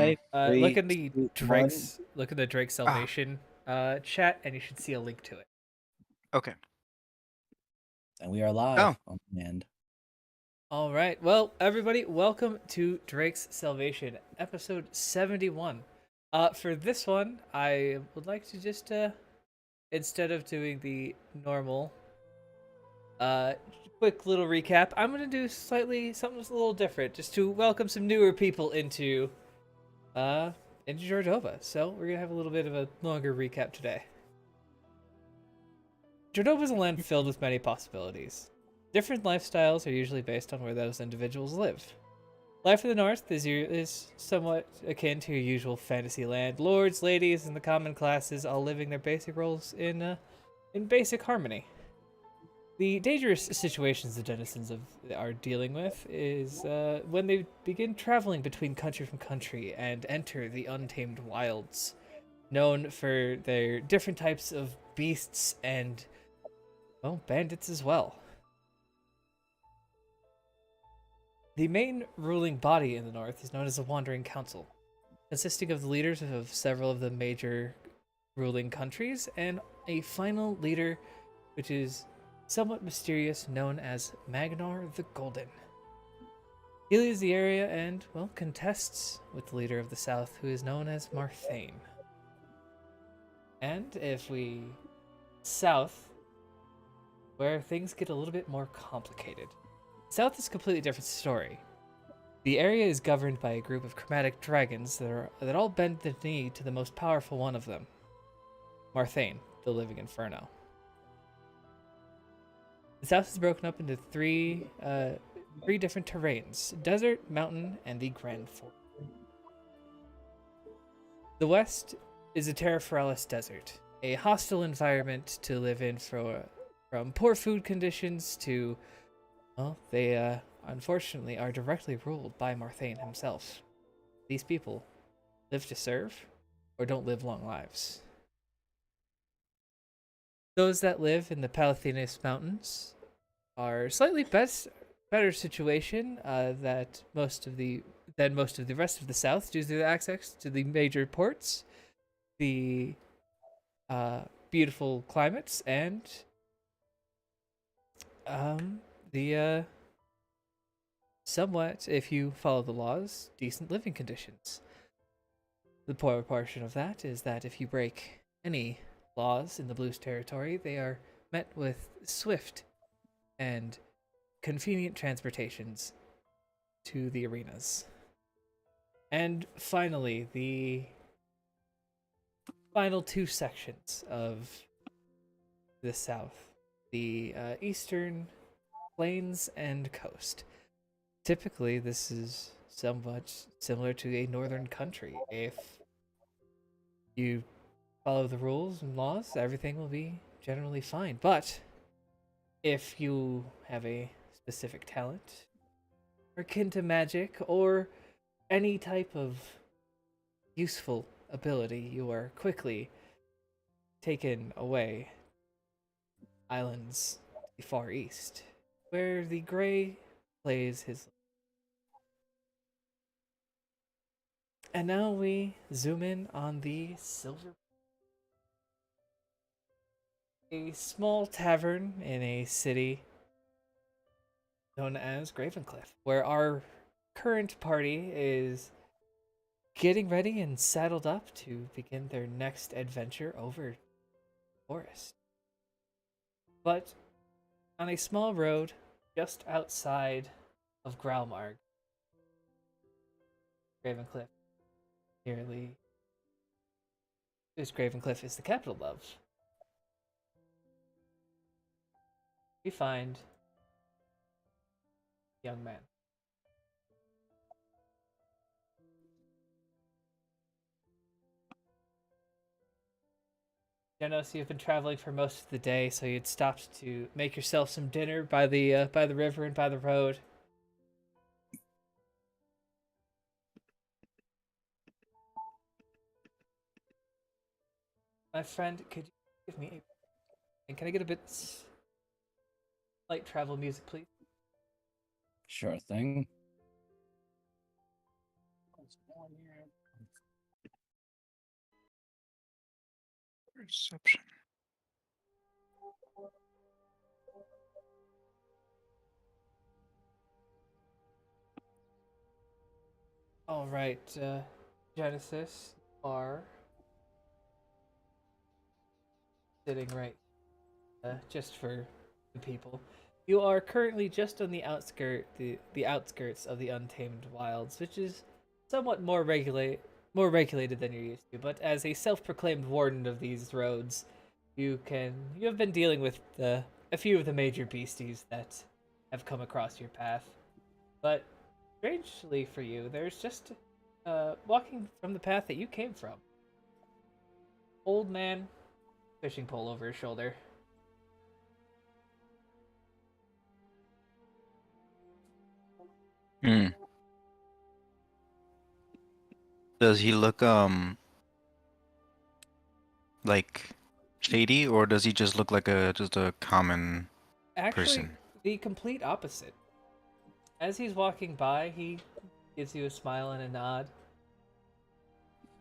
5, Look 3, in the 2, 1. Drake's look in the Drake Ah, Salvation chat, and you should see a link to it. okay. And we are live Oh, on command. All right. Well, everybody, welcome to Drake's Salvation, episode 71. For this one, I would like to just instead of doing the normal uh quick little recap, I'm going to do something a little different just to welcome some newer people uh into Jordova. So, we're going to have a little bit of a longer recap today. Jordova is a land filled with many possibilities. Different lifestyles are usually based on where those individuals live. Life in the North is somewhat akin to your usual fantasy land. Lords, ladies, and the common classes all living their basic roles in basic harmony. The dangerous situations the denizens are dealing with is when they begin traveling between country from country and enter the untamed wilds, known for their different types of beasts and, well, bandits as well. The main ruling body in the North is known as the Wandering Council, consisting of the leaders of several of the major ruling countries and a final leader, which is somewhat mysterious, known as Magnar the Golden. He leads the area and, well, contests with the leader of the South, who is known as Marthane. And if we south, where things get a little bit more complicated. South is a completely different story. The area is governed by a group of chromatic dragons that all bend the knee to the most powerful one of them, Marthane, the Living Inferno. The south is broken up into three different terrains: desert, mountain, and the Grand Forest. The west is a Terra Feralis desert, a hostile environment to live in from poor food conditions to, well, they unfortunately are directly ruled by Marthane himself. These people live to serve or don't live long lives. Those that live in the Palatinus Mountains are better situation than most of the rest of the South due to the access to the major ports, the beautiful climates, and the somewhat, if you follow the laws, decent living conditions. The poor portion of that is that if you break any laws in the Blues territory, they are met with swift and convenient transportations to the arenas. And finally, the final two sections of the South, the Eastern Plains and Coast. Typically, this is somewhat similar to a northern country. If you follow the rules and laws, everything will be generally fine. But if you have a specific talent, or akin to magic, or any type of useful ability, you are quickly taken away islands to the far east, where the gray plays his. And now we zoom in on the silver. A small tavern in a city known as Gravencliff, where our current party is getting ready and saddled up to begin their next adventure over the forest. But on a small road just outside of Graumarg, Gravencliff, nearly whose Gravencliff is the capital of, we find a young man. Janos, you've been traveling for most of the day, so you'd stopped to make yourself some dinner by the river and by the road. My friend, could you give me and can I get a bit light travel music, please? Sure thing. Perception. All right, Genesis, you are sitting right, just for the people. You are currently just on the outskirts of the Untamed Wilds, which is somewhat more regulated than you're used to. But as a self-proclaimed warden of these roads, you have been dealing with a few of the major beasties that have come across your path. But strangely for you, there's just walking from the path that you came from. Old man, fishing pole over his shoulder. Hmm. Does he look like shady, or does he just look like a common Actually, person? the complete opposite. As he's walking by, he gives you a smile and a nod.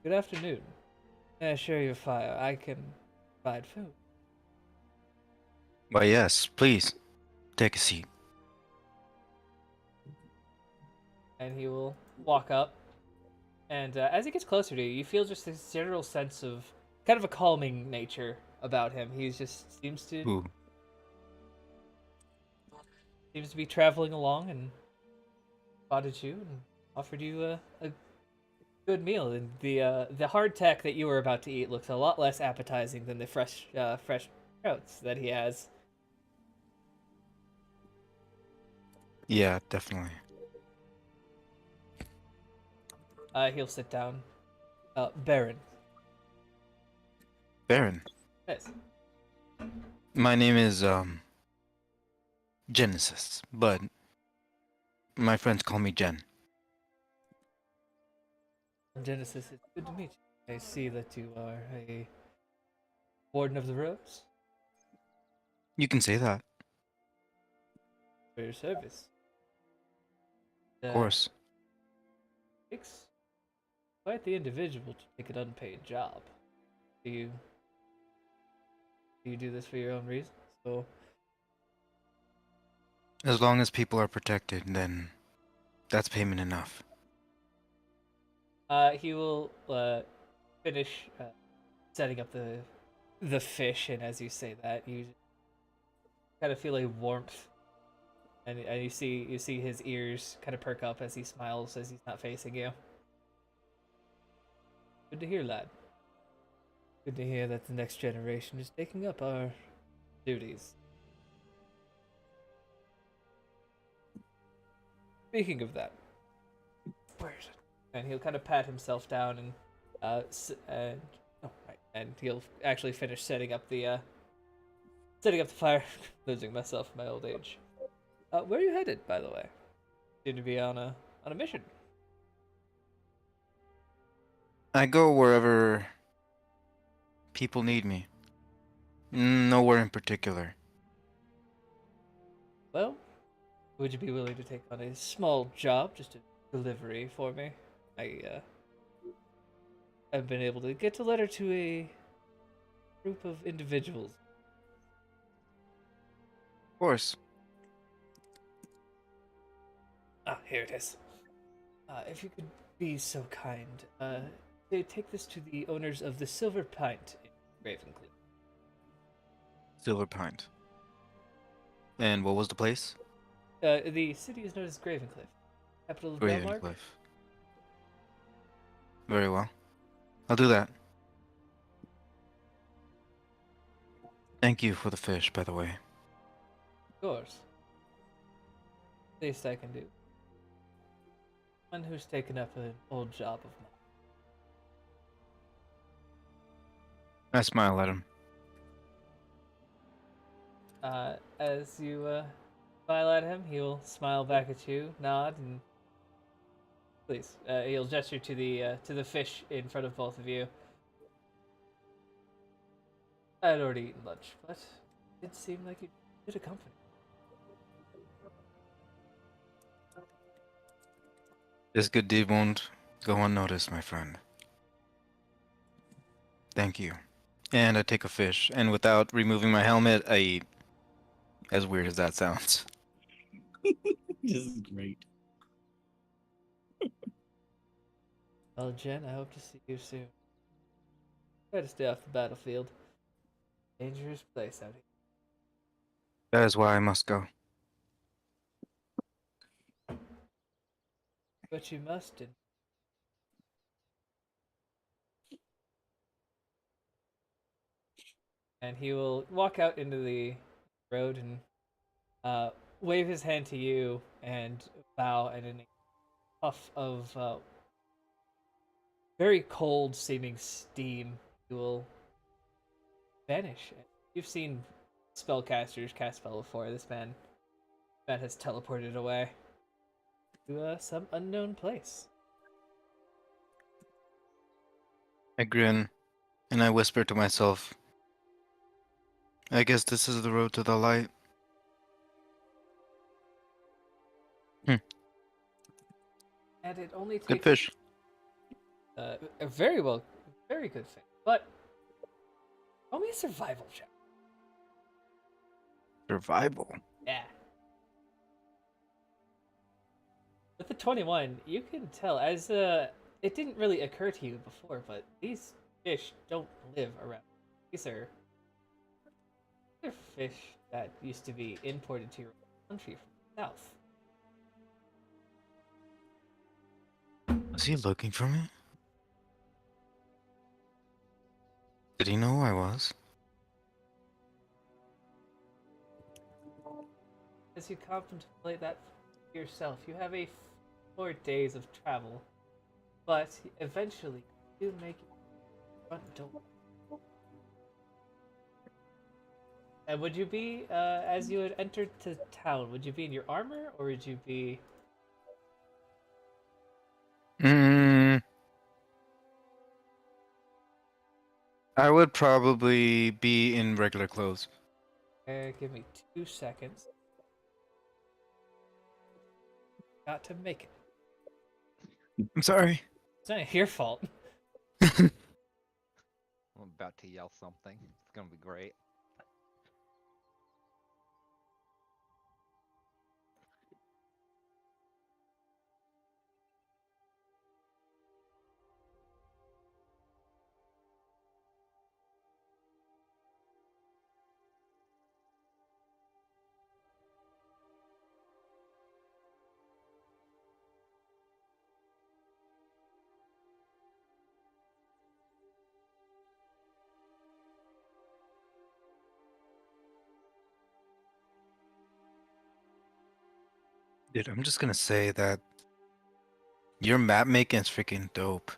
Good afternoon. May I share your fire? I can provide food. Why, yes, please take a seat. And he will walk up. And as he gets closer to you, you feel just this general sense of kind of a calming nature about him. He just Ooh. seems to be traveling along and spotted you and offered you a good meal. And the hardtack that you were about to eat looks a lot less appetizing than the fresh trout's that he has. Yeah, definitely. He'll sit down. Baron. Baron, Yes. my name is Genesis, but my friends call me Jen. Genesis, it's good to meet you. I see that you are a warden of the roads You can say that, for your service. of course. Takes quite the individual to take an unpaid job. Do you do this for your own reasons? So As long as people are protected, then that's payment enough. he will finish setting up the fish, and as you say that, you kind of feel a warmth, and you see his ears kind of perk up as he smiles as he's not facing you. Good to hear, lad. Good to hear that the next generation is taking up our duties. Speaking of that, where is it? And he'll kind of pat himself down and oh right, and he'll actually finish setting up the fire. Losing myself in my old age. Where are you headed, by the way? Seem to be on a mission. I go wherever people need me. Nowhere in particular. Well, would you be willing to take on a small job, just a delivery for me? I've been able to get a letter to a group of individuals. Of course. Ah, here it is. If you could be so kind, take this to the owners of the Silver Pint in Ravencliff. Silver Pint. And what was the place? The city is known as Gravencliff, capital of Belmark. Ravencliff. Very well. I'll do that. Thank you for the fish, by the way. Of course. Least I can do. One who's taken up an old job of mine. I smile at him. As you smile at him, he'll smile back at you, nod, and please, he'll gesture to the fish in front of both of you. I had already eaten lunch, but it seemed like you did accompany. This good deed won't go unnoticed, my friend. Thank you. And I take a fish. And without removing my helmet, I eat. As weird as that sounds. This is great. Well, Jen, I hope to see you soon. Try to stay off the battlefield. Dangerous place out here. That is why I must go. But you must. And he will walk out into the road and wave his hand to you and bow, and in a puff of very cold seeming steam, he will vanish. You've seen spellcasters cast spell before. This man has teleported away to some unknown place. I grin, and I whisper to myself, I guess this is the road to the light. And it only takes Good fish. a very good fish. But roll me a survival check. Survival. Yeah. With the 21, you can tell as it didn't really occur to you before, but these fish don't live around. These are they're fish that used to be imported to your country from the south. Was he looking for me? Did he know who I was? As you contemplate that yourself, you have 4 days of travel, but eventually you make it to the front door. And would you be, as you had entered to town, would you be in your armor, or would you be... I would probably be in regular clothes. give me 2 seconds. Got to make it. I'm sorry. It's not your fault. I'm about to yell something. It's gonna be great. Dude, I'm just gonna say that your map making is freaking dope.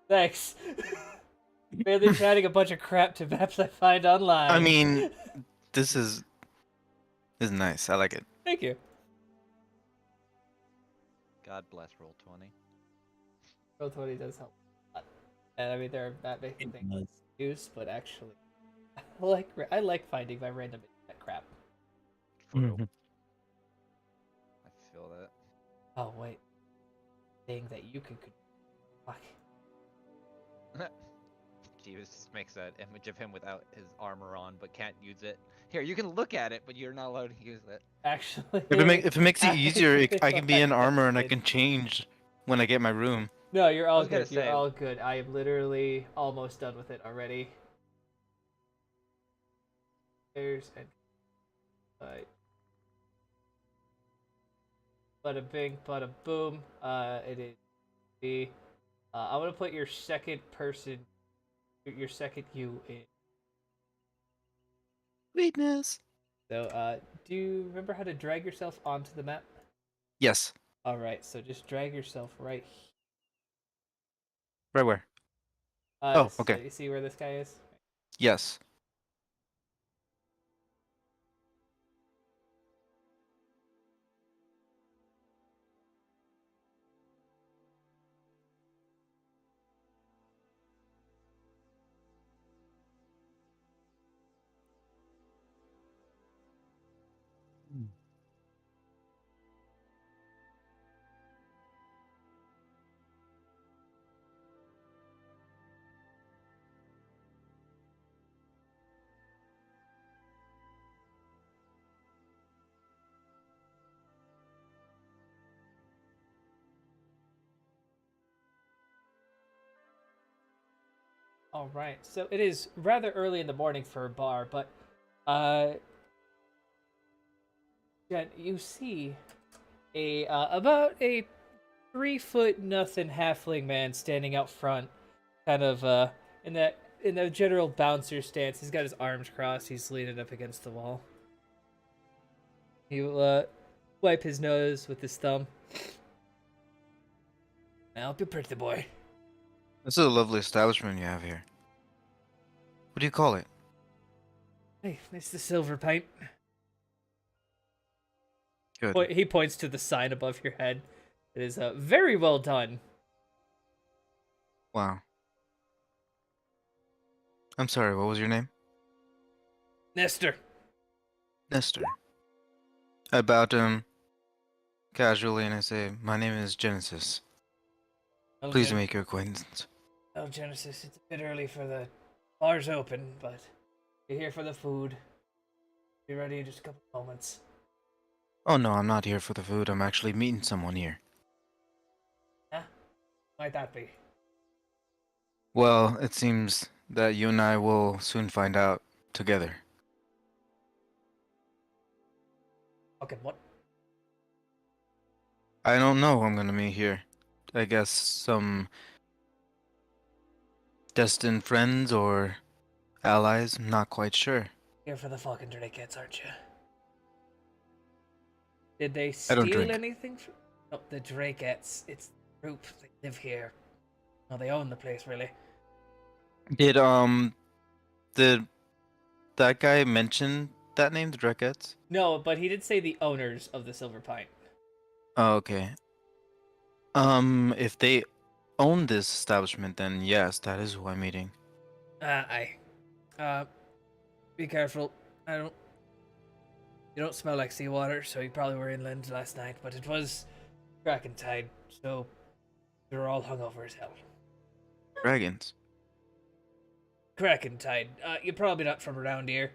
Thanks. Barely chatting a bunch of crap to maps I find online. I mean, this is nice. I like it. Thank you. God bless Roll20. Roll20 does help a lot. And I mean, there are map making It things does. used, but actually, I like finding my random internet crap. For real. Mhm. I feel that. Oh wait, thing that you could. Fuck. Jeeves just makes that image of him without his armor on, but can't use it. Here, you can look at it, but you're not allowed to use it. Actually, If it makes it easier, actually, I can be in armor and I it- can change when I get my room. No, you're all was gonna good. You're say- all good. I am literally almost done with it already. There's and bada bing, bada boom. It is the. I'm gonna put your second person, your second you in. Sweetness. So, do you remember how to drag yourself onto the map? Yes. All right, so just drag yourself right. Right where? Oh, okay. So you see where this guy is? Yes. All right. So it is rather early in the morning for a bar, but uh, Jen, you see a about a 3 foot nothing halfling man standing out front, kind of in that in the general bouncer stance. He's got his arms crossed. He's leaning up against the wall. He'll wipe his nose with his thumb. Help you, pretty boy. This is a lovely establishment you have here. What do you call it? Hey, it's the silver pint. Good. He points to the sign above your head. It is very well done. Wow. I'm sorry, what was your name? Nestor. Nestor. I bow to him casually and I say, my name is Genesis. Oh, Pleased to make your acquaintance. Oh, Genesis, it's a bit early for the bars open, but you're here for the food. Be ready in just a couple moments. Oh no, I'm not here for the food. I'm actually meeting someone here. Huh? Might that be? Well, it seems that you and I will soon find out together. Okay, what? I don't know who I'm gonna meet here. I guess some destined friends or allies. I'm not quite sure. Here for the fucking Drakettes, aren't you? Did they I don't steal drink. anything from... Oh, the Drakettes. It's the group. They live here. No, they own the place, really. Did did that guy mention that name, the Dreckets? No, but he did say the owners of the Silver Pint. Oh, okay. If they own this establishment, then yes, that is who I'm meeting. Aye. Be careful. You don't smell like seawater, so you probably were inland last night, but it was cracking tide, so we were all hungover as hell. Dragons. Cracking tide. You're probably not from around here.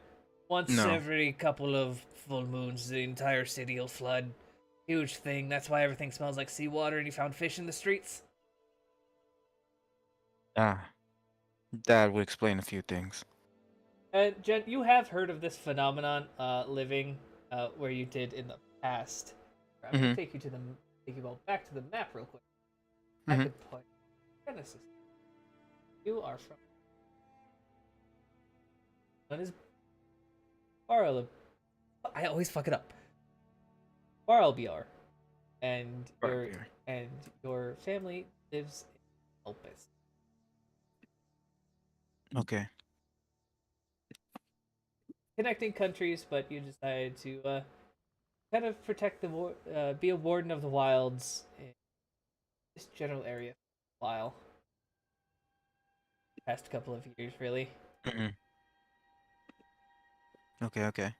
Once No. every couple of full moons, the entire city will flood. Huge thing. That's why everything smells like seawater and you found fish in the streets. Ah, that would explain a few things. And Jen, you have heard of this phenomenon, living where you did in the past. I'm gonna Mhm. take you all back to the map real quick. I Mhm. could point. Genesis. You are from. What is Barl? I always fuck it up. Barlbiar, and Barlbiar. your family lives in Elpis. Okay. Connecting countries, but you decided to kind of protect be a warden of the wilds in this general area for a while. Past couple of years, really. Mhm. Okay, okay.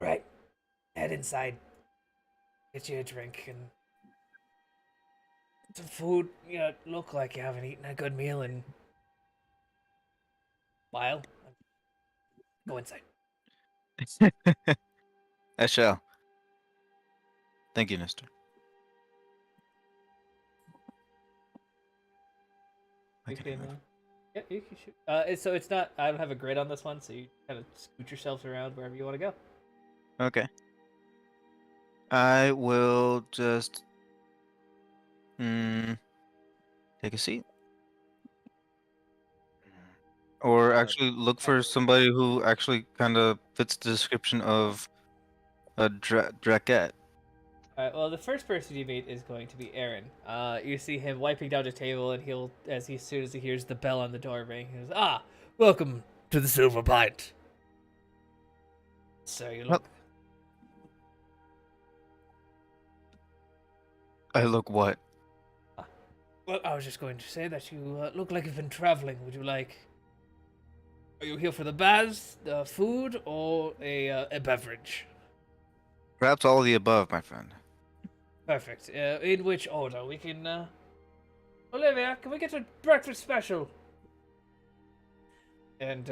Right. Head inside. Get you a drink and some food. You know, look like you haven't eaten a good meal in a while. Go inside. I shall. Thank you, Nestor. I You can can, handle it. yeah, you can shoot. So it's not. I don't have a grid on this one, so you kind of scoot yourselves around wherever you want to go. Okay. I will just take a seat. Or actually look for somebody who actually kind of fits the description of a Draket. Alright, well, the first person you meet is going to be Aaron. You see him wiping down a table, and as soon as he hears the bell on the door ring, he goes, "Ah, welcome to the Silver Pint." So you look. I look what? Well, I was just going to say that you look like you've been traveling. Would you like? Are you here for the baths, the food, or a beverage? Perhaps all of the above, my friend. Perfect. In which order? We can. Olivia, can we get a breakfast special? And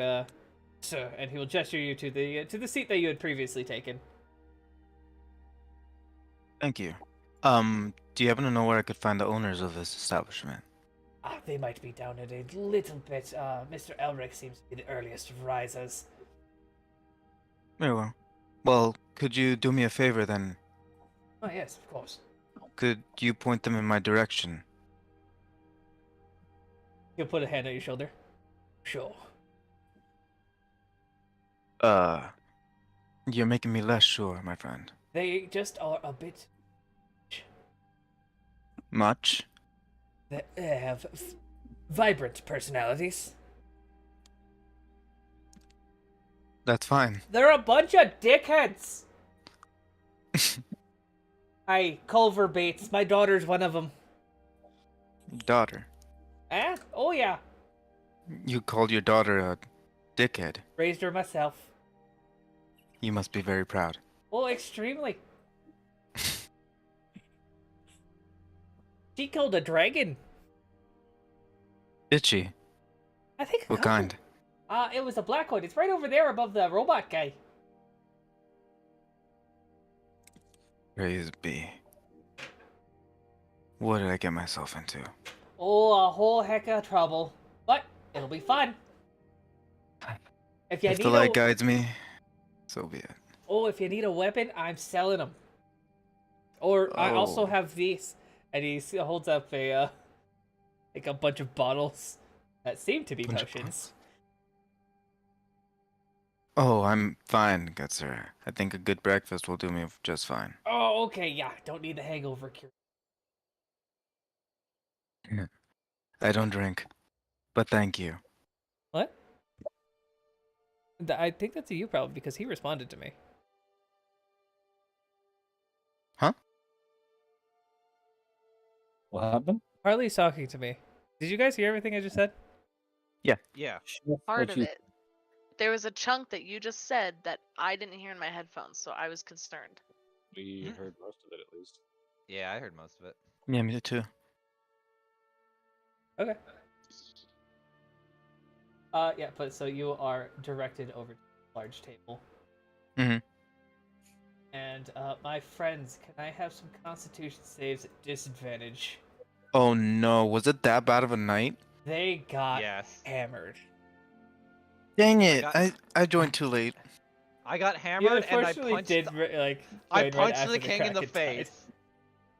sir, and he will gesture you to the seat that you had previously taken. Thank you. Do you happen to know where I could find the owners of this establishment? They might be down at a little bit. Mr. Elric seems to be the earliest of risers. Very well. Well, could you do me a favor then? Oh, yes, of course. Could you point them in my direction? He'll put a hand on your shoulder. Sure. You're making me less sure, my friend. They just are a bit. Much? They have vibrant personalities. That's fine. They're a bunch of dickheads. Hi, Culver Bates. My daughter's one of them. Daughter. Eh? Oh, yeah. You called your daughter a dickhead. Raised her myself. You must be very proud. Oh, extremely. She killed a dragon. Did she? I think. What kind? It was a black one. It's right over there above the robot guy. Praise be. What did I get myself into? Oh, a whole heck of trouble. But it'll be fun. If you If need the light a... guides me, so be it. Oh, if you need a weapon, I'm selling them. Or I also Oh. have these. And he holds up a, like a bunch of bottles that seem to be Bunch of potions. Oh, I'm fine, good sir. I think a good breakfast will do me just fine. Oh, okay, yeah. Don't need the hangover cure. I don't drink, but thank you. What? I think that's a you problem because he responded to me. Huh? What happened? Harley's talking to me. Did you guys hear everything I just said? Yeah. Part of it. There was a chunk that you just said that I didn't hear in my headphones, so I was concerned. We heard most of it at least. Yeah, I heard most of it. Yeah, me too. Okay. Yeah, but so you are directed over to the large table. Mhm. And, my friends, can I have some constitution saves at disadvantage? Oh no, was it that bad of a night? They got Yes. hammered. Dang it, got- I joined too late. I got You hammered and I unfortunately punched. did, I join right punched after the king in the Kraken died. face.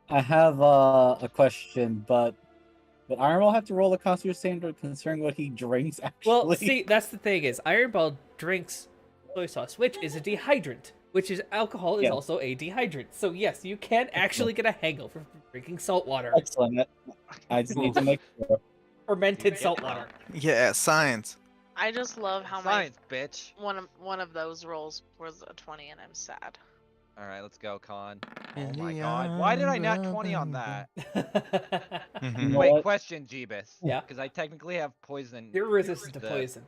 I have a question, but would Iron will have to roll a constitution save considering what he drinks actually? Well, see, that's the thing is, Ironball drinks soy sauce, which is a dehydrant, which is alcohol is Yeah. also a dehydrant. So yes, you can actually get a hangover from drinking salt water, Excellent. I just need to make sure. fermented salt water. Yeah, science. I just love how Science, bitch. one of those rolls was a 20, and I'm sad. All right, let's go, Con. Oh In my the god, why did I nat arms of 20 on the- that? You Mhm. know Wait, what? question, Jeebus. Yeah? Because I technically have poison. You're resistant to the- poison.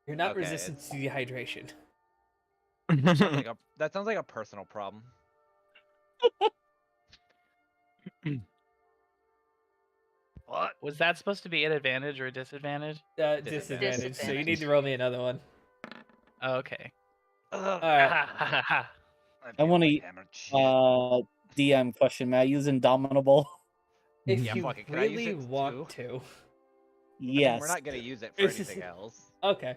You're not Okay, resistant to dehydration. That sounds like a personal problem. What? Was that supposed to be an advantage or a disadvantage? Disadvantage. So you need to roll me another one. Oh, okay. Ugh, Alright. I want to hammered shit. DM question. May I use Indomitable? If Yeah, you fuck it, can I use really it want to. Yes. We're not gonna use it for This is- anything else. Okay.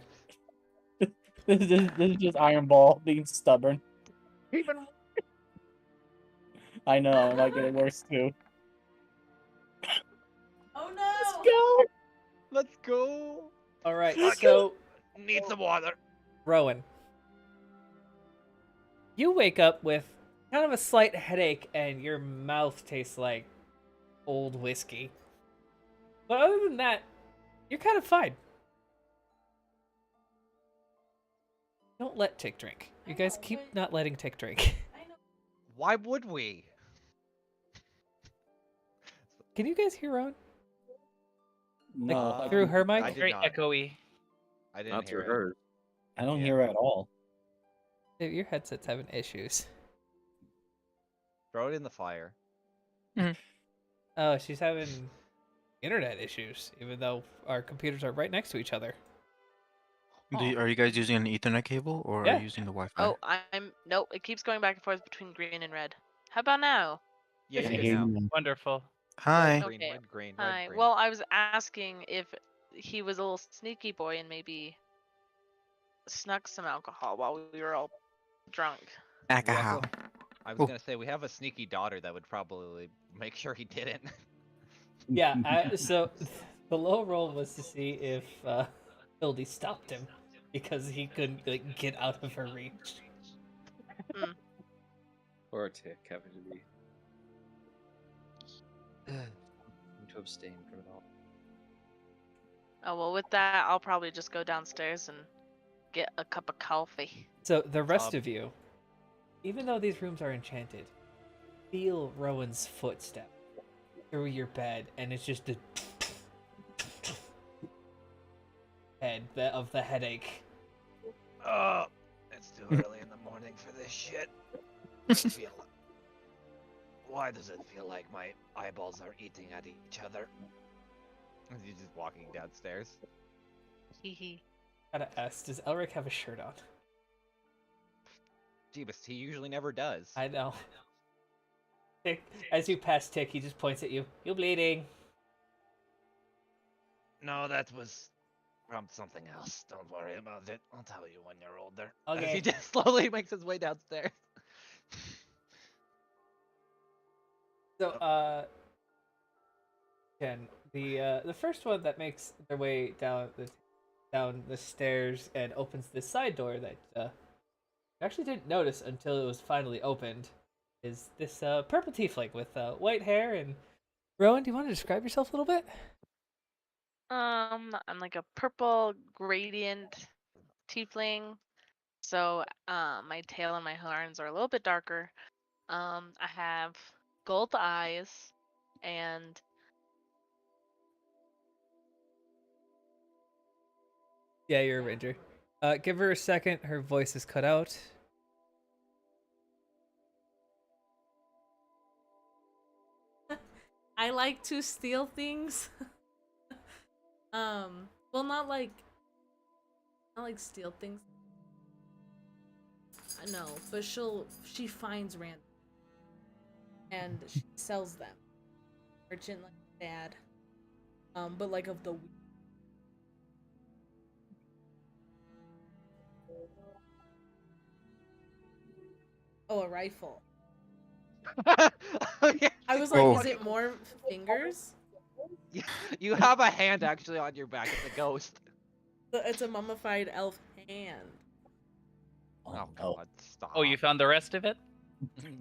This is just Iron Ball being stubborn. I know, I might get it worse too. Oh Let's go! Let's go. Alright, Fuck so Need some water. Rowan. You wake up with kind of a slight headache and your mouth tastes like old whiskey. But other than that, you're kind of fine. Don't let Tick drink. You guys keep not letting Tick drink. Why would we? Can you guys hear Rowan? No, Through her mic? I did Very not. echoey. I didn't Not hear through it. hers. I don't Yeah. hear it at all. Dude, your headset's having issues. Throw it in the fire. Oh, she's having internet issues, even though our computers are right next to each other. Are you guys using an Ethernet cable or are Yeah. you using the Wi-Fi? Oh, nope. It keeps going back and forth between green and red. How about now? Yeah, I you're good hear now. you now. Wonderful. Hi. Green, Okay. red, green, Hi. red, green. Well, I was asking if he was a little sneaky boy and maybe snuck some alcohol while we were all drunk. We Alcohol. also, I was Oh. gonna say we have a sneaky daughter that would probably make sure he didn't. Yeah, so the low roll was to see if Hildy stopped him because he couldn't like, get out of her reach. Or tick having to be to abstain from it all. Oh well, with that, I'll probably just go downstairs and get a cup of coffee. So the rest Um, of you, even though these rooms are enchanted, feel Rowan's footstep through your bed, and it's just the of the headache. Oh, it's too early in the morning for this shit. I feel. Why does it feel like my eyeballs are eating at each other? He's just walking downstairs. Hee hee. Gotta ask, does Elric have a shirt on? Jeebus, he usually never does. I know. Tick, as you pass Tick, he just points at you. You're bleeding. No, that was from something else. Don't worry about it. I'll tell you when you're older. As Okay. he just slowly makes his way downstairs. So, Jen, the first one that makes their way down the stairs and opens this side door that you actually didn't notice until it was finally opened is this purple tiefling with white hair. And Rowan, do you want to describe yourself a little bit? I'm like a purple gradient tiefling. So, my tail and my horns are a little bit darker. I have gold eyes, and Yeah, you're a ranger. Give her a second. Her voice is cut out. I like to steal things. Well, not like steal things. I know, but she finds random and she sells them. Merchant like dad. But like of the oh, a rifle. Okay. I was like, Oh. is it more fingers? You have a hand actually on your back. It's a ghost. It's a mummified elf hand. Oh, no. God, stop. Oh, you found the rest of it?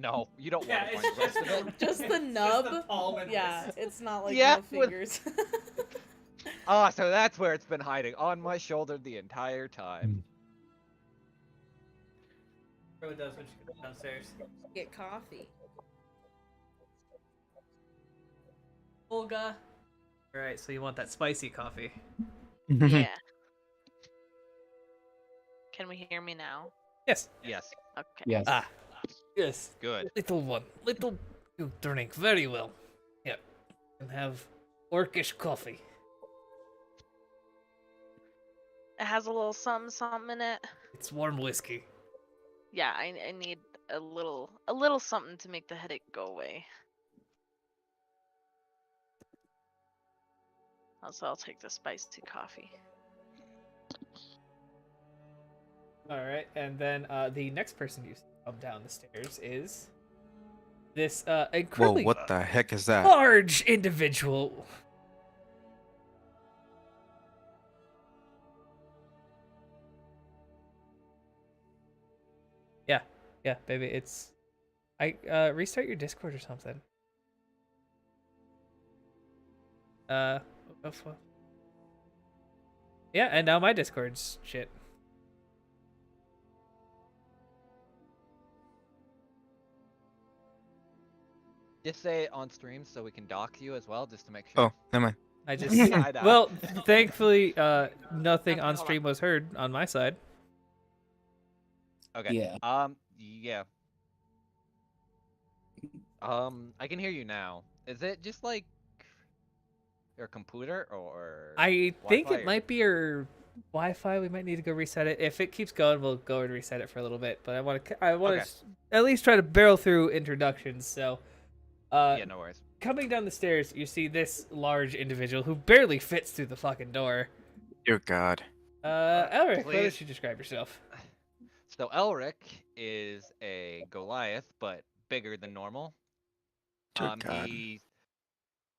No, you don't want to find the rest of it. Just the nub. Yeah, it's not like Yeah, no fingers. Ah, so that's where it's been hiding, on my shoulder the entire time. Rowan does when she goes downstairs. Get coffee. Olga. All right, so you want that spicy coffee? Yeah. Can we hear me now? Yes. Yes, Okay. Yes. Ah, yes. good. Little one, you drink very well. Yep, and have orcish coffee. It has a little something in it. It's warm whiskey. Yeah, I need a little something to make the headache go away. Also, I'll take the spicy coffee. All right, and then the next person you see come down the stairs is this Whoa, incredibly what the heck is that? large individual. Yeah, baby. It's restart your Discord or something. Yeah, and now my Discord's shit. Just say it on stream so we can dock you as well, just to make sure. Oh, never mind. I just I know. well, thankfully, nothing Okay, on hold on. stream was heard on my side. Okay. Yeah. Yeah. I can hear you now. Is it just like your computer or? I think Wi-Fi it or- might be your Wi-Fi. We might need to go reset it. If it keeps going, we'll go and reset it for a little bit. But I want to Okay. at least try to barrel through introductions. So, Yeah, no worries. Coming down the stairs, you see this large individual who barely fits through the fucking door. Dear God. Elric, why Please. don't you describe yourself? So Elric is a Goliath, but bigger than normal. Dear God.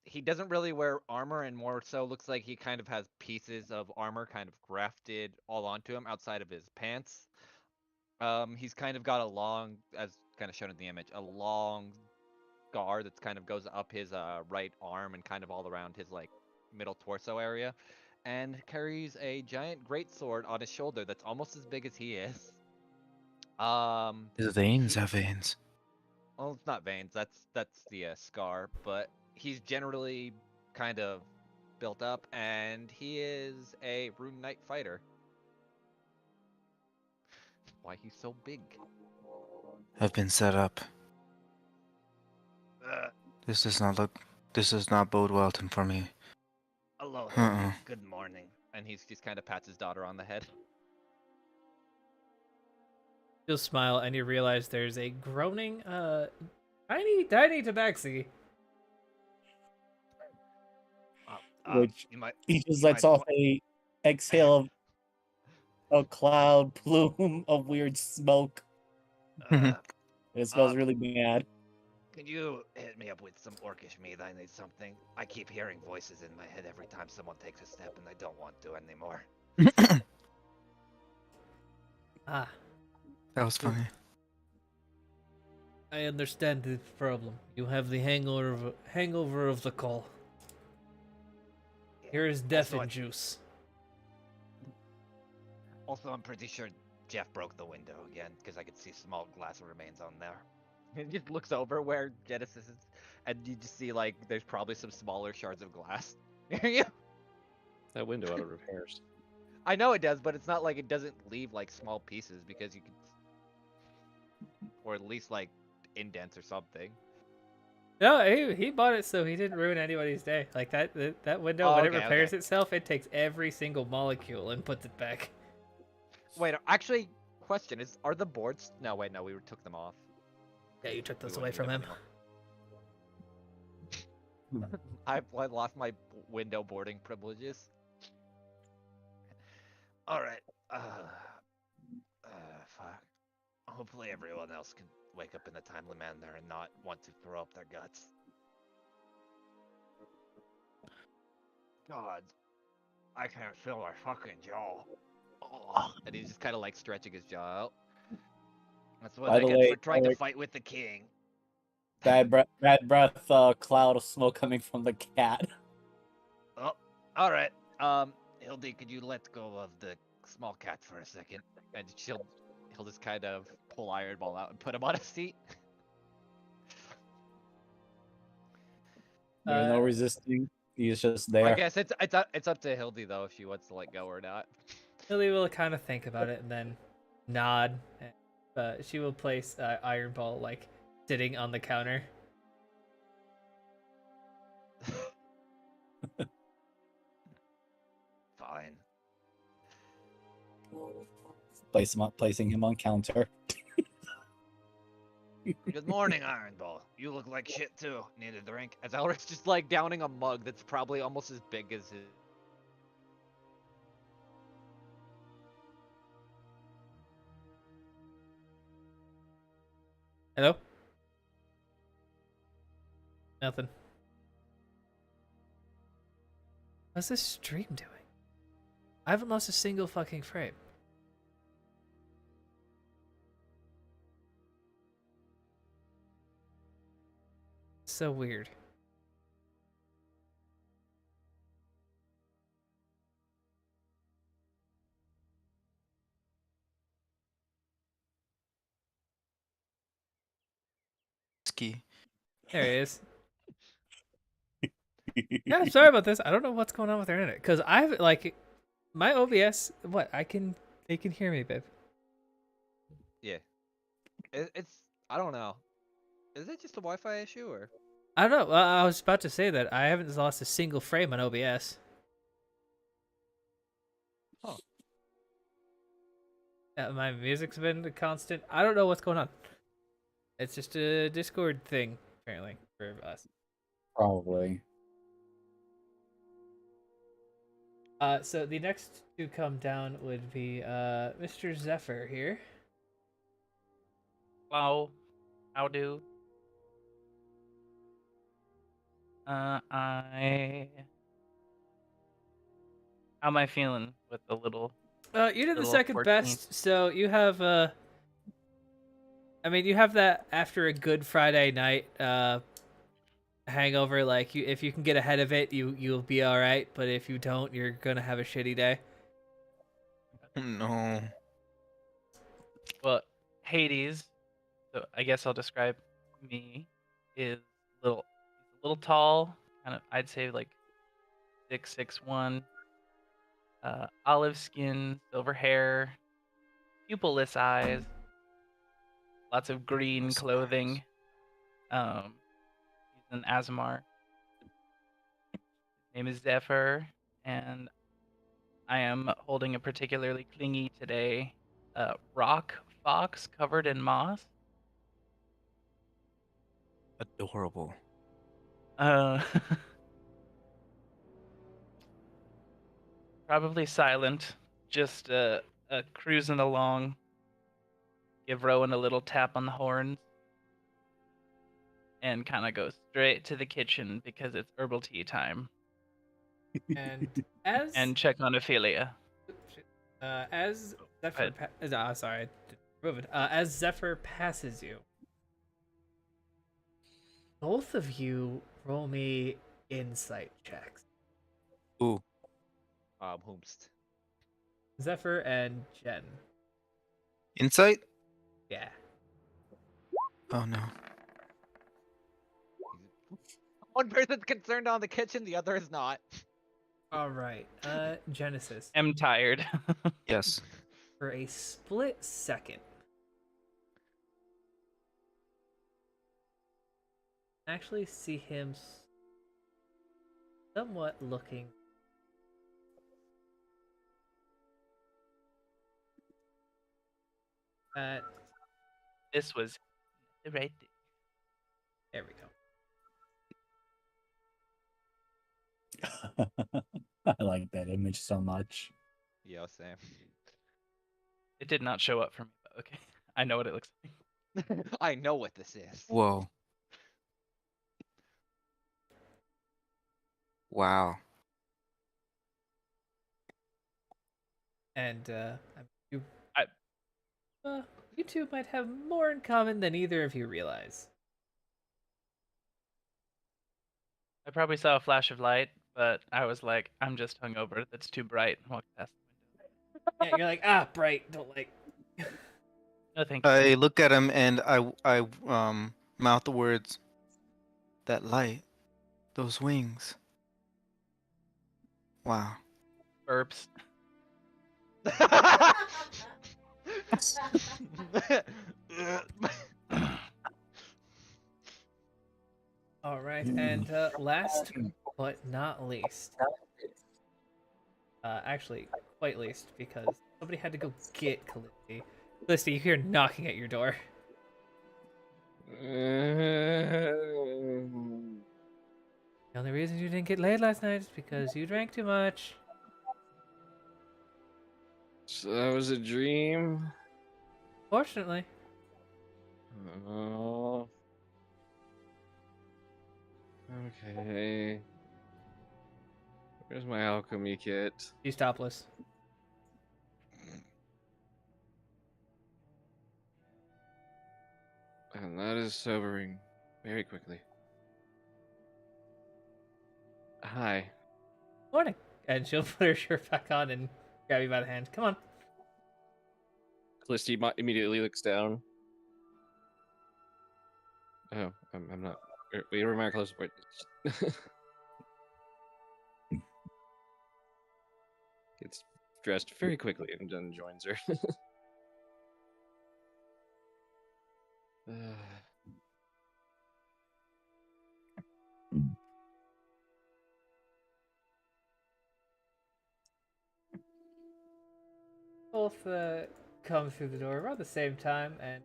He doesn't really wear armor, and more so looks like he kind of has pieces of armor kind of grafted all onto him outside of his pants. He's kind of got a long, as kind of shown in the image, a long scar that kind of goes up his right arm and kind of all around his like middle torso area, and carries a giant greatsword on his shoulder that's almost as big as he is. His veins He, have veins. well, it's not veins. That's the scar, but he's generally kind of built up, and he is a rune knight fighter. Why he's so big? I've been set up. Uh, This does not look. This does not bode well for me. Hello, Uh-uh. Hildy. Good morning. And he's just kind of pats his daughter on the head. You'll smile and you realize there's a groaning, tiny tabaxi. Which you might he just you lets might off wa- a exhale of a cloud plume of weird smoke. It smells uh, really bad. Can you hit me up with some orcish meat? I need something. I keep hearing voices in my head every time someone takes a step, and I don't want to anymore. Ah, That was funny. I understand the problem. You have the hangover of the call. Here is death Also, in juice. Also, I'm pretty sure Jeff broke the window again because I could see small glass remains on there. He just looks over where Genesis is, and you just see like there's probably some smaller shards of glass near you. That window out of repairs. I know it does, but it's not like it doesn't leave like small pieces because you can, or at least like indents or something. No, he bought it so he didn't ruin anybody's day. Like that window, Oh, when it okay, repairs okay. itself, it takes every single molecule and puts it back. Wait, actually, question is: are the boards? No, wait, no, we took them off. Yeah, you took We those away wouldn't need from them him. anymore. I lost my window boarding privileges. All right. Fuck. Hopefully everyone else can wake up in a timely manner and not want to throw up their guts. God, I can't feel my fucking jaw. Oh. And he's just kind of like stretching his jaw out. That's what By I the get way, for trying to Eric, fight with the king. bad breath, cloud of smoke coming from the cat. Oh, all right. Hildy, could you let go of the small cat for a second? And he'll just kind of pull Iron Ball out and put him on a seat. There's no resisting. He's just there. I guess it's up to Hildy though if she wants to let go or not. Lily will kind of think about it and then nod. She will place Iron Ball like sitting on the counter. Fine. Placing him on counter. Good morning, Iron Ball. You look like shit too. Need a drink? As Elric's just like downing a mug that's probably almost as big as his. Hello? Nothing. What's this stream doing? I haven't lost a single fucking frame. So weird. Ski. There he is. Yeah, I'm sorry about this. I don't know what's going on with their internet. Because I've, like, my OBS, what? They can hear me, babe. Yeah. It's. I don't know. Is it just a Wi-Fi issue or? I don't know. I was about to say that I haven't lost a single frame on OBS. Oh. Yeah, my music's been constant. I don't know what's going on. It's just a Discord thing, apparently. for us. Probably. So the next to come down would be Mr. Zephyr here. Hello. How do? I. How am I feeling with the little? You did the Little second 14. best, so you have I mean, you have that after a good Friday night hangover. Like, if you can get ahead of it, you'll be all right. But if you don't, you're gonna have a shitty day. No. Well, Hades. So I guess I'll describe me. Is little. He's a little tall. Kind of. I'd say like 6'1". Olive skin, silver hair, pupilless eyes, lots of green clothing. He's an Azamar. Name is Zephyr, and I am holding a particularly clingy today rock fox covered in moss. Adorable. Probably silent, just cruising along. Give Rowan a little tap on the horns, and kind of go straight to the kitchen because it's herbal tea time, And as and check on Ophelia. as Zephyr, sorry, I didn't move it. As Zephyr passes you, both of you roll me insight checks. Ooh. Whomst. Zephyr and Jen. Insight? Yeah. Oh no. One person's concerned on the kitchen, the other is not. All right. Genesis. Am tired. Yes. For a split second, actually see him somewhat looking at. This was the right thing. There we go. I like that image so much. Yeah, Sam. It did not show up for me, but okay. I know what it looks like. I know what this is. Whoa. Wow. And you, I- you two might have more in common than either of you realize. I probably saw a flash of light, but I was like, I'm just hungover. That's too bright. And walked past the window. Yeah, you're like, bright, don't like. No, thank you. I look at him and I mouth the words. That light. Those wings. Wow. Burps. All right, and last but not least, actually quite least, because somebody had to go get Callisti. Callisti, you hear knocking at your door. The only reason you didn't get laid last night is because you drank too much. So that was a dream. Fortunately. Oh. Okay. Where's my alchemy kit? She's topless. And that is sobering very quickly. Hi. Morning. And she'll put her shirt back on and grab you by the hand. Come on. Callisti immediately looks down. Oh, I'm not. Wait, where am I close? Wait. Gets dressed very quickly and then joins her. Both come through the door around the same time, and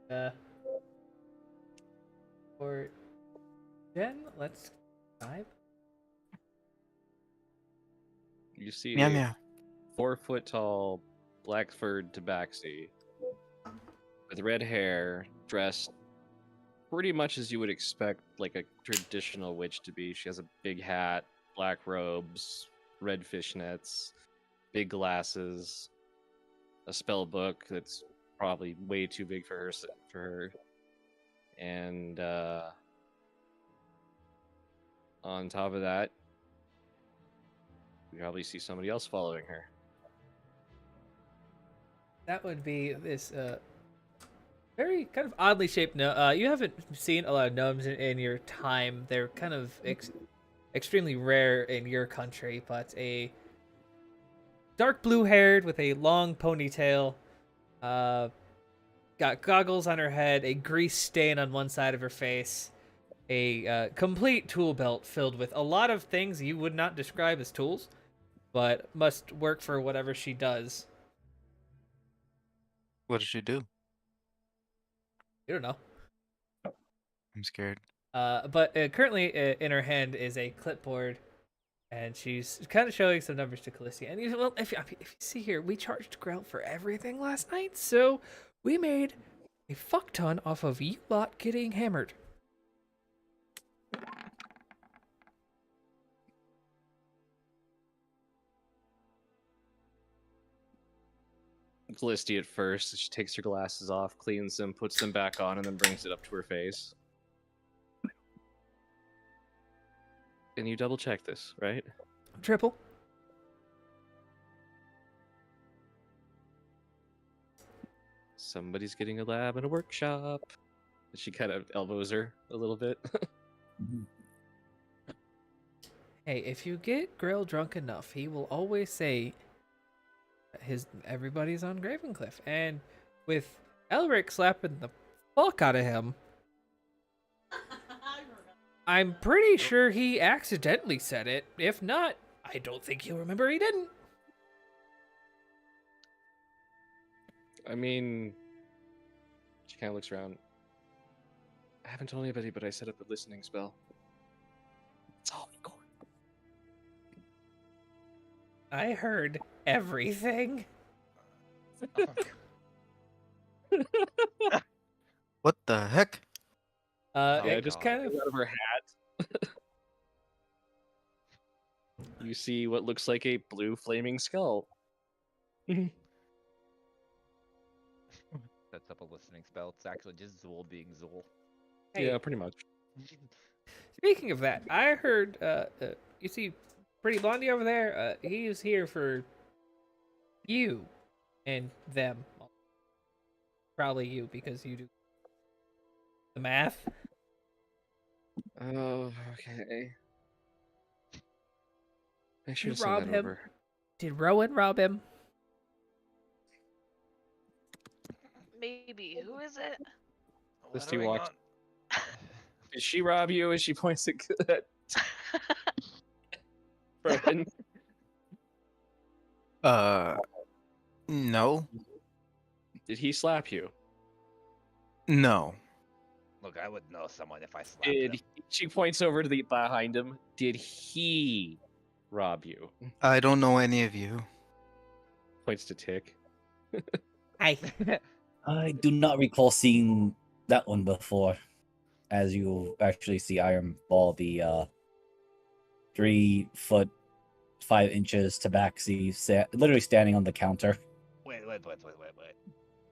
for Jen, let's vibe. You see Yeah, a yeah. 4 foot tall, black furred tabaxi with red hair, dressed pretty much as you would expect like a traditional witch to be. She has a big hat, black robes, red fishnets, big glasses, a spell book that's probably way too big for her, and on top of that, you probably see somebody else following her. That would be this very kind of oddly shaped gnome. You haven't seen a lot of gnomes in your time. They're kind of extremely rare in your country, but a dark blue haired with a long ponytail, got goggles on her head, a grease stain on one side of her face, a complete tool belt filled with a lot of things you would not describe as tools, but must work for whatever she does. What did she do? You don't know. I'm scared. But currently in her hand is a clipboard, and she's kind of showing some numbers to Callistia. And well, if you see here, we charged Grell for everything last night, so we made a fuck ton off of you lot getting hammered. Callisti at first, she takes her glasses off, cleans them, puts them back on, and then brings it up to her face. Can you double check this, right? Triple. Somebody's getting a lab and a workshop. She kind of elbows her a little bit. Hey, if you get Grell drunk enough, he will always say everybody's on Gravencliff. And with Elric slapping the fuck out of him, I'm pretty sure he accidentally said it. If not, I don't think he'll remember he didn't. I mean, she kind of looks around. I haven't told anybody, but I set up a listening spell. It's all in court. I heard everything. What the heck? Oh, Yeah, It just kind of out of her hat. You see what looks like a blue flaming skull. Sets up a listening spell. It's actually just Zool being Zool. Hey, Yeah, pretty much. speaking of that, I heard you see Pretty Blondie over there. He is here for you and them. Probably you because you do the math. Oh, okay. Make sure You to send rob that him? over. Did Rowan rob him? Maybe. Who is it? Misty Lettering walks. on- Did she rob you? As she points at Robin. No. Did he slap you? No. Look, I would know someone if I slapped Did him. she points over to the behind him? Did he rob you? I don't know any of you. Points to Tick. Hi. I do not recall seeing that one before. As you actually see Iron Ball, the 3 foot 5 inches tabaxi, literally standing on the counter. Wait.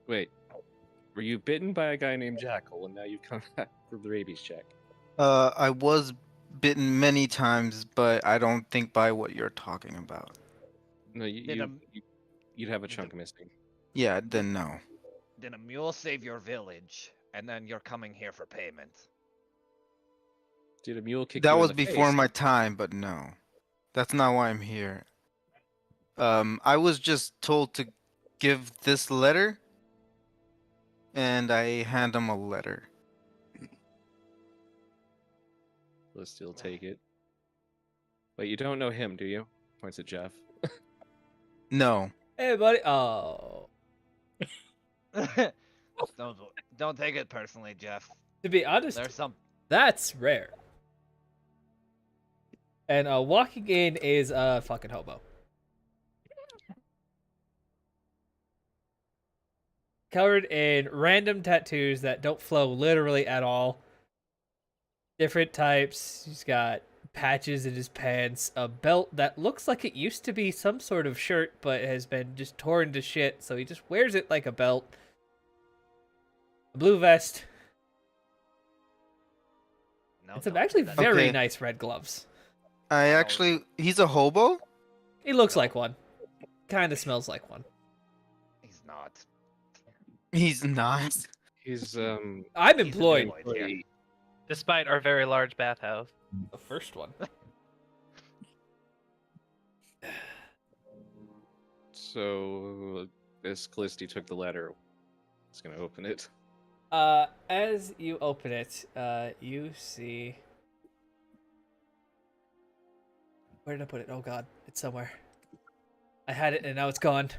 Wait, were you bitten by a guy named Jackal, and now you've come back for the rabies check? I was bitten many times, but I don't think by what you're talking about. No, Did you'd have a did chunk a- missing. Yeah, then no. Did a mule save your village, and then you're coming here for payment? Did a mule kick That you in was the before face? my time, but no. That's not why I'm here. I was just told to give this letter, and I hand him a letter. Let's still take it. Wait, you don't know him, do you? Points at Jeff. No. Hey, buddy. Oh. don't take it personally, Jeff. To be honest, There's some. that's rare. And walking in is a fucking hobo. Covered in random tattoos that don't flow literally at all. Different types. He's got patches in his pants, a belt that looks like it used to be some sort of shirt, but has been just torn to shit, so he just wears it like a belt. A blue vest. No, And some don't actually do that. very Okay. nice red gloves. He's a hobo? He looks No. like one. Kind of smells like one. He's not. He's not. He's I'm He's employed. here. Despite our very large bathhouse. The first one. So as Callisti took the letter, he's gonna open it. As you open it, you see. Where did I put it? Oh god, it's somewhere. I had it and now it's gone.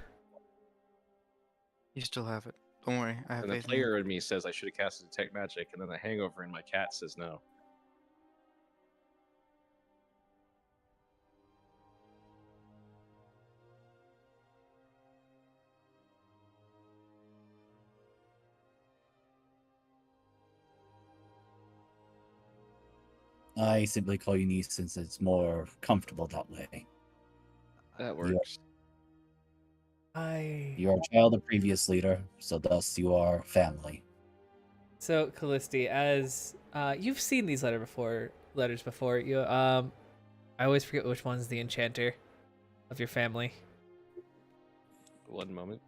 You still have it. Don't worry. I have And the faith in you. player in me says I should have casted Detect Magic, and then the hangover in my cat says no. I simply call you niece since it's more comfortable that way. That works. You are a child of previous leader, so thus you are family. So Callisti, as you've seen these letters before. You I always forget which one's the enchanter of your family. One moment.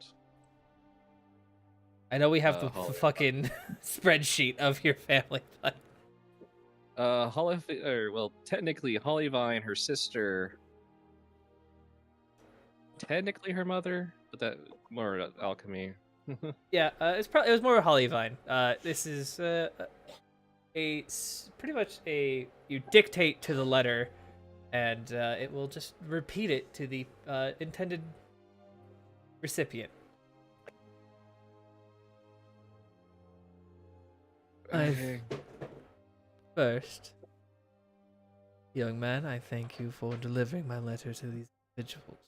I know we have the Holly. fucking spreadsheet of your family, but Technically Hollyvine, her sister, technically her mother, but that more alchemy. yeah, it was more Hollyvine. This is pretty much you dictate to the letter, and it will just repeat it to the intended recipient. First, young man, I thank you for delivering my letter to these individuals.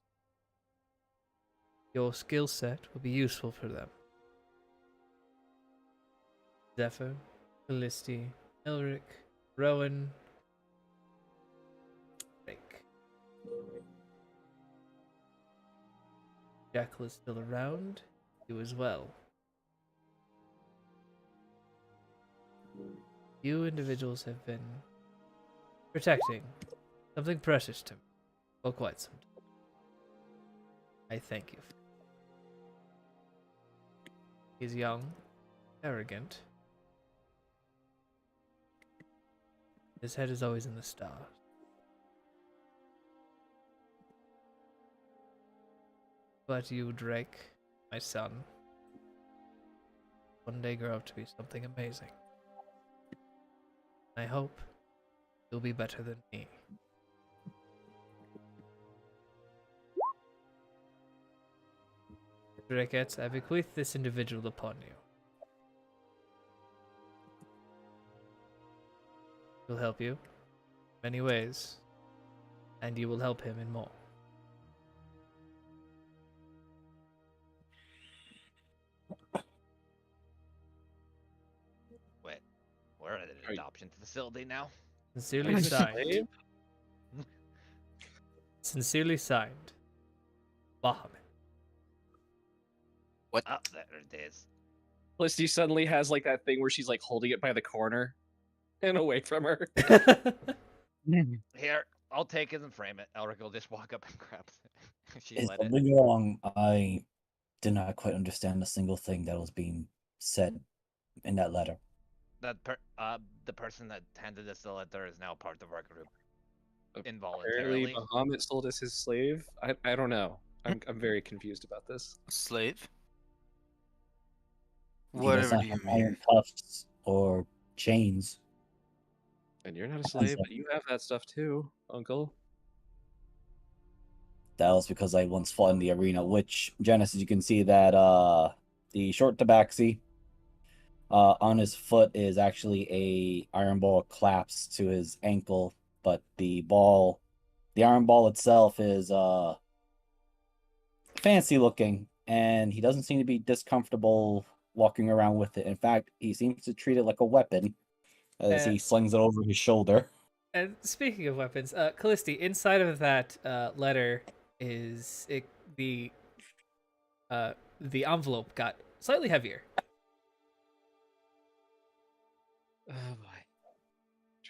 Your skill set will be useful for them. Zephyr, Callisti, Elric, Rowan, Drake. Jackal is still around. You as well. You individuals have been protecting something precious to me for quite some time. I thank you. He's young, arrogant. His head is always in the stars. But you, Drake, my son, one day grow up to be something amazing. I hope you'll be better than me. Drakets, I bequeath this individual upon you. He'll help you in many ways, and you will help him in more. Wait, we're at an adoption facility now? Sincerely I'm a signed. slave? Sincerely signed. Bahamut. What? Oh, there it is. Felicity suddenly has like that thing where she's like holding it by the corner and away from her. Here, I'll take it and frame it. Elric will just walk up and grab it. She Is let it. something wrong? I did not quite understand a single thing that was being said in that letter. The person that handed us the letter is now part of our group. Apparently, Involuntarily. Bahamut sold us his slave. I don't know. I'm very confused about this. Slave? He does Whatever not do you have mean? iron cuffs or chains. And you're not a slave, but you have that stuff too, Uncle. That was because I once fought in the arena, which, Genesis, you can see that the short tabaxi on his foot is actually a iron ball collapsed to his ankle but the iron ball itself is fancy looking, and he doesn't seem to be discomfortable walking around with it. In fact, he seems to treat it like a weapon as he slings it over his shoulder. And speaking of weapons, Callisti, inside of that letter is the envelope got slightly heavier. Oh boy.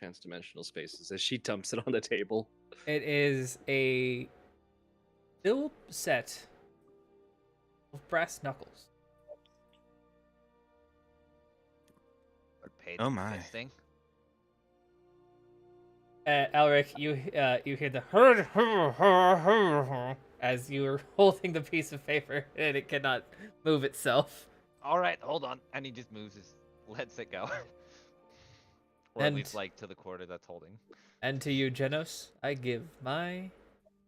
Transdimensional spaces as she dumps it on the table. It is a build set of brass knuckles. Paid Oh for my. fisting. Alric, you hear the as you are holding the piece of paper and it cannot move itself. All right, hold on. And he just lets it go. Or at least And- like to the quarter that's holding. And to you, Genos, I give my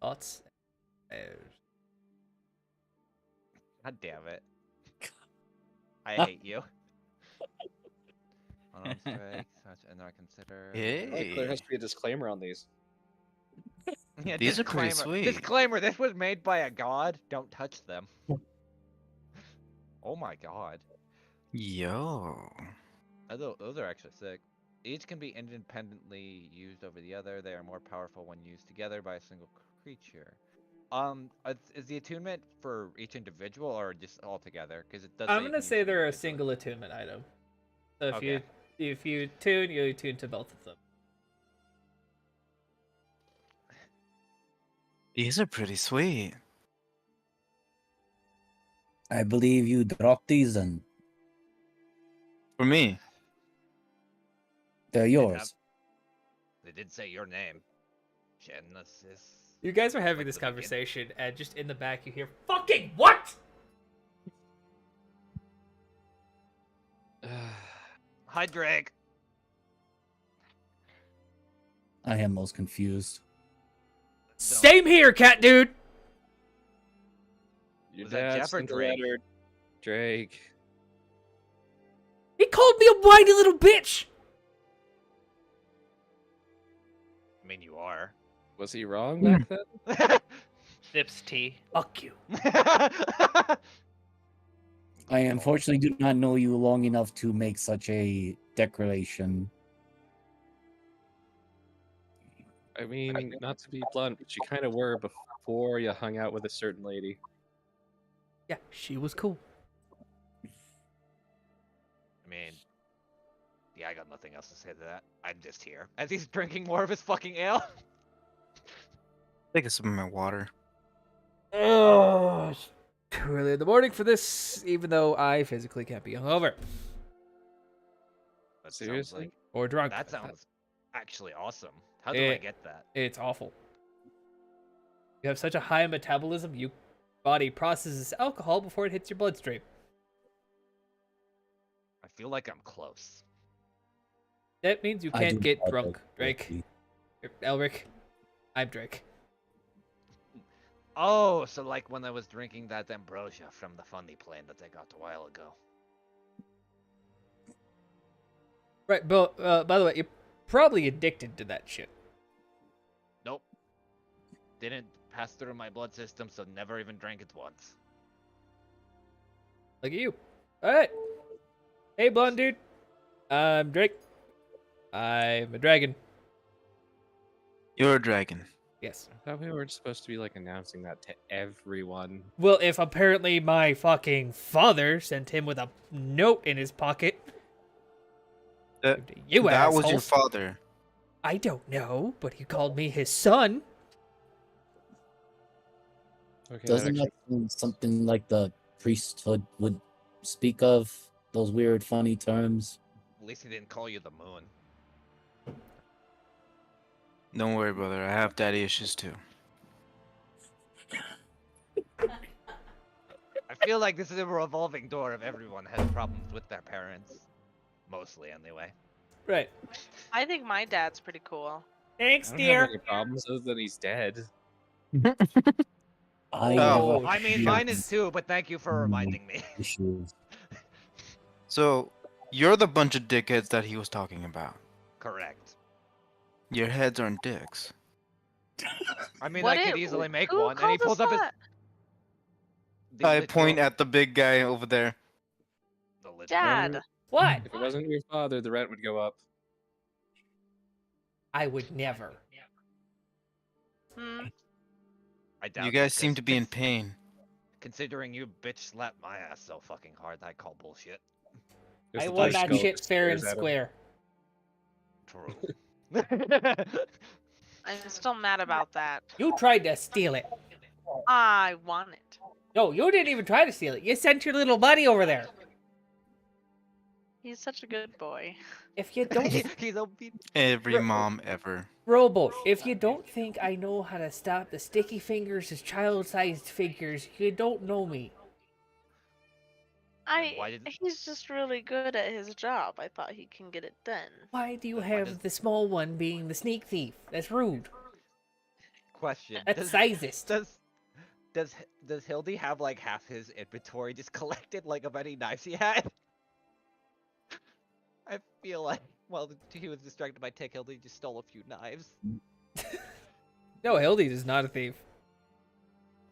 thoughts. and prayers. God damn it. I hate you. Unarmed strike, such and not consider. Like, there has Hey. to be a disclaimer on these. Yeah, These are pretty disclaimer. sweet. Disclaimer, this was made by a god. Don't touch them. Oh my god. Yo. Those are actually sick. Each can be independently used over the other. They are more powerful when used together by a single creature. Is the attunement for each individual or just all together? Because it does. I'm you gonna can use say them they're a individually. single attunement item. So if Okay. you tune, you tune to both of them. These are pretty sweet. I believe you dropped these, and For me. they're Did yours. have- They did say your name. Genesis. You guys are having Like this the begin- conversation, and just in the back you hear "fucking what?" Hi, Drake. I am most confused. Same here, cat dude. Your Was that dad Jeff or sent the Drake? letter. Drake. He called me a whiny little bitch. I mean, you are. Was he wrong back then? Sips tea. Fuck you. I unfortunately do not know you long enough to make such a declaration. I mean, not to be blunt, but you kind of were before you hung out with a certain lady. Yeah, she was cool. I mean, yeah, I got nothing else to say to that. I'm just here. As he's drinking more of his fucking ale. Take a sip of my water. Oh, it's too early in the morning for this, even though I physically can't be hungover That Seriously? Sounds or drunk. that sounds actually awesome. How do I Eh. get that? It's awful. You have such a high metabolism, your body processes alcohol before it hits your bloodstream. I feel like I'm close. That means you I can't do get not drunk, like Drake. Elric, I'm Drake. Oh, so like when I was drinking that ambrosia from the funny plane that I got a while ago. Right, but by the way, you're probably addicted to that shit. Nope. Didn't pass through my blood system, so never even drank it once. Look at you. Alright. Hey, blonde dude. I'm Drake. I'm a dragon. You're a dragon. Yes. I thought we were supposed to be like announcing that to everyone. Well, if apparently my fucking father sent him with a note in his pocket. That, You that was your assholes. father. I don't know, but he called me his son. Okay, Doesn't that sound something like the priesthood would speak of? Those weird, funny terms. At least he didn't call you the moon. Don't worry, brother. I have daddy issues too. I feel like this is a revolving door of everyone has problems with their parents. Mostly, anyway. Right. I think my dad's pretty cool. Thanks, I don't have any problems other than he's dead. I Oh, never I mean, had mine is too, but thank you for Mm. reminding me. issues. So, you're the bunch of dickheads that he was talking about. Correct. Your heads aren't dicks. I mean, What I could it? easily make Who one. And he called us pulls up his. that? The I literal, point at the big guy over there. the literal. Dad. What? If it wasn't your father, the rent would go up. I would never. Hmm. I doubt You guys it, seem 'cause to be in pain. Considering you bitch slapped my ass so fucking hard, I call bullshit. Just I the won Dutch that skull shit just fair and stares at him. square. True. I'm still mad about that. You tried to steal it. I want it. No, you didn't even try to steal it. You sent your little buddy over there. He's such a good boy. If you don't, He's obedient. Every mom ever. Rowboat, if you don't think I know how to stop the sticky fingers as child-sized figures, you don't know me. Why did- He's just really good at his job. I thought he can get it done. Why do you Then why have does- the small one being the sneak thief? That's rude. Question. That's sizest. Does Hildy have like half his inventory just collected like of any knives he had? I feel like while he was distracted by Tick, Hildy just stole a few knives. No, Hildy is not a thief.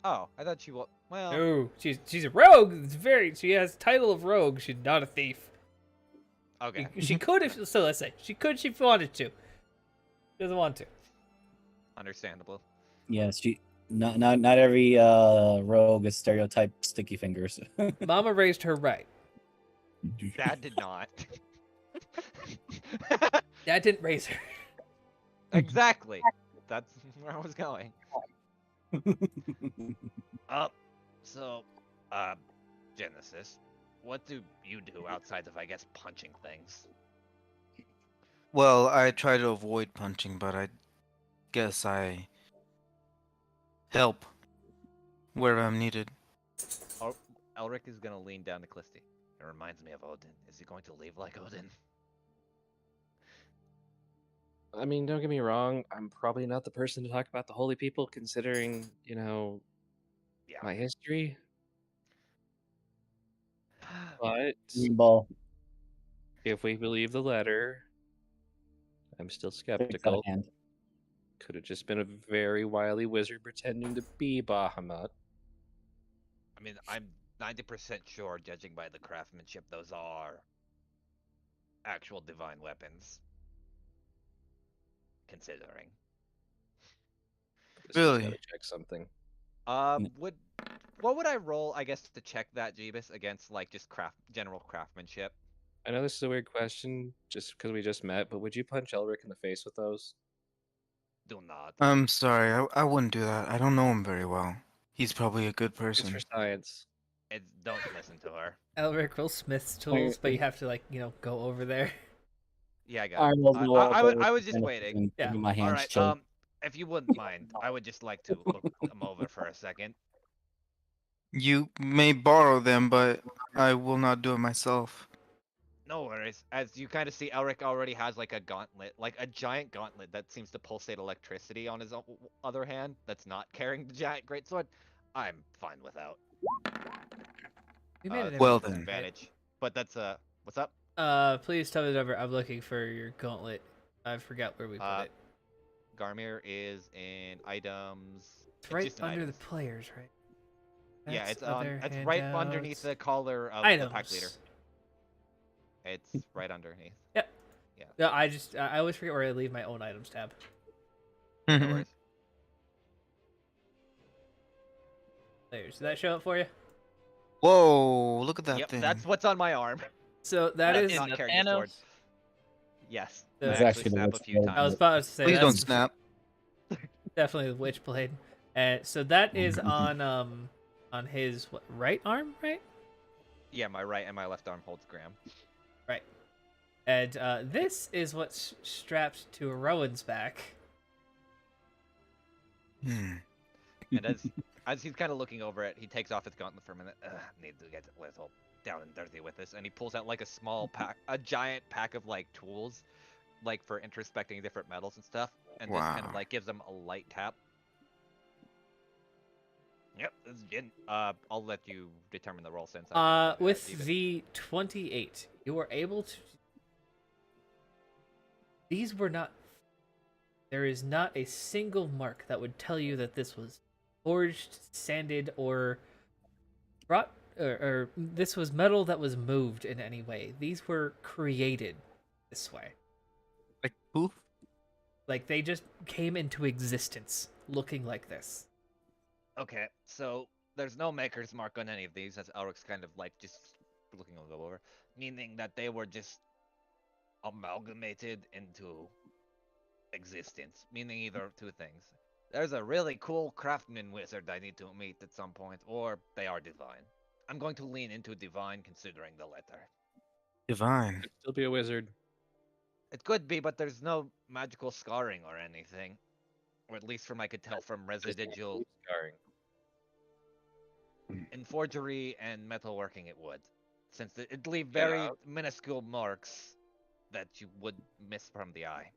Oh, I thought she was. Well, No, she's a rogue. She has title of rogue. She's not a thief. okay. She could if so. Let's say she could if she wanted to. She doesn't want to. Understandable. Yes, not every rogue is stereotyped sticky fingers. Mama raised her right. Dad did not. Dad didn't raise her. Exactly. That's where I was going. So, Genesis, what do you do outside of, I guess, punching things? Well, I try to avoid punching, but I guess I help wherever I'm needed. Elric is gonna lean down to Clisty. It reminds me of Odin. Is he going to leave like Odin? I mean, don't get me wrong. I'm probably not the person to talk about the holy people, considering Yeah. my history. But Green ball if we believe the letter, I'm still takes out skeptical. of hand. Could have just been a very wily wizard pretending to be Bahamut. I mean, I'm 90% sure, judging by the craftsmanship, those are actual divine weapons. Considering. This one's Really? gotta check something. What would I roll, I guess, to check that, Jeebus, against like just general craftsmanship? I know this is a weird question, just because we just met, but would you punch Elric in the face with those? Do not. I'm sorry, I wouldn't do that. I don't know him very well. He's probably a good It's person. for science. Don't listen to her. Elric will smith's tools, but you have to go over there. Yeah, I got I it. was I was just waiting. Yeah. Keeping my hands All right. chill. If you wouldn't mind, I would just like to look them over for a second. You may borrow them, but I will not do it myself. No worries. As you kind of see, Elric already has like a gauntlet, like a giant gauntlet that seems to pulsate electricity on his other hand. That's not carrying the giant greatsword. I'm fine without. We made it well every then. time, right? Advantage. But that's what's up? Please tell me the number. I'm looking for your gauntlet. I forgot where we put it. Garmir is in items. It's right just in under the items. players, right? Yeah, That's it's on. other It's right underneath handouts. the collar of Items. the pack leader. It's right underneath. Yep. Yeah. No, I always forget where I leave my own items tab. No Mhm. worries. Players. Did that show up for you? Whoa, look at that Yep, thing. that's what's on my arm. So that That's is. not the carrying the sword. Thanos? Yes. It's I actually actually the snap a witch few blade. I was times. about to say. Please don't that's snap. Definitely the Witchblade. So that is on his right arm, right? Yeah, my right and my left arm holds Graham. Right. And this is what's strapped to Rowan's back. Hmm. And as he's kind of looking over it, he takes off his gauntlet for a minute. Need to get a little down and dirty with this, and he pulls out like a small pack, a giant pack of like tools, like for introspecting different metals and stuff, and just kind of Wow. like gives them a light tap. Yep, this is Jin. I'll let you determine the roll since. With the 28, you were able to. These were not there is not a single mark that would tell you that this was forged, sanded, or brought, or this was metal that was moved in any way. These were created this way. Like poof. Like they just came into existence looking like this. Okay, so there's no maker's mark on any of these, as Elric's kind of like just looking over, meaning that they were just amalgamated into existence, meaning either two things. There's a really cool craftsman wizard I need to meet at some point, or they are divine. I'm going to lean into divine considering the letter. Divine. Could still be a wizard. It could be, but there's no magical scarring or anything. Or at least from I could tell from residual Scarring. in forgery and metalworking it would. Since it'd leave Yeah. very minuscule marks that you would miss from the eye.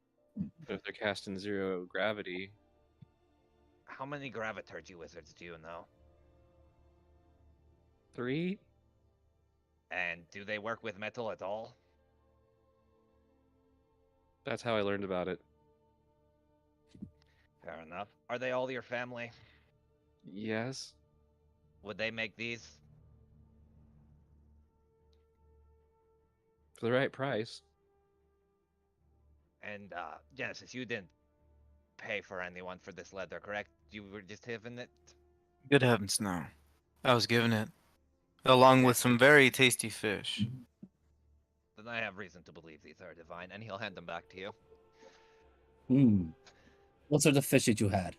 But if they're casting zero gravity, How many graviturgy wizards do you know? 3? And do they work with metal at all? That's how I learned about it. Fair enough. Are they all your family? Yes. Would they make these? For the right price. And Genesis, you didn't pay for anyone for this leather, correct? You were just given it? Good heavens, no. I was given it, along with some very tasty fish. Then I have reason to believe these are divine, and he'll hand them back to you. What sort of fish did you had?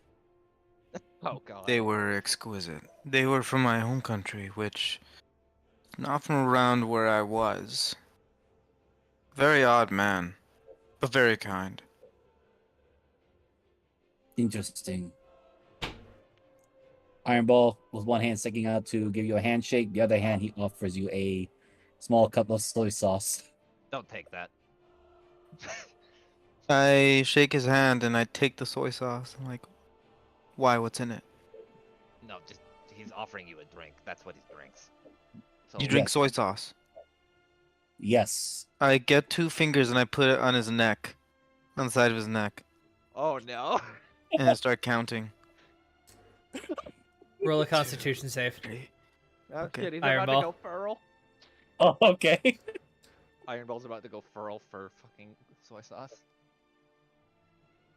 Oh god. They were exquisite. They were from my home country, which is not from around where I was. Very odd man, but very kind. Interesting. Iron Ball, with one hand sticking out to give you a handshake, the other hand he offers you a small cup of soy sauce. Don't take that. I shake his hand and I take the soy sauce. I'm like, why? What's in it? No, just he's offering you a drink. That's what he drinks. So You drink Yes. soy sauce. Yes. I get 2 fingers and I put it on his neck, on the side of his neck, Oh no. and I start counting. Roll a Constitution save. Okay. Shit, he's Iron about Ball. to go feral. Oh, okay. Iron Ball's about to go feral for fucking soy sauce.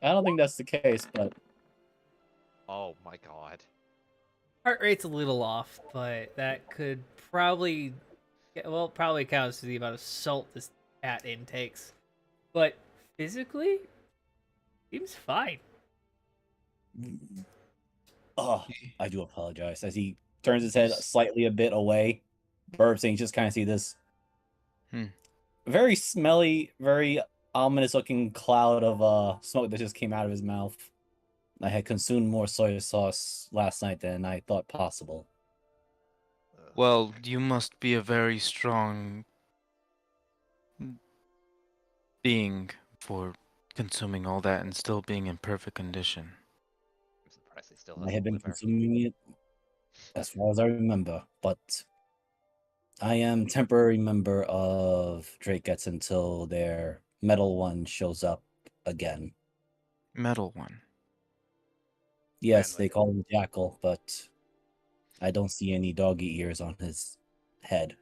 I don't think that's the case, but Oh my god. Heart rate's a little off, but that could probably, probably counts to the amount of salt this cat intakes. But physically, seems fine. oh, I do apologize. As he turns his head slightly a bit away, burps, and you just kind of see this very smelly, very ominous looking cloud of smoke that just came out of his mouth. I had consumed more soy sauce last night than I thought possible. Well, you must be a very strong being for consuming all that and still being in perfect condition. I'm surprised he still I has have been liver. consuming it as far as I remember, but I am temporary member of Drake Gets until their metal one shows up again. Metal one. Yes, Family. they call him Jackal, but I don't see any doggy ears on his head.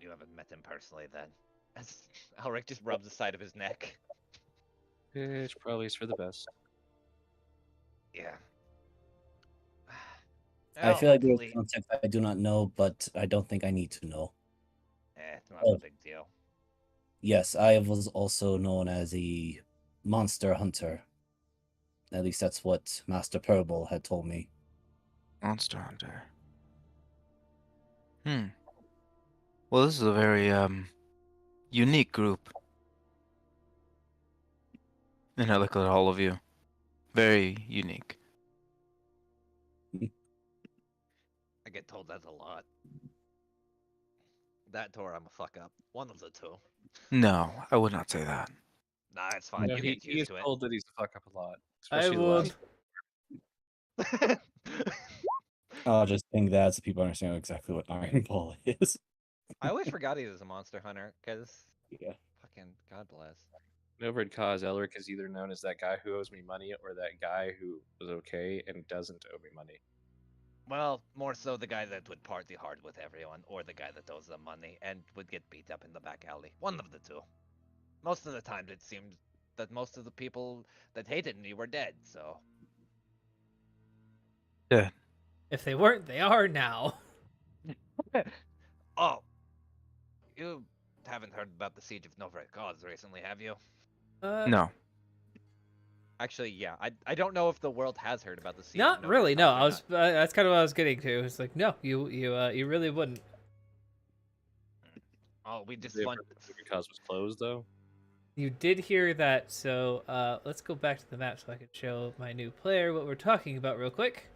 You haven't met him personally then. As Elric just rubs the side of his neck. Which probably is for the best. Yeah. I feel like there's hopefully- context I do not know, but I don't think I need to know. it's not Oh. a big deal. Yes, I was also known as a monster hunter. At least that's what Master Purble had told me. Monster Hunter. Well, this is a very unique group. And I look at all of you. Very unique. I get told that a lot. That or I'm a fuck up. One of the two. No, I would not say that. Nah, it's fine. No, You he get is used to told that he's a fuck up a lot. I Especially the would. last. it. I'll just think that so people understand exactly what Iron Ball is. I always forgot he was a monster hunter, because Yeah. fucking God bless. Over at Cause, Elric is either known as that guy who owes me money or that guy who was okay and doesn't owe me money. Well, more so the guy that would party hard with everyone, or the guy that owes them money and would get beat up in the back alley. One of the two. Most of the time, it seemed that most of the people that hated me were dead, so. If they weren't, they are now. Oh, you haven't heard about the siege of Novrad Kaz recently, have you? No. Actually, yeah. I don't know if the world has heard about the siege of Not Novrad really. Kaz No, or I was. not. That's kind of what I was getting to. It's like, no, you really wouldn't. Oh, we just Did want. Cause was closed though. You did hear that, so let's go back to the map so I can show my new player what we're talking about real quick.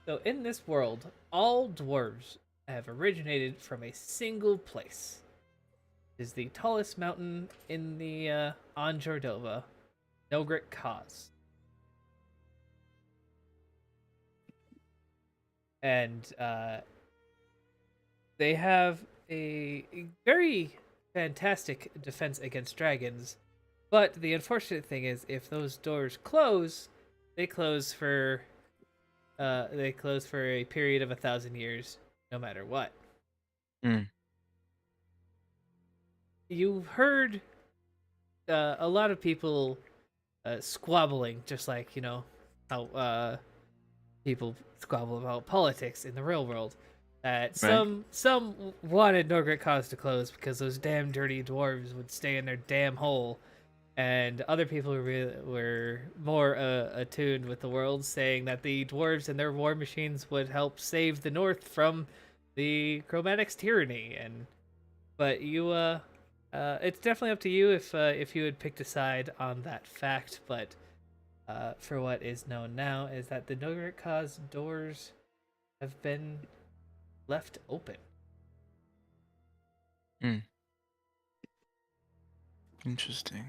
So in this world, all dwarves have originated from a single place. It is the tallest mountain in the on Jordova, Nogrit Kaz. And they have a very fantastic defense against dragons. But the unfortunate thing is, if those doors close, they close for a period of 1,000 years, no matter what. Mm. You've heard a lot of people squabbling, just like how people squabble about politics in the real world. That some wanted Norgrit Cause to close because those damn dirty dwarves would stay in their damn hole, and other people were more attuned with the world, saying that the dwarves and their war machines would help save the North from the Chromatics' tyranny. But it's definitely up to you if you had picked a side on that fact. But for what is known now is that the Nogrit Cause doors have been left open. Interesting.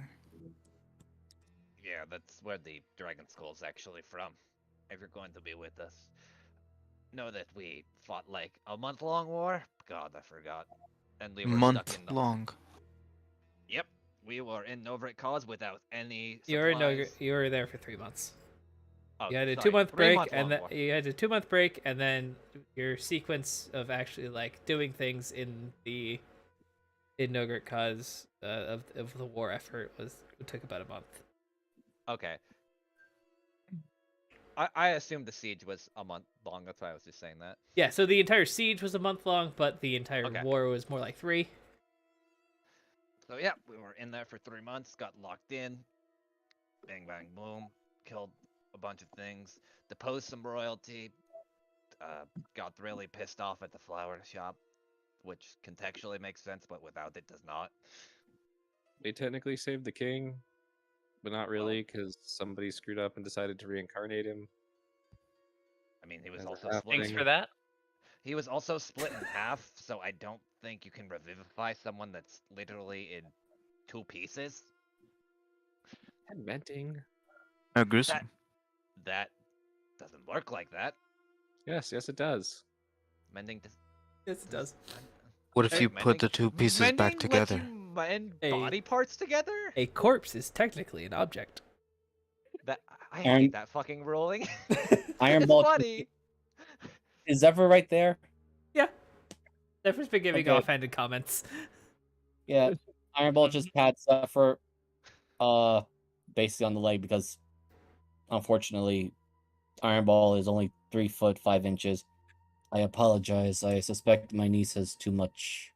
Yeah, that's where the Dragon Skull's actually from. If you're going to be with us. Know that we fought like a month-long war? God, I forgot. And we were stuck in the. Long. Yep, we were in Novrit Cause without any You were supplies. you were there for 3 months. Oh, You had a sorry, 2-month break, 3-month and long war. you had a 2-month break, and then your sequence of actually like doing things in Nogurt Cause of the war effort took about a month. Okay. I assumed the siege was a month long. That's why I was just saying that. Yeah, so the entire siege was a month long, but the entire Okay. war was more like 3. So yeah, we were in there for 3 months, got locked in, bang bang boom, killed a bunch of things, deposed some royalty, got really pissed off at the flower shop, which contextually makes sense, but without it does not. They technically saved the king, but not Well, really because somebody screwed up and decided to reincarnate him. I mean, he was As a also half split. Thanks thing. for that. He was also split in half, so I don't think you can revivify someone that's literally in 2 pieces. And venting. Gruesome. That doesn't work like that. Yes, it does. Mending. Yes, it does. What if Hey, you put the 2 pieces back mending lets together? you mend Hey. body parts together? A corpse is technically an object. That I Iron- hate that fucking ruling. Iron It's Ball funny. is Zephyr right there? Yeah. Zephyr's been giving Okay. offhanded comments. Yeah, Iron Ball just pats Zephyr, basically on the leg because, unfortunately, Iron Ball is only 3 foot 5 inches. I apologize. I suspect my niece has too much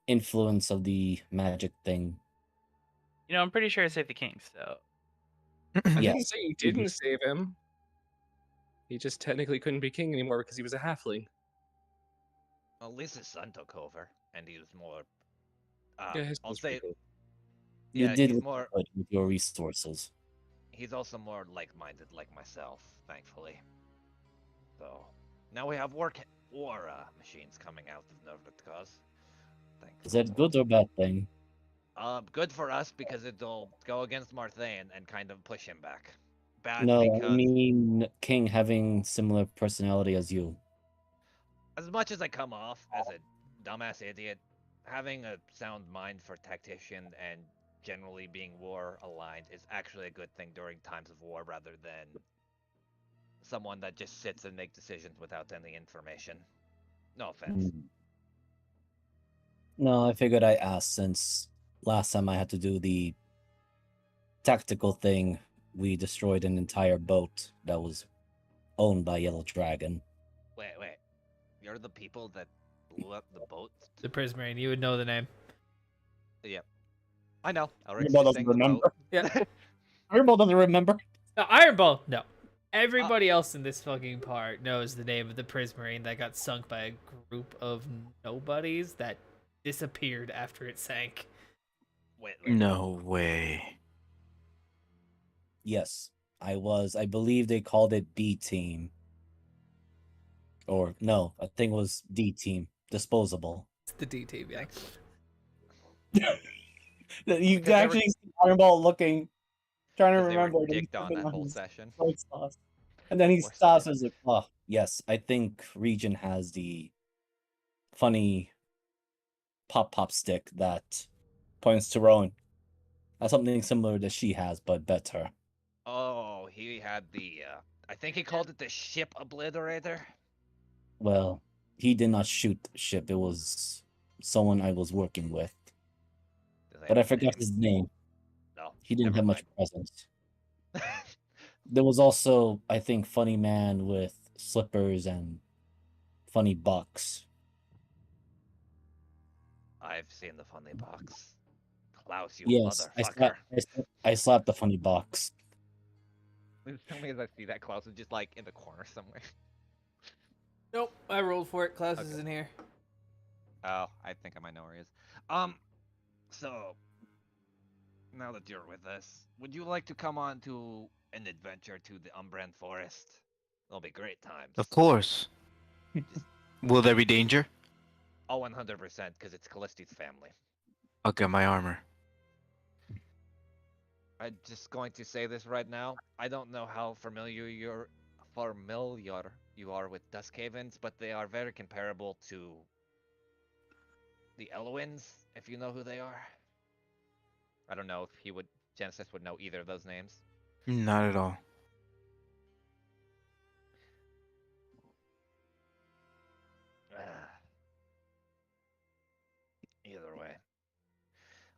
influence of the magic thing. I'm pretty sure I saved the king, so I Yes. didn't say you didn't save him. He just technically couldn't be king anymore because he was a halfling. Well, at least his son took over, and he was more. Yeah, his I'll son's say, pretty cool. You yeah, did he's what more. you could with your resources. He's also more like-minded, like myself, thankfully. So now we have war machines coming out of Novrit Cause. Is that good or bad thing? Good for us because it'll go against Marthain and kind of push him back. Bad No, because I mean King having similar personality as you. as much as I come off as a dumbass idiot, having a sound mind for tactician and generally being war aligned is actually a good thing during times of war rather than someone that just sits and makes decisions without any information. No offense. No, I figured I asked since last time I had to do the tactical thing. We destroyed an entire boat that was owned by Yellow Dragon. Wait. You're the people that blew up the boat? The Prismarine, you would know the name. Yep. I know. Elric's Ironball just doesn't saying the remember. boat. Yeah. Ironball doesn't remember. Iron Ball, no. Everybody else in this fucking part knows the name of the Prismarine that got sunk by a group of nobodies that disappeared after it sank. Wait. No way. Yes, I believe they called it B Team. Or no, I think it was D Team. Disposable. It's the D team, yeah. You Because actually see Ironball looking, trying to Because they were remember. And he's dicked on sipping that whole his session. soy sauce. And then he Or stops and is like, oh, yes, I think Region has the funny pop stick that points to Rowan. That's something similar that she has, but better. Oh, he had the, I think he called it the ship obliterator. Well, he did not shoot the ship. It was someone I was working with. Does he But I have a forgot name? his name. No. He didn't never have much mind. presence. There was also, I think, Funny Man with slippers and funny box. I've seen the funny box. Klaus, you Yes, motherfucker. I slapped the funny box. As soon as I see that, Klaus is just like in the corner somewhere. Nope, I rolled for it. Klaus is Okay. in here. Oh, I think I might know where he is. So now that you're with us, would you like to come on to an adventure to the Umbran Forest? It'll be great times. Of course. Just Will there be danger? oh, 100%, because it's Callisti's family. I'll get my armor. I'm just going to say this right now. I don't know how familiar you are with Duskhavens, but they are very comparable to the Elwins, if you know who they are. I don't know if Genesis would know either of those names. Not at all. Either way.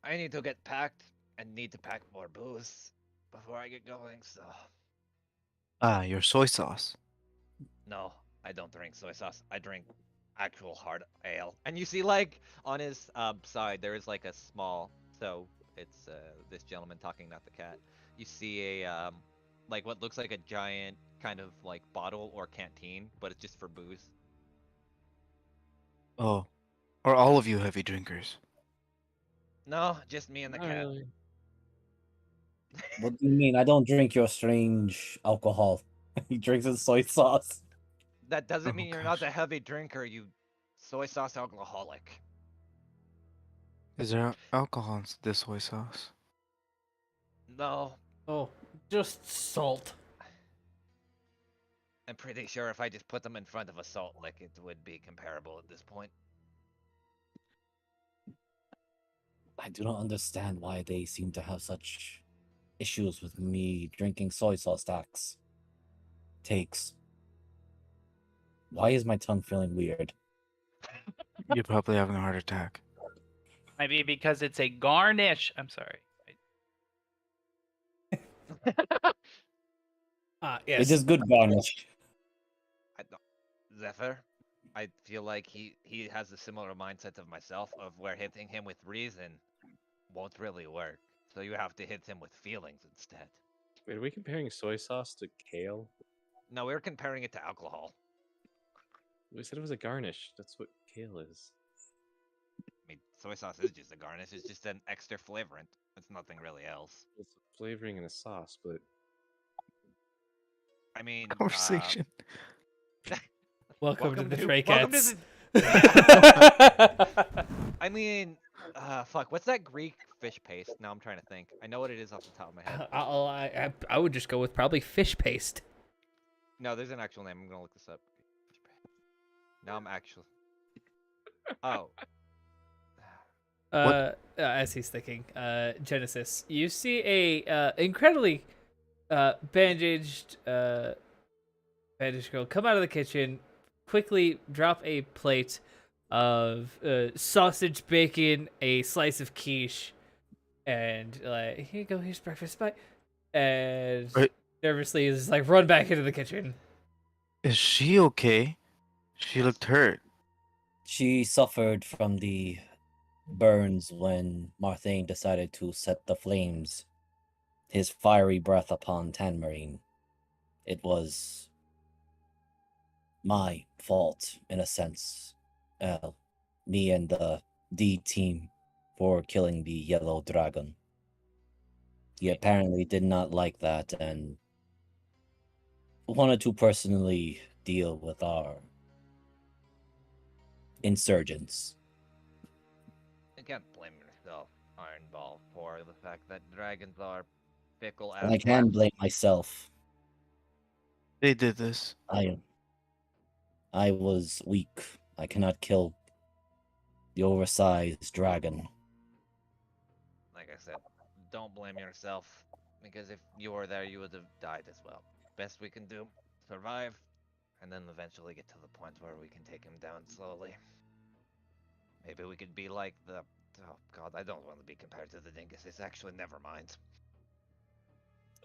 I need to get packed and need to pack more booze before I get going, so Ah, your soy sauce. no, I don't drink soy sauce. I drink actual hard ale. And you see, like, on his side, there is like a small, so it's this gentleman talking, not the cat. You see a like what looks like a giant kind of like bottle or canteen, but it's just for booze. Oh, are all of you heavy drinkers? No, just me and the Not cat. really. What do you mean? I don't drink your strange alcohol. He drinks his soy sauce. That doesn't Oh, mean you're not gosh. a heavy drinker, you soy sauce alcoholic. Is there alcohol in this soy sauce? No, Oh, just salt. I'm pretty sure if I just put them in front of a salt lick, it would be comparable at this point. I do not understand why they seem to have such issues with me drinking soy sauce takes. Why is my tongue feeling weird? You're probably having a heart attack. Might be because it's a garnish. I'm sorry. Yes. It is good garnish. I don't, Zephyr, I feel like he has a similar mindset of myself, of where hitting him with reason won't really work. So you have to hit him with feelings instead. Wait, are we comparing soy sauce to kale? No, we're comparing it to alcohol. We said it was a garnish. That's what kale is. I mean, soy sauce is just a garnish. It's just an extra flavorant. It's nothing really else. It's a flavoring in a sauce, but I mean, Conversation. Welcome to the Trey welcome Cats. to I mean, fuck. What's that Greek fish paste? Now I'm trying to think. I know what it is off the top of my head. I would just go with probably fish paste. No, there's an actual name. I'm gonna look this up. Now I'm actually. Oh. As he's thinking, Genesis, you see a incredibly bandaged bandaged girl come out of the kitchen, quickly drop a plate of sausage, bacon, a slice of quiche, and like, here you go, here's breakfast, bye. And Wait. nervously is like run back into the kitchen. Is she okay? She looked hurt. She suffered from the burns when Marthane decided to set the flames, his fiery breath upon Tanmarine. It was my fault, in a sense. Me and the D team for killing the yellow dragon. He apparently did not like that and wanted to personally deal with our insurgents. You can't blame yourself, Ironball, for the fact that dragons are fickle And I as can well. blame myself. They did this. I was weak. I cannot kill the oversized dragon. Like I said, don't blame yourself, because if you were there, you would have died as well. Best we can do, survive, and then eventually get to the point where we can take him down slowly. Maybe we could be like the... Oh god, I don't want to be compared to the dinguses. Actually, never mind.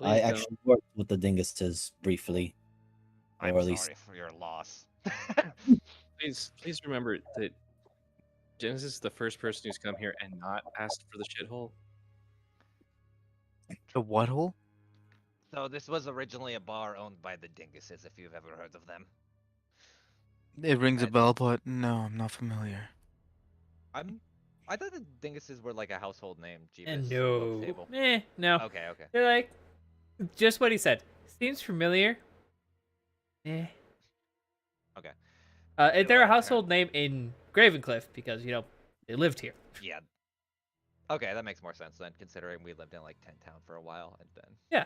I Please actually worked with the dinguses briefly. I'm Or at least sorry for your loss. please remember that Genesis is the first person who's come here and not asked for the shithole. The what hole? So this was originally a bar owned by the dinguses, if you've ever heard of them. It rings a And bell, but no, I'm not familiar. I thought the dinguses were like a household name, And Jeebus, above no, table. no. Okay, okay. They're like, just what he said. Seems familiar. Okay. And they're a Anyway, household name in Gravencliff because they lived here. Yeah. Okay, that makes more sense then, considering we lived in like Ten Town for a while, and then Yeah.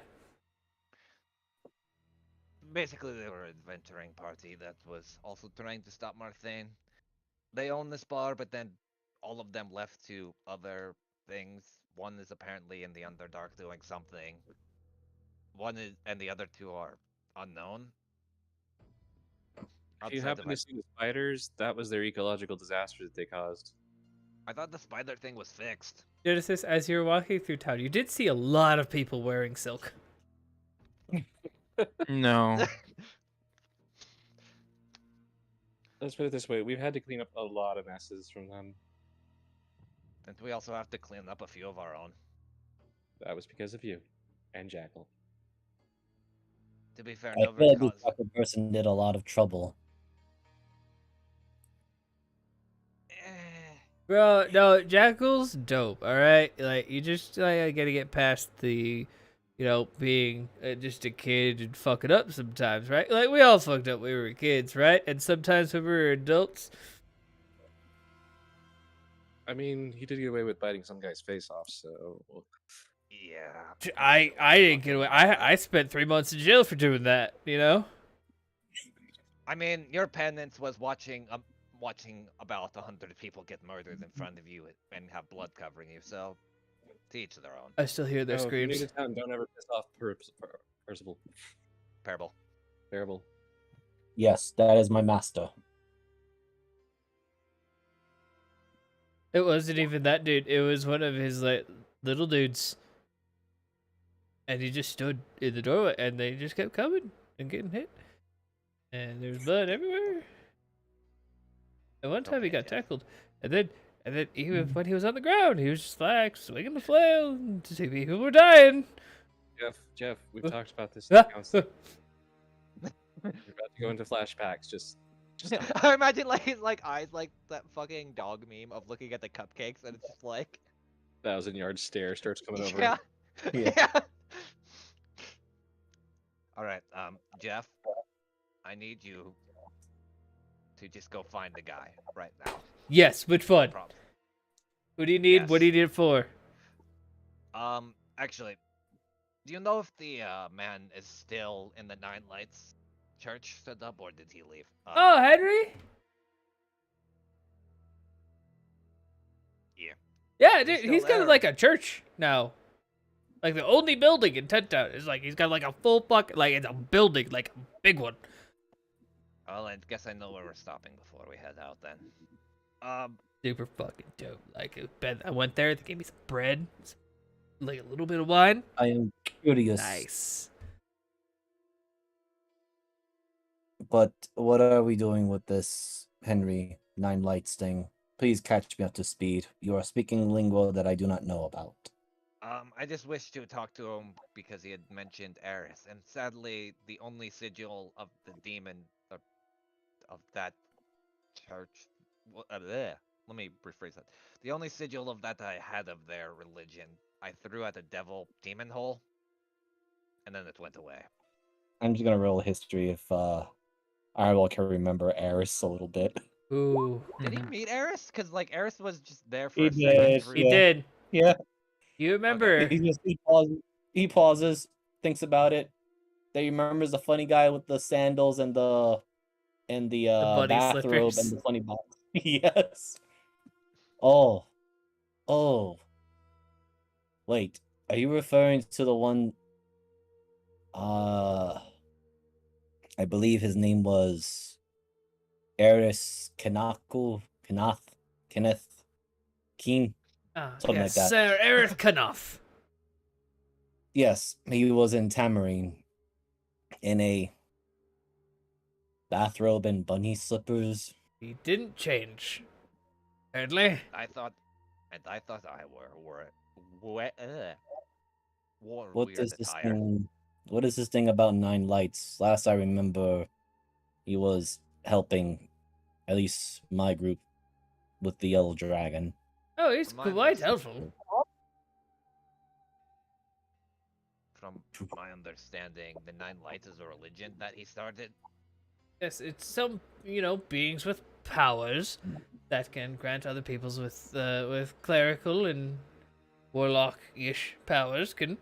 basically they were an adventuring party that was also trying to stop Marthane. They own this bar, but then all of them left to other things. One is apparently in the Underdark doing something. One is, and the other two are unknown. If you Outside happen of to it, see the spiders, that was their ecological disaster that they caused. I thought the spider thing was fixed. Genesis, as you were walking through town, you did see a lot of people wearing silk. No. Let's put it this way: we've had to clean up a lot of messes from them. And we also have to clean up a few of our own. That was because of you and Jackal. To be fair, I no feel like this cause. fucking person did a lot of trouble. Bro, no, Jackal's dope, alright? Like, you just gotta get past the, being just a kid and fucking up sometimes, right? Like, we all fucked up when we were kids, right? And sometimes when we were adults. I mean, he did get away with biting some guy's face off, so. Yeah. I didn't get away. I spent 3 months in jail for doing that, I mean, your penance was watching about 100 people get murdered in front of you and have blood covering you. So, to each their own. I still hear their No, if you're new screams. to town, don't ever piss off Percival. Parable. Yes, that is my master. It wasn't even that dude. It was one of his like little dudes. And he just stood in the doorway and they just kept coming and getting hit. And there's blood everywhere. And one time he got tackled. And then even when he was on the ground, he was just like swinging the flail to see people were dying. Jeff, we've talked about this. Ah. You're about to go into flashbacks. Just I imagine like his eyes like that fucking dog meme of looking at the cupcakes and it's just like 1,000-yard stare starts coming over. Yeah. Yeah. Yeah. All right, Jeff, I need you to just go find the guy right now. Yes, which one? Problem. Who do you need? Yes. What do you need it for? Actually, do you know if the man is still in the Nine Lights church set up, or did he leave? Oh, Henry? Yeah. Yeah, He's dude, still he's got there. like a church now. Like the only building in Tent Town is like he's got like a full like it's a building, like a big one. Well, I guess I know where we're stopping before we head out then. Super fucking dope. Like I went there, they gave me some bread, like a little bit of wine. I am curious. Nice. But what are we doing with this Henry Nine Lights thing? Please catch me up to speed. You are speaking lingo that I do not know about. I just wish to talk to him because he had mentioned Eris, and sadly, the only sigil of the demon of that church. Let me rephrase that. The only sigil of that I had of their religion, I threw at the devil demon hole, and then it went away. I'm just gonna roll history if Irewell can remember Eris a little bit. Ooh. Did he meet Eris? Cause like Eris was just there for He a second. did, He yeah. did. Yeah. You remember? He pauses, thinks about it. Then he remembers the funny guy with the sandals and the bunny bathrobe slippers. and the funny box. Yes. Oh. Wait, are you referring to the one? I believe his name was Eris Kenneth, Keen, something like Yes, that. Sir Erith Knopf. Yes, he was in Tamarine in a bathrobe and bunny slippers. He didn't change. Apparently. I thought I wore What weird is this attire. thing? What is this thing about Nine Lights? Last I remember, he was helping, at least my group, with the Yellow Dragon. Oh, he's From my quite underst- helpful. From my understanding, the Nine Lights is a religion that he started. Yes, it's some, beings with powers that can grant other peoples with clerical and warlock-ish powers can,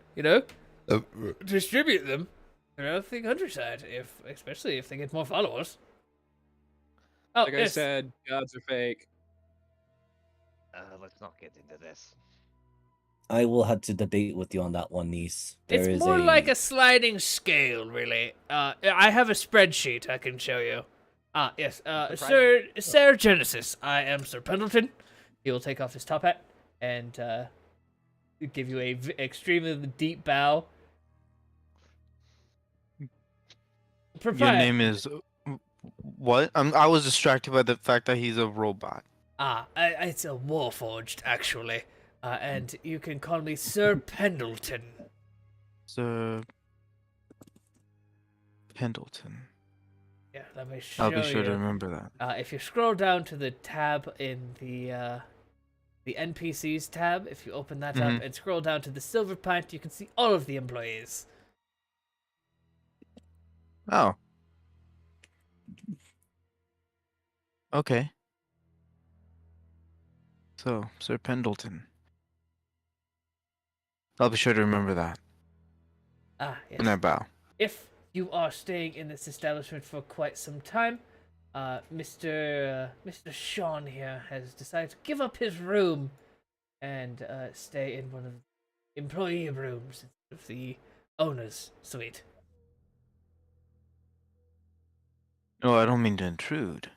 distribute them throughout the countryside, especially if they get more followers. Oh, Like I yes. said, gods are fake. Let's not get into this. I will have to debate with you on that one, niece. It's more like a sliding scale, really. I have a spreadsheet I can show you. Yes. Sir Genesis. I am Sir Pendleton. He will take off his top hat and give you a extremely deep bow. Your name is what? I was distracted by the fact that he's a robot. It's a Warforged, actually. And you can call me Sir Pendleton. Sir Pendleton. Yeah, let me show I'll be sure you. to remember that. If you scroll down to the tab in the NPCs tab, if you open that up and scroll down to the silver pint, you can see all of the employees. Oh. Okay. So, Sir Pendleton. I'll be sure to remember that. Yes. And I bow. If you are staying in this establishment for quite some time, Mr. Sean here has decided to give up his room and stay in one of the employee rooms of the owner's suite. No, I don't mean to intrude.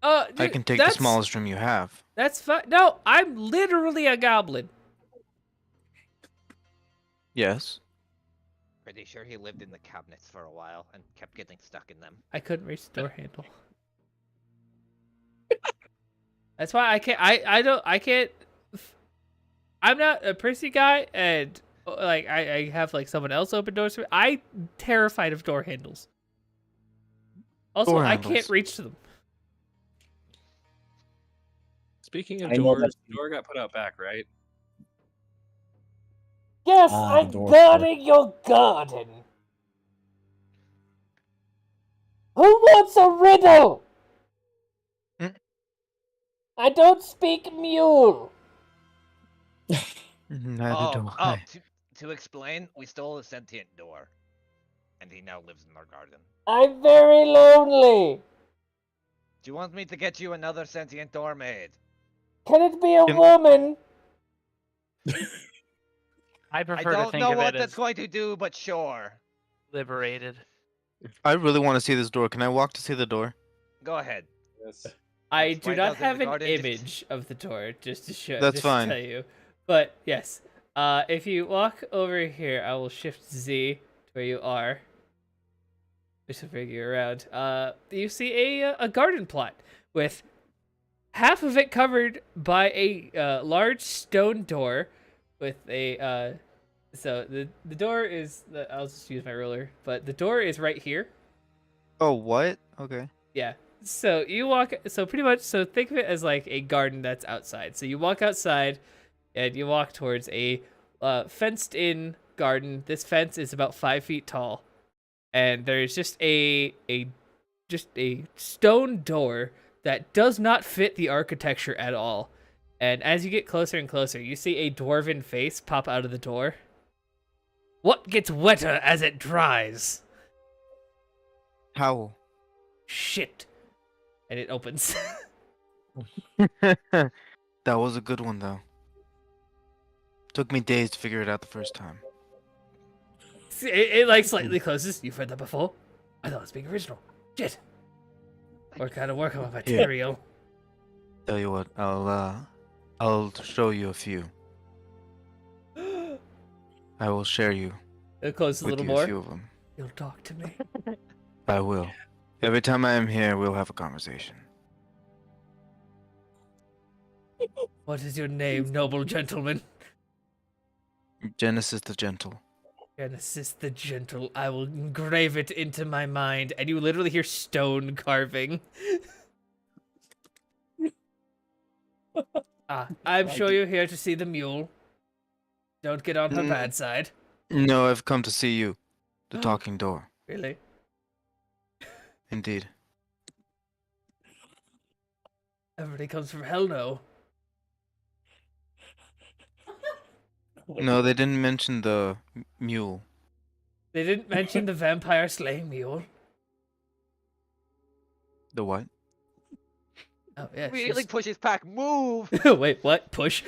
Dude, I can take the smallest room you have. That's fine. No, I'm literally a goblin. Yes. Pretty sure he lived in the cabinets for a while and kept getting stuck in them. I couldn't reach the door handle. That's why I can't. I can't. I'm not a prissy guy, and like I have like someone else open doors for me. I'm terrified of door handles. Also, I can't reach them. Speaking of doors, the door got put out back, right? Yes, I'm guarding your garden. Who wants a riddle? I don't speak mule. Neither do I. To explain, we stole a sentient door, and he now lives in our garden. I'm very lonely. Do you want me to get you another sentient door made? Can it be a Can- woman? I I prefer to don't think know of what it that's as going to do, but sure. liberated. I really want to see this door. Can I walk to see the door? Go ahead. Yes. I It's do right not out in the have an garden, just- image of the door, just to show, That's just fine. to tell you. But yes, if you walk over here, I will shift Z to where you are. Just to figure you around. You see a garden plot with half of it covered by a large stone door, with a So the door is I'll just use my ruler, but the door is right here. Oh, what? Okay. Yeah. So you walk. So pretty much. So think of it as like a garden that's outside. So you walk outside, and you walk towards a fenced-in garden. This fence is about 5 feet tall, and there's just a stone door that does not fit the architecture at all. And as you get closer and closer, you see a dwarven face pop out of the door. What gets wetter as it dries? Howl. Shit. And it opens. That was a good one, though. Took me days to figure it out the first time. it like slightly closes. You've heard that before? I thought it was being original. Shit. We're kind of working on material. Tell you what, I'll show you a few. I will share you It closes a with little you a more. few of them. You'll talk to me. I will. Every time I am here, we'll have a conversation. What is your name, noble gentleman? Genesis the Gentle. Genesis the Gentle. I will engrave it into my mind. And you literally hear stone carving. I'm sure you're here to see the mule. Don't get on her bad side. No, I've come to see you. The talking door. Really? Indeed. Everybody comes from hell, no. No, they didn't mention the mule. They didn't mention the vampire slaying mule. The what? Oh, yeah. Immediately pushes back. Move. Wait, what? Push?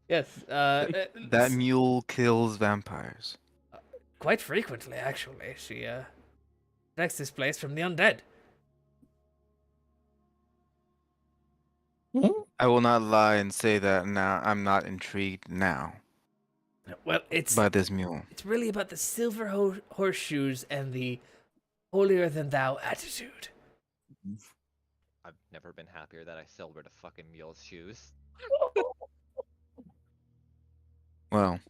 Yes. That mule kills vampires. Quite frequently, actually. She protects this place from the undead. I will not lie and say that now I'm not intrigued now Well, it's by this mule. it's really about the silver horseshoes and the holier than thou attitude. I've never been happier that I silvered a fucking mule's shoes. Well,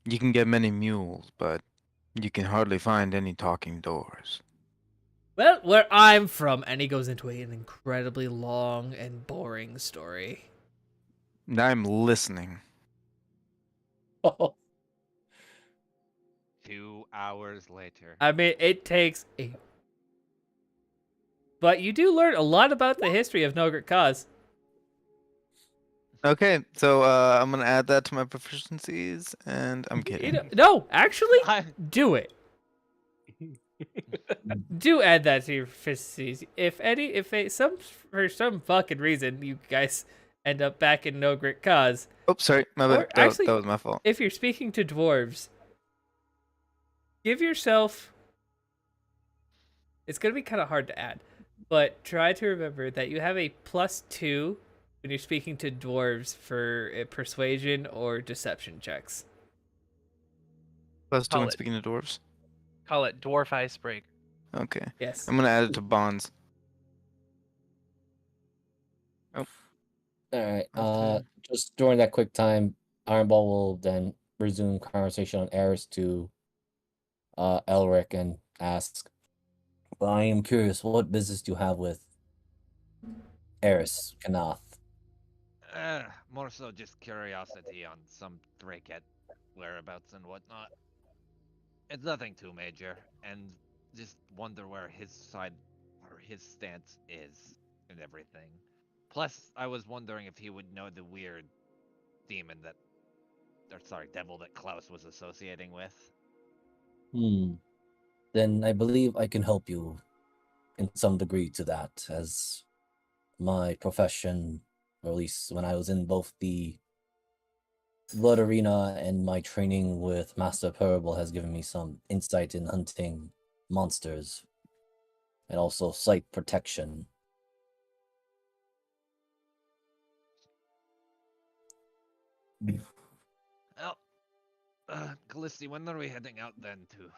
you can get many mules, but you can hardly find any talking doors. Well, where I'm from, and he goes into an incredibly long and boring story. I'm listening. 2 hours later. I mean, it takes a... But you do learn a lot about the history of Nogurt Kaz. Okay, so I'm gonna add that to my proficiencies, and I'm kidding. No, actually, I- do it. Do add that to your proficiencies. For some fucking reason you guys end up back in Nogurt Kaz, Oh, sorry, my Or bad. That, actually- that was my fault. if you're speaking to dwarves, give yourself... It's going to be kind of hard to add, but try to remember that you have a +2 when you're speaking to dwarves for persuasion or deception checks. Plus two Call when it. speaking to dwarves. Call it dwarf icebreaker. Okay, Yes. I'm gonna add it to bonds. All right. Okay. Just during that quick time, Ironball will then resume conversation on Eris to Elric and ask, "Well, I am curious, what business do you have with Eris Kanath?" More so just curiosity on some Drakeette whereabouts and whatnot. It's nothing too major, and just wonder where his side or his stance is and everything. Plus, I was wondering if he would know the weird demon that, or sorry, devil that Klaus was associating with. Then I believe I can help you in some degree to that, as my profession, or at least when I was in both the Blood Arena and my training with Master Parable, has given me some insight in hunting monsters and also sight protection. Well, Callisti, when are we heading out then to?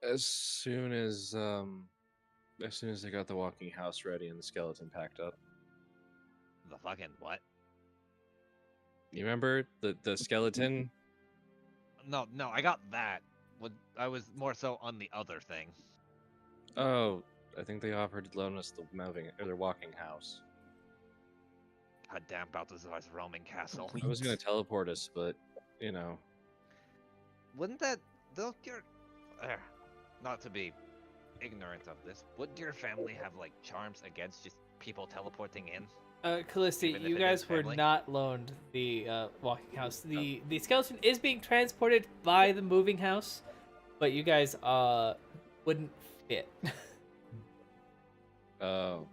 As soon as they got the walking house ready and the skeleton packed up. The fucking what? You remember the skeleton? No, I got that. I was more so on the other thing. Oh, I think they offered to loan us the their walking house. God damn Balthazar's roaming castle. I was gonna teleport us, but you know. Wouldn't that don't your not to be ignorant of this, would your family have like charms against just people teleporting in? Callisti, Even if you it guys is were family? not loaned the walking house. The skeleton is being transported by the moving house, but you guys wouldn't fit. Oh.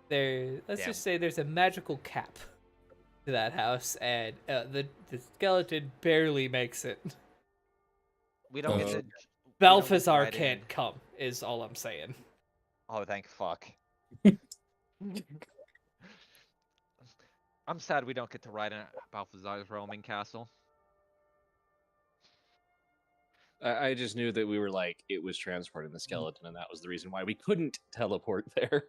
Let's Damn. just say there's a magical cap to that house, and the skeleton barely makes it. We don't get Oh. to Balthazar ride can't in. come, is all I'm saying. Oh, thank fuck. I'm sad we don't get to ride in Balthazar's roaming castle. I just knew that we were like it was transporting the skeleton, and that was the reason why we couldn't teleport there.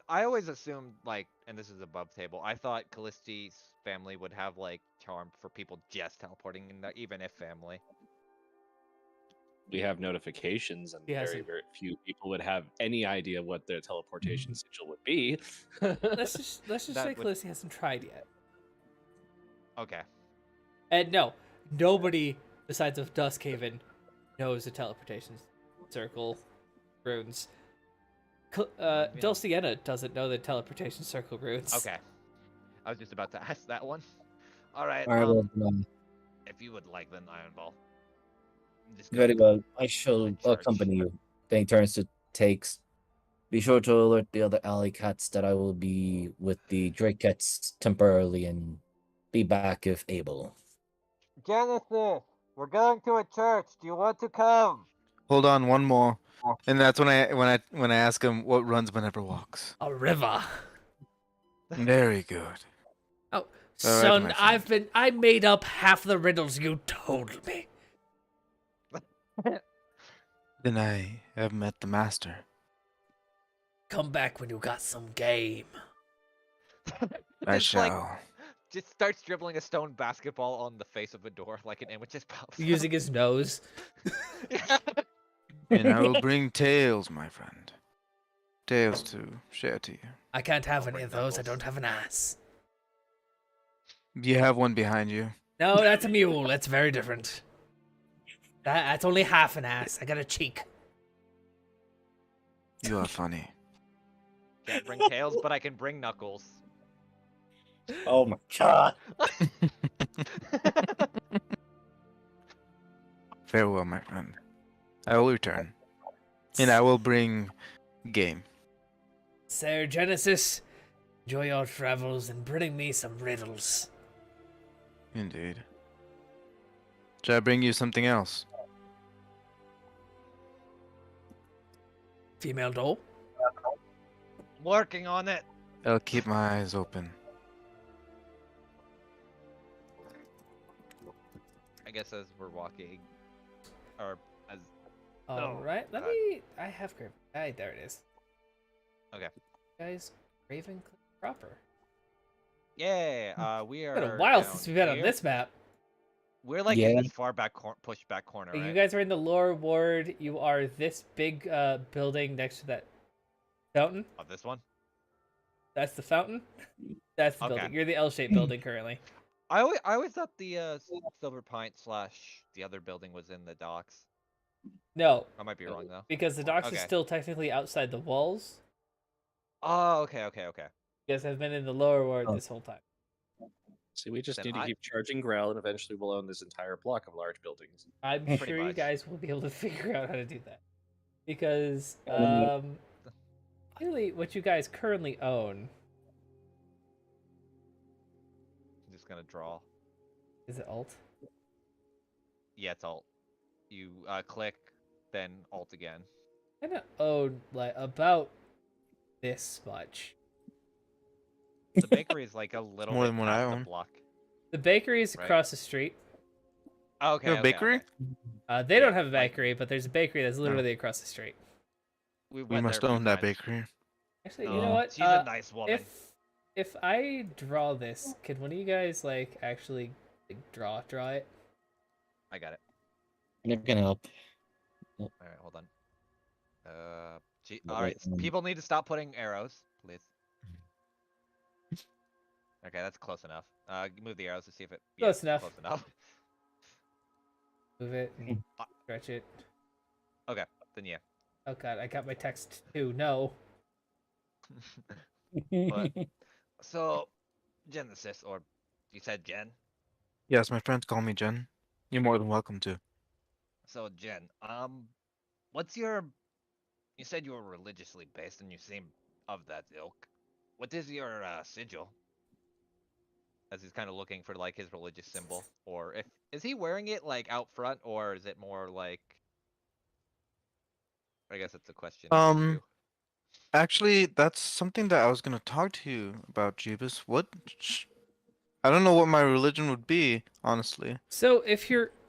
I always assumed like, and this is above table, I thought Callisti's family would have like charm for people just teleporting in there, even if family. We have notifications, and He very, hasn't. very few people would have any idea what their teleportation sigil would be. Let's just That say would- Callisti hasn't tried yet. Okay. And no, nobody besides of Duskhaven knows the teleportation circle runes. Dulciana doesn't know the teleportation circle runes. Okay. I was just about to ask that one. Alright, Alright, well, if you would like then Iron Ball. I'm just very gonna well. I shall my church. accompany you. Then turns to takes. Be sure to alert the other alley cats that I will be with the Drakettes temporarily and be back if able. Genesis, we're going to a church. Do you want to come? Hold on, one more. And that's when I ask him what runs but never walks. A river. Very good. Oh, All right, son, my friend. I made up half the riddles you told me. Then I have met the master. Come back when you got some game. I Just like shall. just starts dribbling a stone basketball on the face of a door like an image just pops up. Using his nose. Yeah. And I will bring tales, my friend. Tales to share to you. I can't have I'll any bring of those. I knuckles. don't have an ass. You have one behind you. No, that's a mule. That's very different. That's only half an ass. I got a cheek. You are funny. Can't bring tails, but I can bring knuckles. Oh my god. Farewell, my friend. I will return. And I will bring game. Sir Genesis, enjoy your travels and bring me some riddles. Indeed. Should I bring you something else? Female doll? Working on it. I'll keep my eyes open. I guess as we're walking, or as All right, let God. me. I have Graven. There it is. Okay. Guys, Raven proper. yeah, we are. It's been a while down since we've been on here. this map. We're like Yeah. in this far back pushed back corner, right? You guys are in the lower ward. You are this big building next to that fountain. Oh, this one. That's the fountain. That's the Okay. building. You're the L-shaped building currently. I always thought the Silver Pint / the other building was in the docks. No, I might be wrong though. because the docks is Okay. still technically outside the walls. Oh, okay. You guys have been in the lower ward Oh. this whole time. See, we just Then need to I- keep charging Growl, and eventually we'll own this entire block of large buildings. I'm Pretty sure you much. guys will be able to figure out how to do that. Because really what you guys currently own I'm just gonna draw. is it alt? Yeah, it's alt. You click, then alt again. I don't own like about this much. The bakery is like a little More bit than what I past the own. block. The bakery is Right. across the street. Okay, You have a okay, bakery? okay. They Yeah, don't have a like- bakery, but there's a bakery that's literally across the street. We We went must there a few own that times. bakery. Actually, No, you know what? she's a nice woman. If I draw this, can one of you guys like actually like, draw it? I got it. They're gonna help. All right, hold on. But All right, like, people need to stop putting arrows, please. Okay, that's close enough. Move the arrows to see if it. Close enough. Close enough. Move it and stretch it. Okay, then yeah. Oh god, I got my text too. No. But so, Genesis, or you said Jen. Yes, my friends call me Jen. You're more than welcome to. So Jen, what's your? You said you were religiously based, and you seem of that ilk. What is your sigil? As he's kind of looking for like his religious symbol, or if is he wearing it like out front, or is it more like? I guess it's a question. For you. Actually, that's something that I was gonna talk to you about, Jeebus. I don't know what my religion would be, honestly. So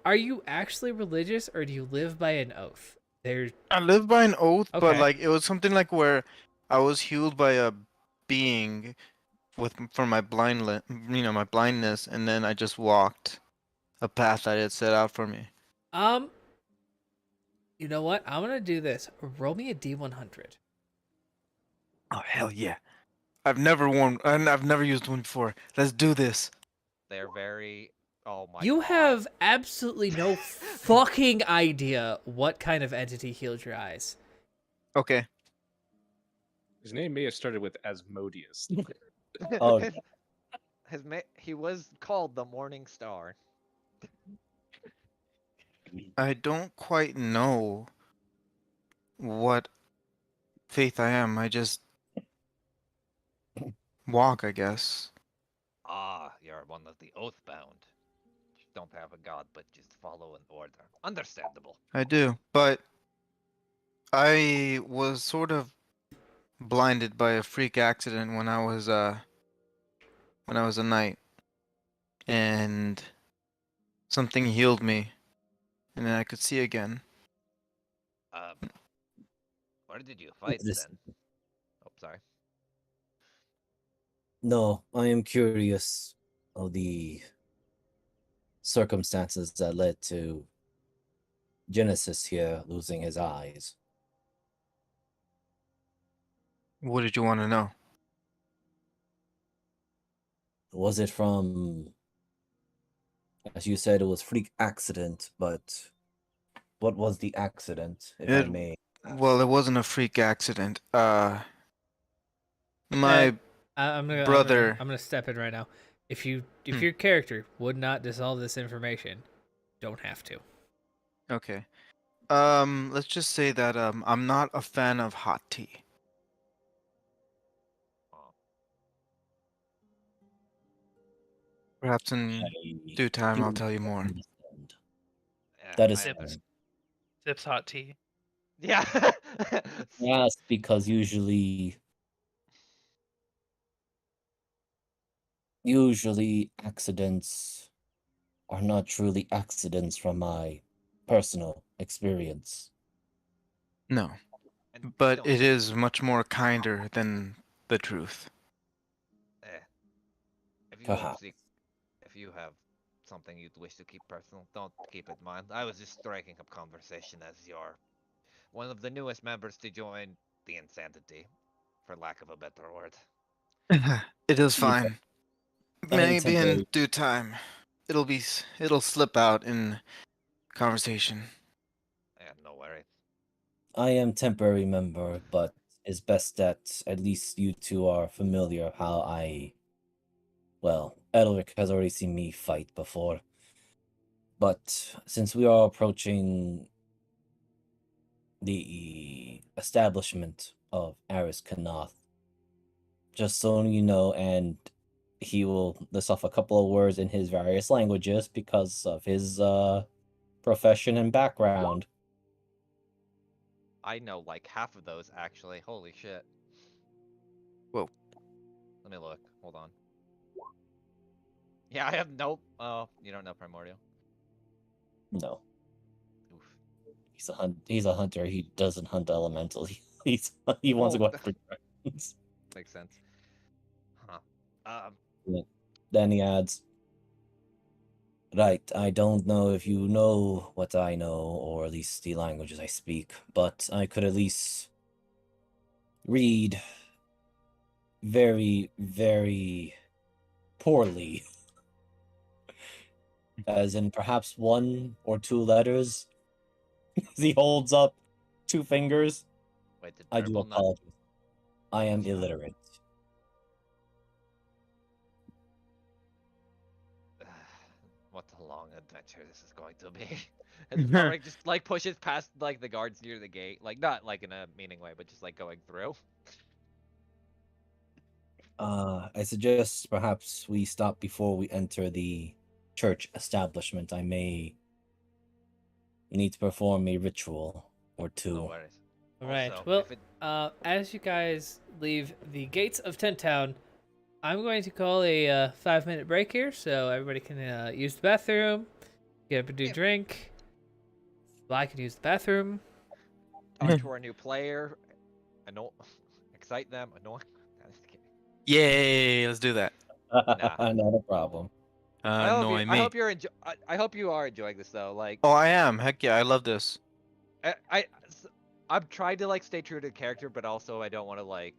are you actually religious or do you live by an oath? I live by an oath, but Okay. like it was something like where I was healed by a being for my my blindness, and then I just walked a path that it set out for me. You know what? I'm gonna do this. Roll me a D100. Oh hell yeah! I've never worn and I've never used one before. Let's do this. They're very. Oh my You god. have absolutely no fucking idea what kind of entity healed your eyes. Okay. His name may have started with Asmodeus. Oh. He was called the Morning Star. I don't quite know what faith I am. I just walk, I guess. Ah, you're one of the Oathbound. You don't have a god, but just follow an order. Understandable. I do, but I was sort of blinded by a freak accident when I was a knight, and something healed me, and then I could see again. Where did you fight this? then? Oh, sorry. No, I am curious of the circumstances that led to Genesis here losing his eyes. What did you want to know? Was it from, as you said, it was freak accident, but what was the accident, if I may ask? Well, it wasn't a freak accident. My I'm gonna step in right now. If your character would not dissolve this information, don't have to. Okay. Let's just say that I'm not a fan of hot tea. Perhaps in due time I'll tell you more. Understand. Yeah, That is I understand. Sips hot tea. Yeah. yes, because usually accidents are not truly accidents from my personal experience. No. But it is much more kinder than the truth. Perhaps. If you have something you'd wish to keep personal, don't keep it in mind. I was just striking up conversation as you're one of the newest members to join the Insanity, for lack of a better word. It is fine. I am Maybe in temporary. due time, it'll slip out in conversation. Yeah, no worries. I am temporary member, but it's best that at least you two are familiar how I Well, Elric has already seen me fight before. But since we are approaching the establishment of Aris Kanath, just so you know, and he will list off a couple of words in his various languages because of his profession and background. I know like half of those actually. Holy shit. Whoa. Let me look. Hold on. Yeah, I have nope. Oh, you don't know Primordial. No, Oof. he's a hunter. He doesn't hunt elemental. He wants to go after dragons. Makes sense. Huh. Then he adds, right, I don't know if you know what I know, or at least the languages I speak, but I could at least read very, very poorly. As in perhaps one or two letters. He holds up two fingers. Wait, did I do Purple not? apologize. I am illiterate. What a long adventure this is going to be. And Elric just like pushes past like the guards near the gate, like not like in a meaning way, but just like going through. I suggest perhaps we stop before we enter the church establishment. I may need to perform a ritual or two. No worries. All right. Also, Well, if it- as you guys leave the gates of Tent Town, I'm going to call a 5-minute break here so everybody can use the bathroom, get up and do a Yeah. drink. Well, I can use the bathroom. talk to our new player, excite them, annoy. Nah, just kidding. Yay! Let's do that. Nah. Not a problem. Annoy me. I hope you're I hope you are enjoying this though. Like, Oh, I am. Heck yeah, I love this. I'm trying to like stay true to character, but also I don't want to like.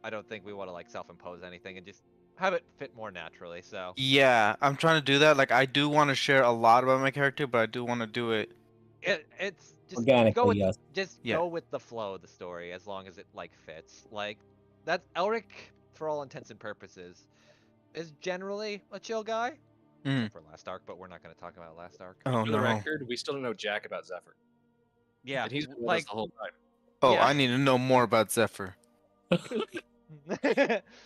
I don't think we want to like self-impose anything and just have it fit more naturally. So Yeah, I'm trying to do that. Like, I do want to share a lot about my character, but I do want to do it. it's just Organically, go with yes. Yeah. go with the flow of the story as long as it like fits. Like that's Elric, for all intents and purposes, is generally a chill guy. Mhm. Except for last arc, but we're not going to talk about last arc. Oh For the no. record, we still don't know jack about Zephyr. Yeah, And he's been with us like the whole time. Oh, yeah. I need to know more about Zephyr.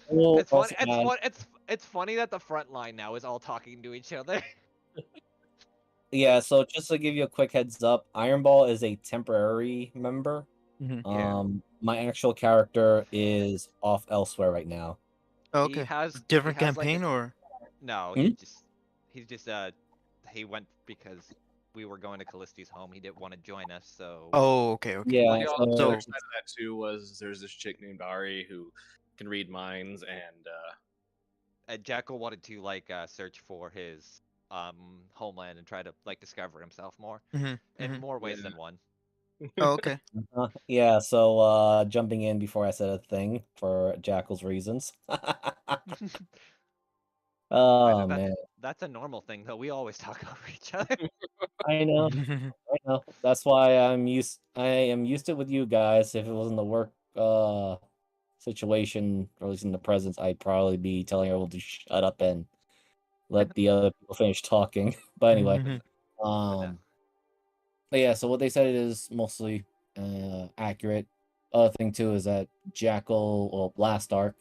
We'll It's funny. also add- It's funny that the front line now is all talking to each other. Yeah, so just to give you a quick heads up, Iron Ball is a temporary member. Mhm. Yeah. My actual character is off elsewhere right now. Oh, He okay. has Different he has, like, campaign a- or? No, Hmm? he's just he went because we were going to Callisti's home. He didn't want to join us, so Oh, okay, okay. Yeah, The so- other side of that too was there's this chick named Ari who can read minds, and Jackal wanted to like search for his homeland and try to like discover himself more Mhm. in Mhm. more ways Yeah. than one. Oh, okay. yeah, so jumping in before I said a thing for Jackal's reasons. Oh man, That's a normal thing though. We always talk over each other. I know. I know. That's why I am used to it with you guys. If it wasn't the work situation, or at least in the presence, I'd probably be telling everyone to shut up and let the other people finish talking. But anyway, no. but yeah, so what they said is mostly accurate. Other thing too is that Jackal, well, last arc,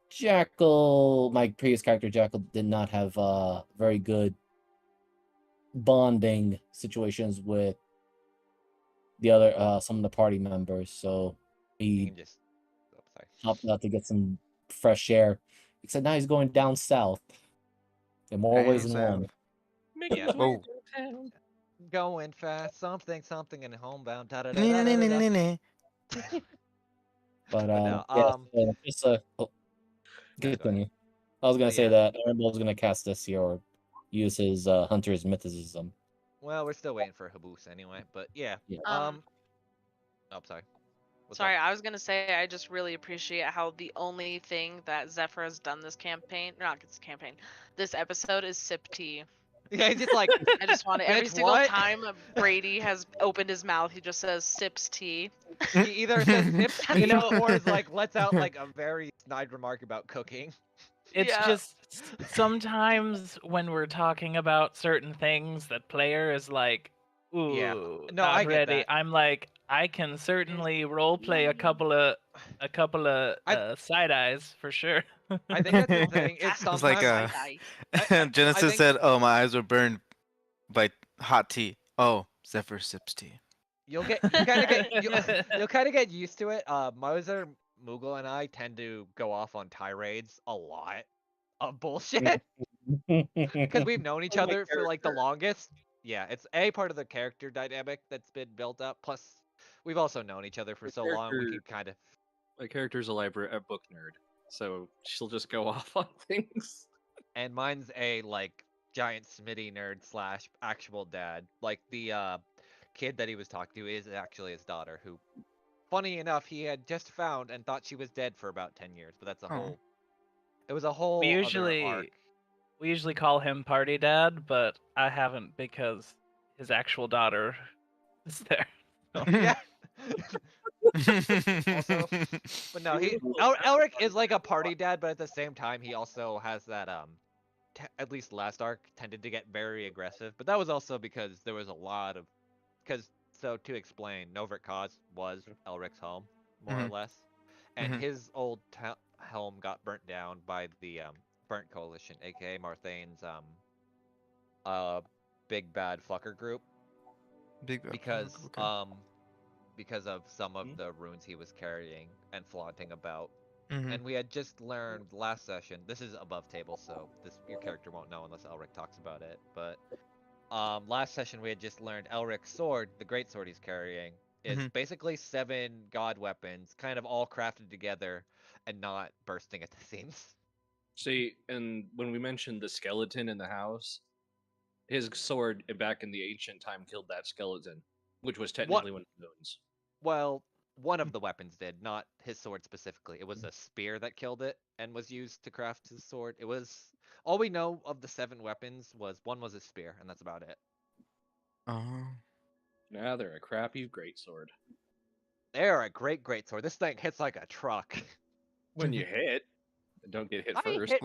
Jackal, my previous character Jackal, did not have very good bonding situations with the other some of the party members, so You he can just. Oh, sorry. hopped out to get some fresh air. Except now he's going down south in more ways than one. making Yeah. his way Oh. downtown. Going fast, something, and homebound. Da-da-da-da-da-da. But no, yeah, so just No, go ahead. continue. I was gonna But say yeah. that Aaron Ball's gonna cast this here or use his hunter's mythicism. Well, we're still waiting for Haboose anyway. But yeah. Yeah. Oh, sorry. What's Sorry, up? I was gonna say I just really appreciate how the only thing that Zephyr has done this campaign, not this campaign, this episode is sip tea. Yeah, he's just like, I just want it every "Bitch, single what?" time Brady has opened his mouth. He just says sips tea. He either says sips You tea know- or is like lets out like a very snide remark about cooking. It's Yeah. just sometimes when we're talking about certain things, that player is like, "Ooh, Yeah. No, not I get ready." that. I'm like, I can certainly role play a couple of side eyes for sure. I think that's the thing. Is It's like sometimes I Genesis think- said, "Oh, my eyes were burned by hot tea." Oh, Zephyr sips tea. you'll kind of get you'll kind of get used to it. Moser, Moogle, and I tend to go off on tirades a lot of bullshit because we've known each Part of my other for like the character. longest. Yeah, it's a part of the character dynamic that's been built up. Plus, we've also known each other for so long. We can kind of. My character's a book nerd, so she'll just go off on things. And mine's a like giant Smitty nerd slash actual dad. Like the kid that he was talking to is actually his daughter, who, funny enough, he had just found and thought she was dead for about 10 years. But that's a Oh. whole. It was a whole We other arc. usually call him Party Dad, but I haven't because his actual daughter is there. So. Yeah. Also, but no, Elric is like a party dad, but at the same time, he also has that at least last arc tended to get very aggressive. But that was also because there was a lot of so to explain, Novrit Cause was Elric's home more or less, and his old home got burnt down by the Burnt Coalition, aka Marthane's big bad fucker group, Big bad because okay. because of some of the runes he was carrying and flaunting about. Mhm. And we had just learned last session. This is above table, so your character won't know unless Elric talks about it. But last session we had just learned Elric's sword, the great sword he's carrying, is basically 7 god weapons, kind of all crafted together and not bursting at the seams. See, and when we mentioned the skeleton in the house, his sword back in the ancient time killed that skeleton, which was technically one of the moons. Well, one of the weapons did, not his sword specifically. It was a spear that killed it and was used to craft his sword. It was all we know of the 7 weapons was one was a spear, and that's about it. Nah, they're a crappy greatsword. They're a great sword. This thing hits like a truck. When you hit, don't get hit I first. hit,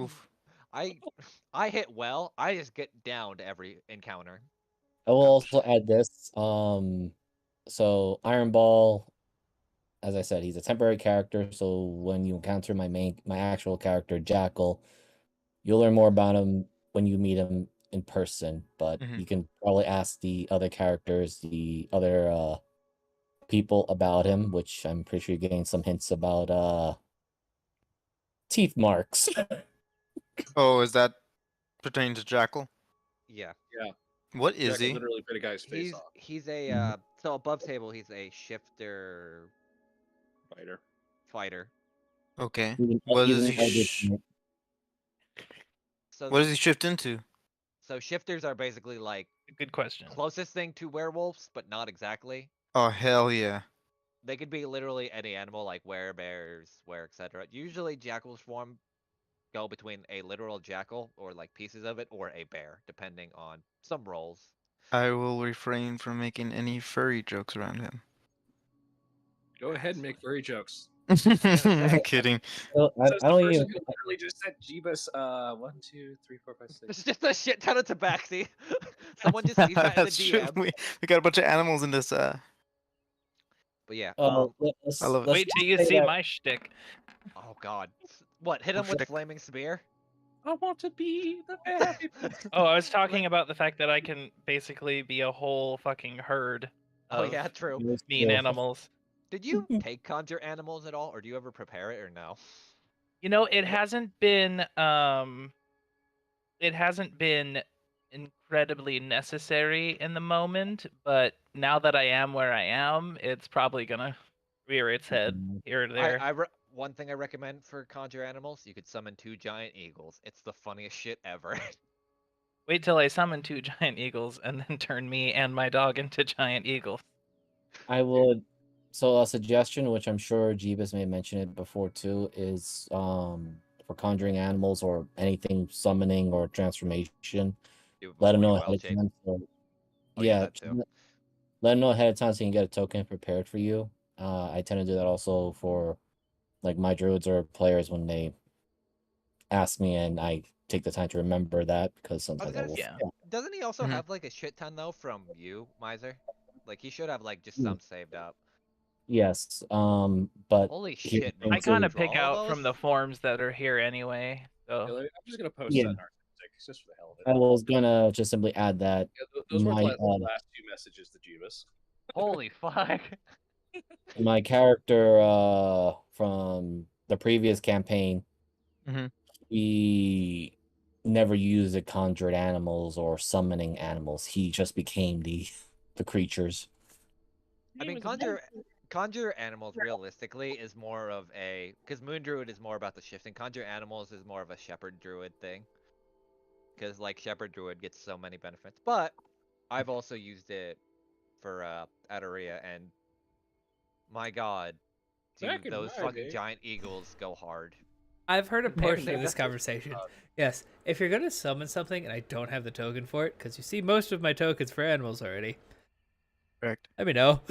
I hit well. I just get downed every encounter. I will also add this. So Iron Ball, as I said, he's a temporary character. So when you encounter my actual character, Jackal, you'll learn more about him when you meet him in person. But you can probably ask the other characters, the other people about him, which I'm pretty sure you're getting some hints about teeth marks. Oh, is that pertaining to Jackal? Yeah. Yeah. What is Jackal he? literally bit a guy's face off. He's a so above table he's a shifter fighter. Okay. What does he shift into? So shifters are basically like good question. Closest thing to werewolves, but not exactly. Oh hell yeah. They could be literally any animal like werebears, etc. Usually jackals form go between a literal jackal or like pieces of it or a bear, depending on some roles. I will refrain from making any furry jokes around him. Go ahead and make furry jokes. I'm kidding. Well, I Says don't the person even. who literally just said Jeebus 1, 2, 3, 4, 5, 6. It's just a shit ton of tabaxi. Someone just sees that in the That's true. DM. We got a bunch of animals in this. But yeah. I love it. Wait till you see my shtick. Oh god. What? Hit him with flaming spear? I want to be the happy. Oh, I was talking about the fact that I can basically be a whole fucking herd. Oh yeah, true. Mean animals. Did you take conjure animals at all, or do you ever prepare it, or no? You know, it hasn't been incredibly necessary in the moment, but now that I am where I am, it's probably gonna rear its head here or there. One thing I recommend for conjure animals, you could summon 2 giant eagles. It's the funniest shit ever. Wait till I summon 2 giant eagles and then turn me and my dog into giant eagles. I would. So a suggestion, which I'm sure Jeebus may mention it before too, is for conjuring animals or anything summoning or transformation. let him before know you ahead of LJ. time. So, Oh yeah, yeah, that too. let him know ahead of time so you can get a token prepared for you. I tend to do that also for like my druids or players when they ask me, and I take the time to remember that because I was sometimes I gonna will say, Yeah. doesn't he also Mhm. have like a shit ton though from you, Miser? Like he should have like just Hmm. some saved up. Yes, but Holy here's shit, the thing I Miser kind too. of drew pick all of out those? from the forms that are here anyway. Yeah, So I'm just gonna post Yeah. that in our just for the hell of it. I was gonna just simply add that Yeah, those were my like the last two messages to Jeebus. Holy fuck. my character from the previous campaign, Mhm. he never used the conjured animals or summoning animals. He just became the creatures. I mean, conjure animals realistically is more of a because Moon Druid is more about the shifting. Conjure animals is more of a Shepherd Druid thing because like Shepherd Druid gets so many benefits. But I've also used it for Adoria, and my God, Back dude, in those my fucking day. giant eagles go hard. I've heard a They portion saved of this us. conversation. Yes, if you're gonna summon something and I don't have the token for it, because you see most of my tokens for animals already, Correct. let me know.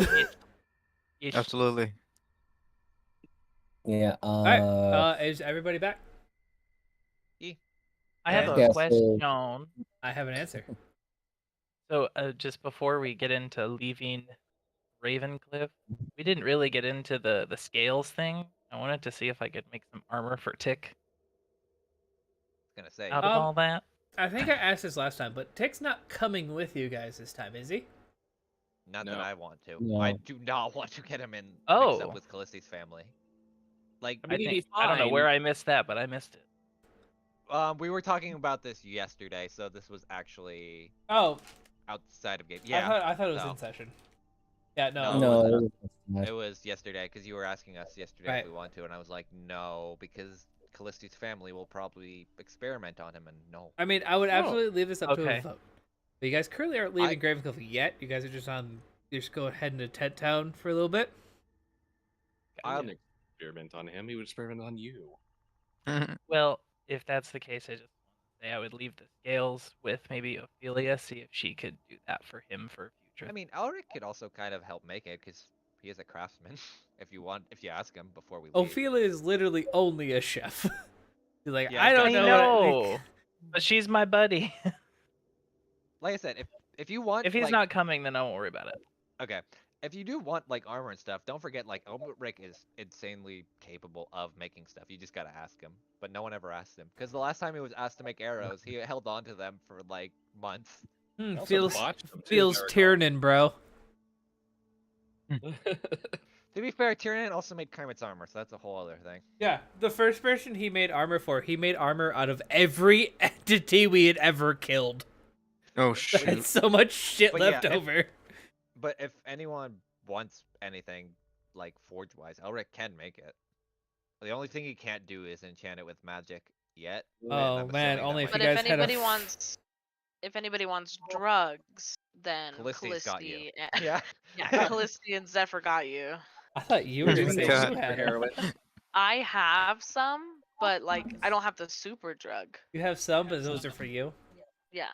Yeesh. Absolutely. Yeah. All right, is everybody back? I have a Yeah. question. I have an answer. So, just before we get into leaving Ravencliff, we didn't really get into the scales thing. I wanted to see if I could make some armor for Tick Gonna say out of all that. I think I asked this last time, but Tick's not coming with you guys this time, is he? not that No. I want to. No. I do not want to get him in mixed Oh. up with Callisti's family. Like I mean, he'd be I don't know fine. where I missed that, but I missed it. we were talking about this yesterday, so this was actually Oh, outside of game. Yeah, I thought it was so. in session. Yeah, No, no. it No. It was yesterday because you were asking us yesterday Right. if we want to, and I was like, no, because Callisti's family will probably experiment on him, and no. I mean, I would absolutely leave this up to a Okay. vote. But you guys currently aren't leaving Gravencliff yet. You guys are just on. You're just going heading to Tent Town for a little bit. I wouldn't experiment on him. He would experiment on you. Well, if that's the case, I just want to say I would leave the scales with maybe Ophelia, see if she could do that for him for future. I mean, Elric could also kind of help make it because he is a craftsman. if you ask him before we leave. Ophelia is literally only a chef. He's like, Yeah, I don't I know. know, but she's my buddy. Like I said, if you want, If he's like, not coming, then I won't worry about it. okay, if you do want like armor and stuff, don't forget like Elric is insanely capable of making stuff. You just gotta ask him, but no one ever asked him because the last time he was asked to make arrows, he held on to them for like months. I also Feels botched him, too, feels if I Tiernan, bro. recall. To be fair, Tyrion also made Kermit's armor, so that's a whole other thing. Yeah, the first person he made armor for, he made armor out of every entity we had ever killed. Oh We shoot. had so much shit But yeah, left over. But if anyone wants anything like forge-wise, Elric can make it. The only thing he can't do is enchant it with magic yet. and Oh I'm man, assuming that only if might you But be- guys had a. if anybody wants drugs, then Callisti's got you. Callisti, Yeah. yeah, Callisti and Zephyr got you. I thought you were Oh gonna my say God. you had it. Heroin. I have some, but like I don't have the super drug. You have some, but those are for you. Yeah.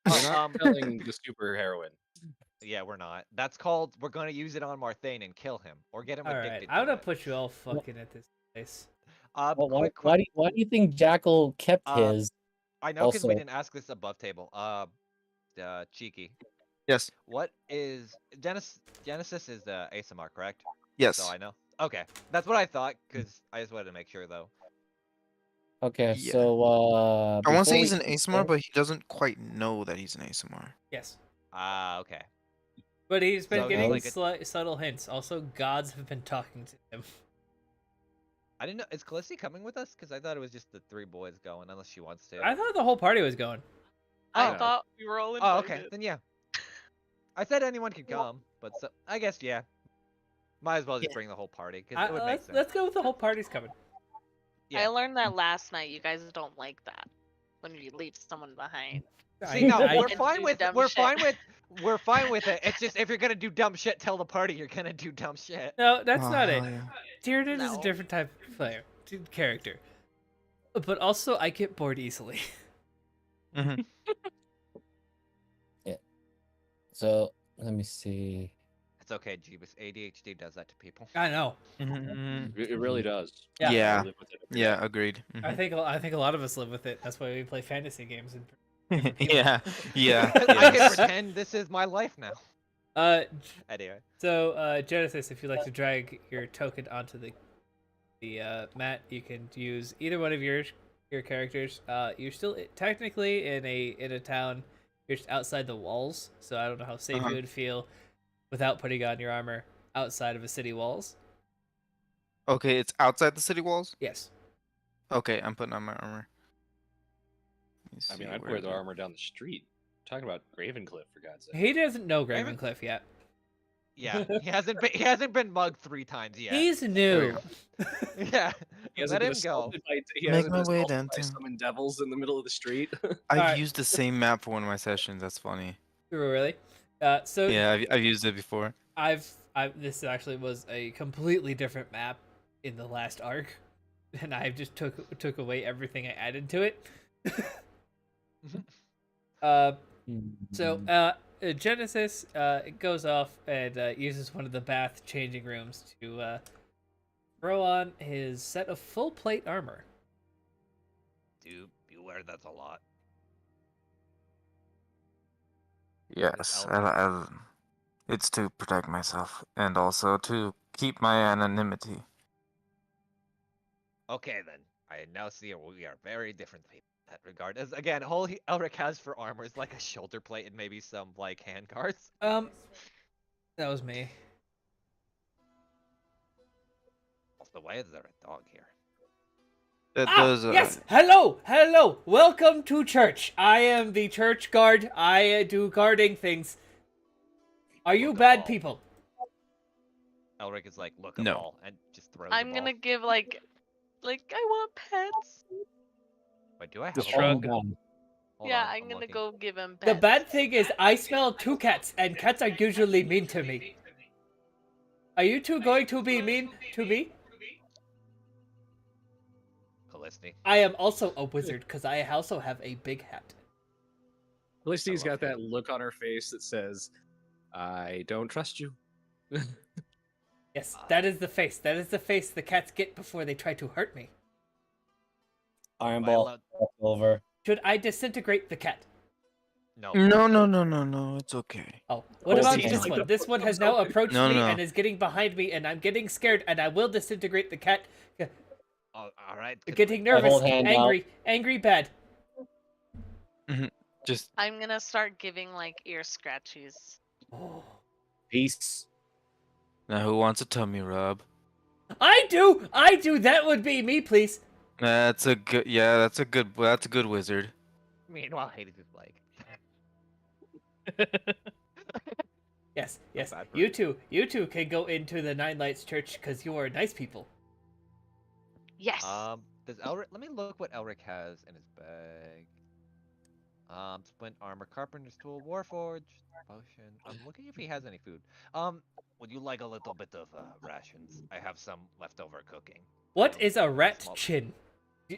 We're not selling the super heroin. Yeah, we're not. That's called we're gonna use it on Marthane and kill him. Or get him All addicted right, to I'm gonna it. put you all fucking at this place. Well, Quick why do you think Jackal kept his? I know because we also- didn't ask this above table. Cheeky. Yes. What is Genesis is the ASMR, correct? Yes. So I know. Okay. That's what I thought, because I just wanted to make sure though. Okay, Yeah. so I want to say before he's we- an ASMR, but he doesn't quite know that he's an ASMR. Yes, Okay. but he's been So getting like subtle hints. Also, gods have been talking to him. I didn't know. Is Callisti coming with us? Because I thought it was just the 3 boys going, unless she wants to. I thought the whole party was going. I Oh. thought we were all Oh, invited. okay. Then yeah. I said anyone could come, but so, I guess yeah. Might as well just bring the whole party because it would make sense. Let's go with the whole party's coming. Yeah. I learned that last night. You guys don't like that when you leave someone behind. See, no, I- we're can fine do with dumb we're shit. fine with we're fine with it. It's just if you're gonna do dumb shit, tell the party you're gonna do dumb shit. No, that's Oh, not it. hell yeah. Tiernan is a No. different type of player, character. But also, I get bored easily. So let me see. It's okay, Jeebus. ADHD does that to people. I know. It really does. Yeah. Yeah. I live with it every Yeah, day. agreed. I think a lot of us live with it. That's why we play fantasy games and different people. Yeah, yeah. I can yes. pretend this is my life now. Anyway. So Genesis, if you like to drag your token onto the mat, you can use either one of your characters. You're still technically in a town. You're just outside the walls, so I don't know how safe you would feel without putting on your armor outside of a city walls. Okay, it's outside the city walls? Yes. Okay, I'm putting on my armor. I mean, I'd wear the armor down the street. Talking about Ravencliff, for God's sake. He doesn't know Ravencliff yet. Yeah, he hasn't been mugged 3 times yet. He's new. Yeah, He hasn't let been him go. assaulted by, he Make hasn't my been way assaulted by downtown. summon devils in the middle of the street. I've Alright. used the same map for one of my sessions. That's funny. Really? So Yeah, I've used it before. This actually was a completely different map in the last arc, and I just took away everything I added to it. So Genesis goes off and uses one of the bath changing rooms to throw on his set of full plate armor. Dude, beware, that's a lot. Yes, it's to protect myself and also to keep my anonymity. Okay then, I now see we are very different people in that regard. As again, all Elric has for armor is like a shoulder plate and maybe some like hand guards. That was me. Also, why is there a dog here? Yes! Hello! Welcome to church. I am the church guard. I do guarding things. Are you bad people? Elric is like, look a No. ball, and just throws I'm the ball. gonna give like I want pets. Wait, do I have Just a shrug. ball? Hold Yeah, on, I'm gonna looking. go give him The pets. bad thing is I smell 2 cats, and cats are usually mean to me. Are you two going to be mean to me? Callisti. I am also a wizard, because I also have a big hat. Felicity's got that look on her face that says, I don't trust you. Yes, that is the face. That is the face the cats get before they try to hurt me. Iron Am I Ball allowed- over. Should I disintegrate the cat? No. No, it's okay. Oh, what about Cool. this one? This one has now approached No, me no. and is getting behind me, and I'm getting scared, and I will disintegrate the cat. All right. Getting nervous, hold hand angry, bad. Just I'm gonna start giving like ear scratchies. Oh. Peace. now who wants a tummy rub? I do! That would be me, please. That's a good wizard. Meanwhile, Hades is like. Yes. bad You two can go into the Nine Lights Church because you are nice people. Yes. Does Elric? Let me look what Elric has in his bag. Splint armor, carpenter's tool, warforged, potion. I'm looking if he has any food. Would you like a little bit of rations? I have some leftover cooking. What is a rat small- chin?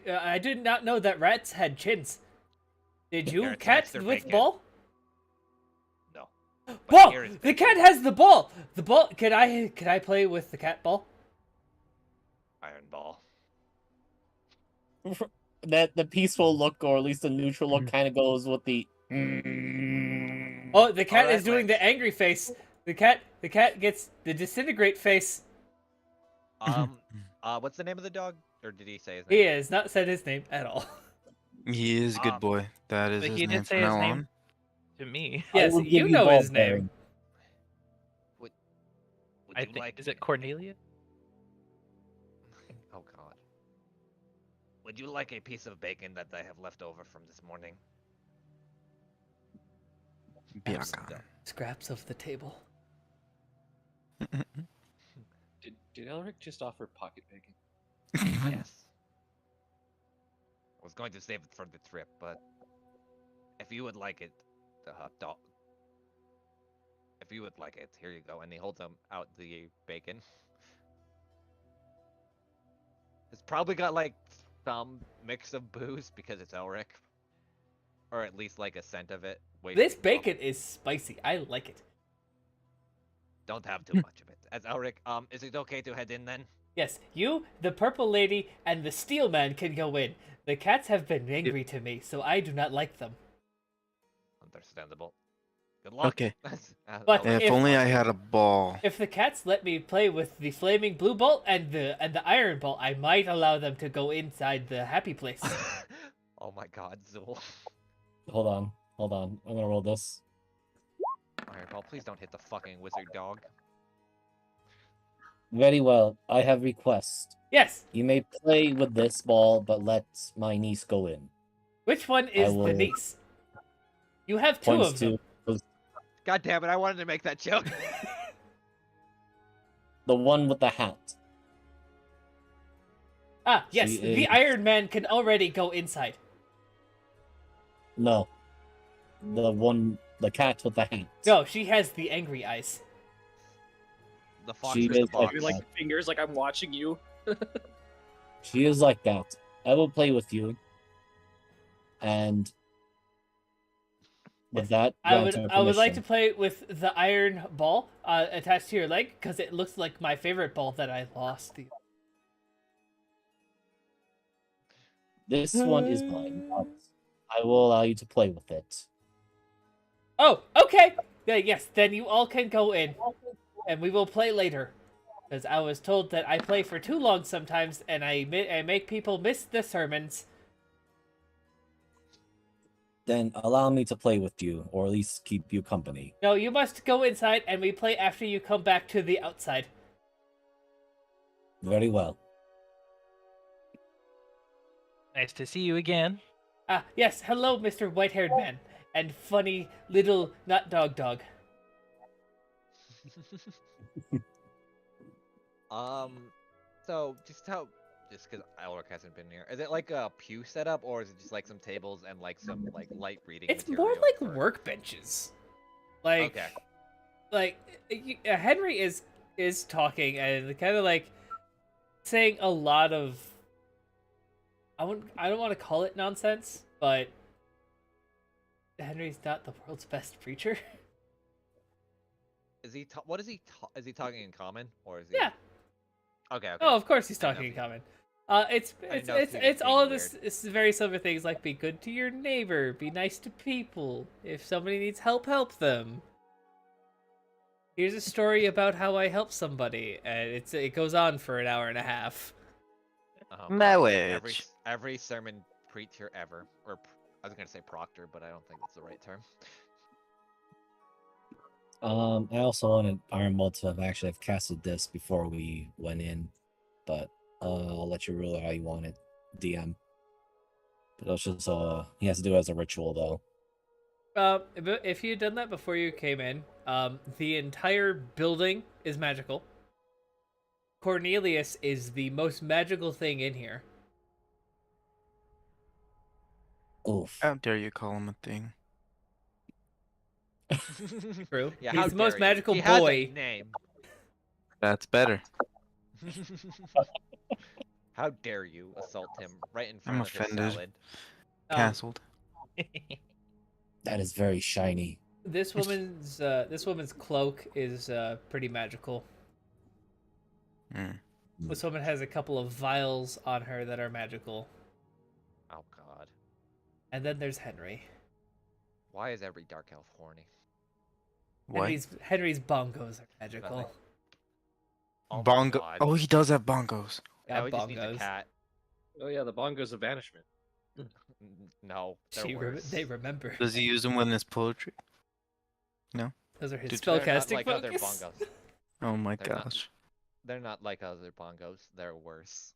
I did not know that rats had chins. Did you, Here, it's an cat extra with bacon. ball? No. Ball! here is The bacon. cat has the ball! The ball, can I play with the cat ball? Iron ball. That the peaceful look, or at least the neutral look, kind of goes with the. Oh, the cat Alright, is doing the angry face. The cat gets the disintegrate face. What's the name of the dog? Or did he say his He name? has not said his name at all. He is a good boy. That is But his he name did say from his now name on. to me. Yes, will give you know ball his name. bearing. Would I you think like? is it Cornelia? Oh God. Would you like a piece of bacon that I have left over from this morning? Bianca. Scraps of the table. Did Elric just offer pocket bacon? Yes. I was going to save it for the trip, but if you would like it, the hot dog. If you would like it, here you go. And he holds out the bacon. It's probably got like some mix of booze because it's Elric, or at least like a scent of it. This wasting bacon is spicy. I like it. Don't have too much of it. As Elric, is it okay to head in then? Yes, you, the purple lady, and the steel man can go in. The cats have been angry to me, so I do not like them. Understandable. Good luck. Okay. But If only I had a ball. If the cats let me play with the flaming blue ball and the iron ball, I might allow them to go inside the happy place. Oh my god, Zool. Hold on. I'm gonna roll this. Alright, well, please don't hit the fucking wizard dog. Very well. I have request. Yes. You may play with this ball, but let my niece go in. Which one is the niece? You have two of them. God damn it, I wanted to make that joke. The one with the hat. Ah, yes, the Iron Man can already go inside. No. The cat with the hat. No, she has the angry eyes. The fox She with the is box. Like fingers, like I'm watching you. She is like that. I will play with you. And with that, I would like to play with the iron ball attached to your leg because it looks like my favorite ball that I lost. This one is mine. But I will allow you to play with it. Oh, okay. Yes, then you all can go in, and we will play later. Because I was told that I play for too long sometimes, and I make people miss the sermons. Then allow me to play with you, or at least keep you company. No, you must go inside, and we play after you come back to the outside. Very well. Nice to see you again. Ah, yes, hello, Mr. White-Haired Man, and funny little not dog. So just because Elric hasn't been here, is it like a pew setup, or is it just like some tables and like some like light reading? It's more like workbenches. Like, okay. Like Henry is talking and kind of like saying a lot of. I don't want to call it nonsense, but Henry's not the world's best preacher. Is he? What is he? Is he talking in common, or is he? Yeah. Okay. Oh, of course he's talking in common. It's all of this. It's very similar things like be good to your neighbor, be nice to people. If somebody needs help, help them. Here's a story about how I helped somebody, and it goes on for an hour and a half. Marriage. Every sermon preacher ever, or I was gonna say proctor, but I don't think that's the right term. I also wanted Iron Mold to have casted this before we went in, but I'll let you rule how you want it, DM. But it's just he has to do it as a ritual though. If you had done that before you came in, the entire building is magical. Cornelius is the most magical thing in here. Oof. How dare you call him a thing? True. Yeah, he's the most magical he boy. Has a name. That's better. How dare you assault him right in front I'm of offended. his salad? Castled. That is very shiny. This woman's cloak is pretty magical. This woman has a couple of vials on her that are magical. Oh god. And then there's Henry. Why is every dark elf horny? What? Henry's bongos are magical. Oh Bongo. God. Oh, he does have bongos. No, he just needs a cat. Oh yeah, the bongos of banishment. No, they're worse. They remember. Does he use them with his poetry? No. Those are his Dude, spellcasting like other focus. bongos. Oh my They're not- gosh. They're not like other bongos. They're worse.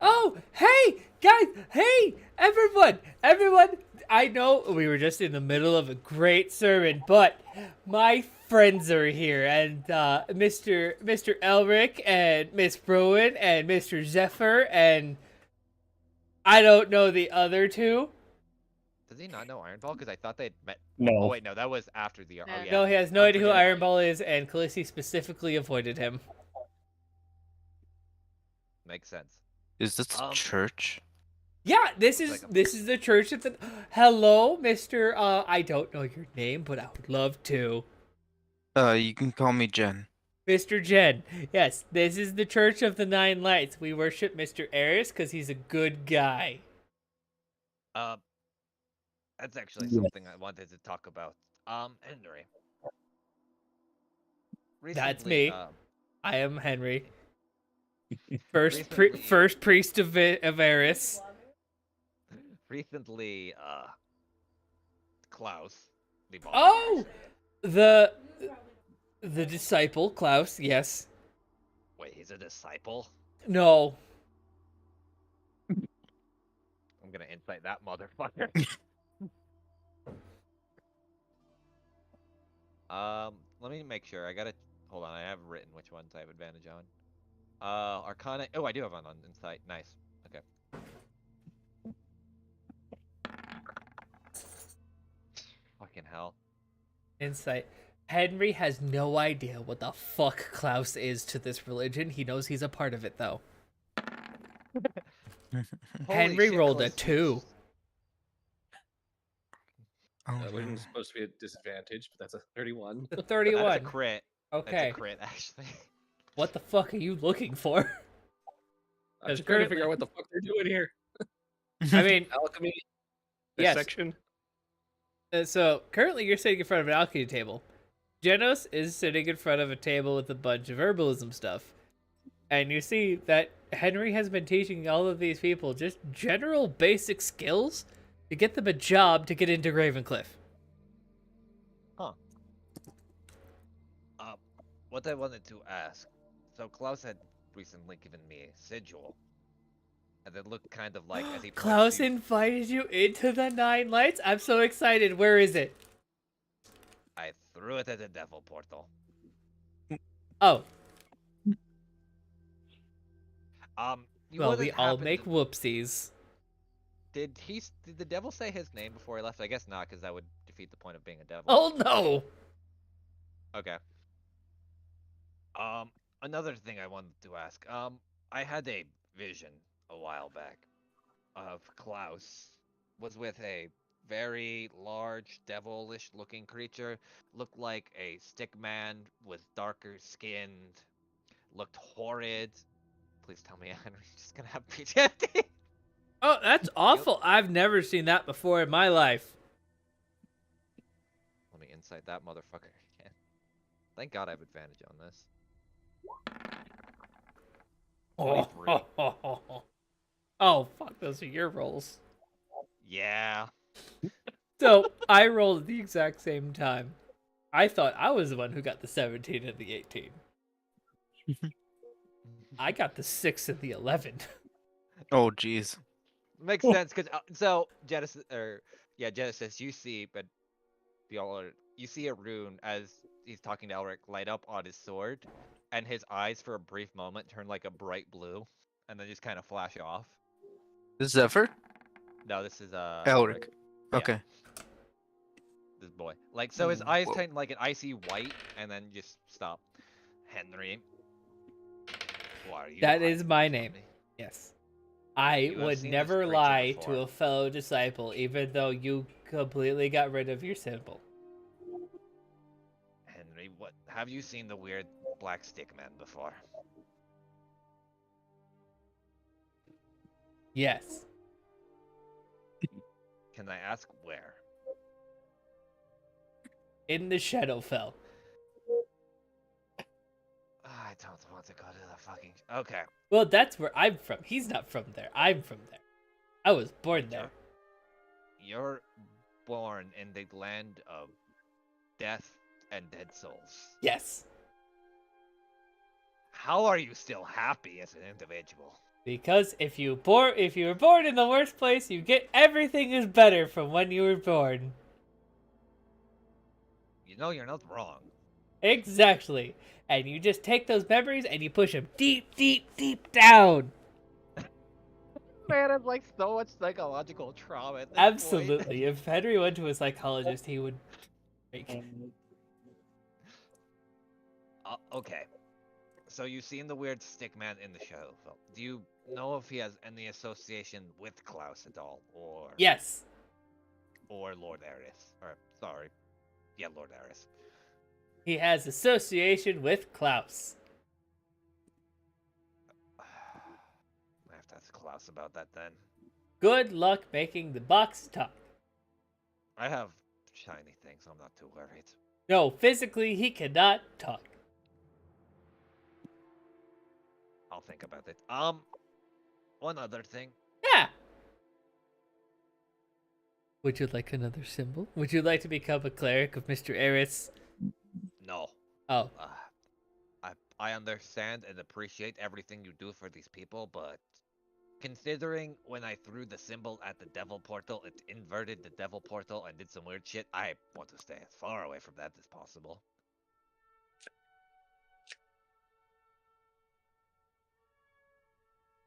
Oh, hey, guys, hey, everyone. I know we were just in the middle of a great sermon, but my friends are here, and Mr. Elric and Miss Bruin and Mr. Zephyr, and I don't know the other two. Does he not know Ironball? Because I thought they'd met. No. Oh wait, no, that was after the. Oh yeah. No, he has no I'm idea who forgetting. Ironball is, and Khaleesi specifically avoided him. Makes sense. Is this a church? Yeah, this Looks is like a- this is the church of the. Hello, Mister. I don't know your name, but I would love to. You can call me Jen. Mr. Jen. Yes, this is the Church of the Nine Lights. We worship Mr. Eris because he's a good guy. That's actually Yes. something I wanted to talk about. Henry. That's Recently, me. I am Henry. First, recently, first priest of Eris. recently, Klaus, the boss. Oh, the disciple Klaus. Yes. Wait, he's a disciple? No. I'm gonna incite that motherfucker. Let me make sure. I gotta hold on. I have written which ones I have advantage on. Arcana. Oh, I do have one on insight. Nice. Okay. Fucking hell. Insight. Henry has no idea what the fuck Klaus is to this religion. He knows he's a part of it, though. Henry shit, rolled a Klaus, 2. Oh, That no. wasn't supposed to be a disadvantage, but that's a 31. The That's 31. a crit. Okay. That's a crit, actually. What the fuck are you looking for? I'm just trying to figure out what the fuck they're doing here. I mean, Alchemy. yes. Section. So currently you're sitting in front of an alchemy table. Genos is sitting in front of a table with a bunch of herbalism stuff. And you see that Henry has been teaching all of these people just general basic skills to get them a job to get into Ravencliff. Huh. What I wanted to ask. So Klaus had recently given me a sigil. And it looked kind of like as he points Klaus to- invited you into the Nine Lights? I'm so excited. Where is it? I threw it at the devil portal. Oh, You well, wouldn't we all happen make to- whoopsies. Did the devil say his name before he left? I guess not, because that would defeat the point of being a devil. Oh no! Okay. Another thing I wanted to ask. I had a vision a while back of Klaus was with a very large, devilish looking creature. Looked like a stick man with darker skinned. Looked horrid. Please tell me Henry's just gonna have PTSD. Oh, that's awful. I've never seen that before in my life. Let me insight that motherfucker again. Thank God I have advantage on this. 23. Oh, fuck, those are your rolls. Yeah. So, I rolled at the exact same time. I thought I was the one who got the 17 and the 18. I got the 6 and the 11. Oh, jeez. Makes sense, because so Genesis, Genesis, you see, but you see a rune as he's talking to Elric light up on his sword, and his eyes for a brief moment turn like a bright blue, and then just kind of flash off. This is Zephyr? No, this is Elric. Yeah. Okay. This boy. Like, so his eyes Whoa. turn like an icy white, and then just stop. Henry. Why are you That is hiding my from name. me? Yes. I You have would seen this never creature lie before. to a fellow disciple, even though you completely got rid of your symbol. Henry, what? Have you seen the weird black stick man before? Yes. Can I ask where? In the Shadowfell. I don't want to go to the fucking. Okay. Well, that's where I'm from. He's not from there. I'm from there. I was born there. You're born in the land of death and dead souls. Yes. How are you still happy as an individual? Because if you were born in the worst place, you get everything is better from when you were born. You know you're not wrong. Exactly. And you just take those memories and you push them deep, deep, deep down. Man, it's like so much psychological trauma at this Absolutely. If Henry went to a psychologist, he would break. Okay. So you've seen the weird stick man in the show. Do you know if he has any association with Klaus at all, or Yes. or Lord Eris. Or sorry, yeah, Lord Eris. He has association with Klaus. I have to ask Klaus about that then. Good luck making the box talk. I have shiny things, so I'm not too worried. No, physically, he cannot talk. I'll think about it. One other thing. Yeah. Would you like another symbol? Would you like to become a cleric of Mr. Eris? No. Oh. I understand and appreciate everything you do for these people, but considering when I threw the symbol at the devil portal, it inverted the devil portal and did some weird shit, I want to stay as far away from that as possible.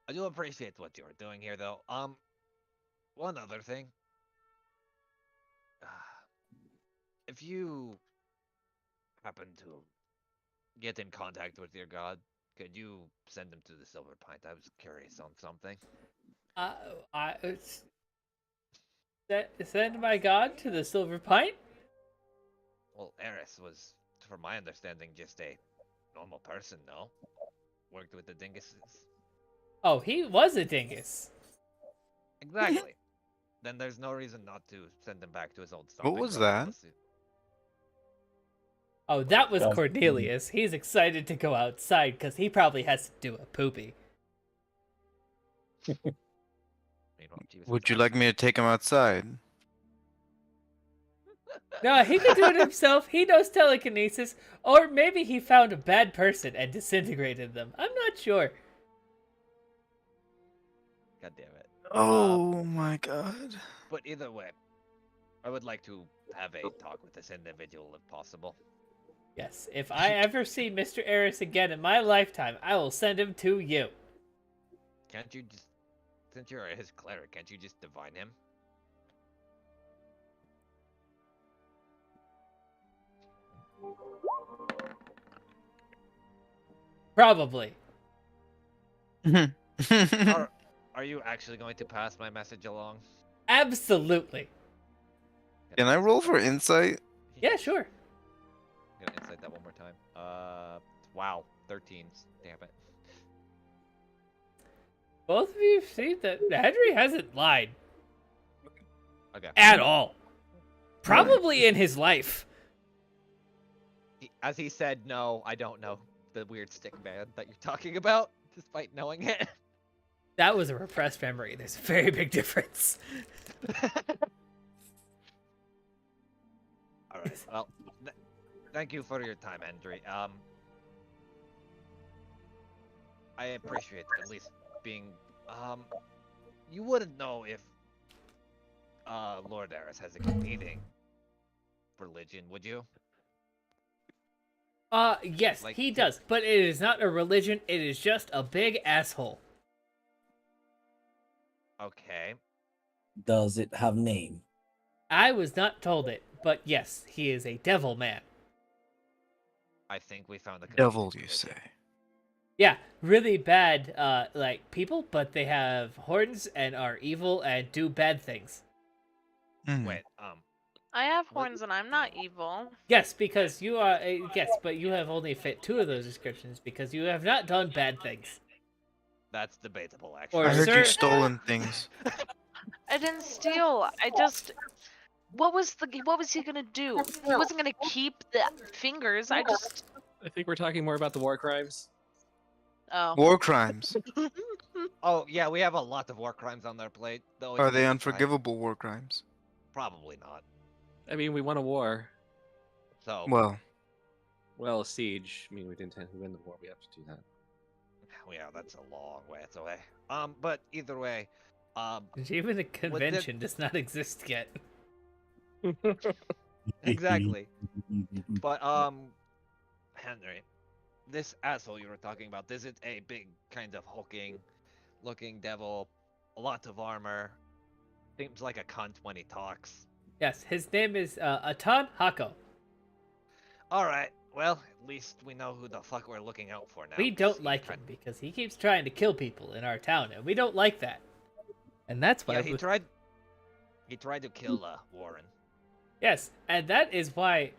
I do appreciate what you're doing here, though. One other thing. If you happen to get in contact with your god, could you send him to the Silver Pint? I was curious on something. Send my god to the Silver Pint? Well, Eris was, from my understanding, just a normal person, no? Worked with the dinguses. Oh, he was a dingus. Exactly. Then there's no reason not to send him back to his old stomping What was ground. that? Oh, that was Just- Cornelius. He's excited to go outside because he probably has to do a poopy. Meanwhile, Jeeves Would was you like me to take him outside? No, he could do it himself. He knows telekinesis. Or maybe he found a bad person and disintegrated them. I'm not sure. God damn it. Oh my god. But either way, I would like to have a talk with this individual if possible. Yes, if I ever see Mr. Eris again in my lifetime, I will send him to you. Can't you just, since you're his cleric, can't you just divine him? Probably. Are you actually going to pass my message along? Absolutely. Can I roll for insight? Yeah, sure. I'm gonna insight that one more time. Wow, 13s. Damn it. Both of you see that Henry hasn't lied Okay. at all. Probably in his life. As he said, no, I don't know the weird stick man that you're talking about, despite knowing it. That was a repressed memory. There's a very big difference. All right. Well, thank you for your time, Henry. I appreciate at least being. You wouldn't know if Lord Eris has a competing religion, would you? Yes, Like, he does, but it is not a religion. It is just a big asshole. Okay. Does it have name? I was not told it, but yes, he is a devil man. I think we found the Devil, competing you religion. say? Yeah, really bad, like people, but they have horns and are evil and do bad things. Hmm. Wait, I have What? horns and I'm not evil. Yes, because you are. Yes, but you have only fit 2 of those descriptions because you have not done bad things. that's debatable, Or actually. I heard sir- you stolen things. I didn't steal. I just. What was he gonna do? He wasn't gonna keep the fingers. I just. I think we're talking more about the war crimes. Oh. War crimes. Oh, yeah, we have a lot of war crimes on their plate. Though Are it's they really unforgivable war crimes? Probably not. I mean, we won a war. So, Well, Well, a siege. I mean, we didn't win the war. We have to do that. yeah, that's a long ways away. But either way, Even a convention does not exist yet. exactly. But Henry, this asshole you were talking about, is it a big kind of hulking looking devil, a lot of armor, seems like a cunt when he talks. Yes, his name is Atan Hako. All right. Well, at least we know who the fuck we're looking out for now. We 'cause don't he like tried- him because he keeps trying to kill people in our town, and we don't like that. And that's why Yeah, he tried. He tried to kill Warren. Yes, and that is why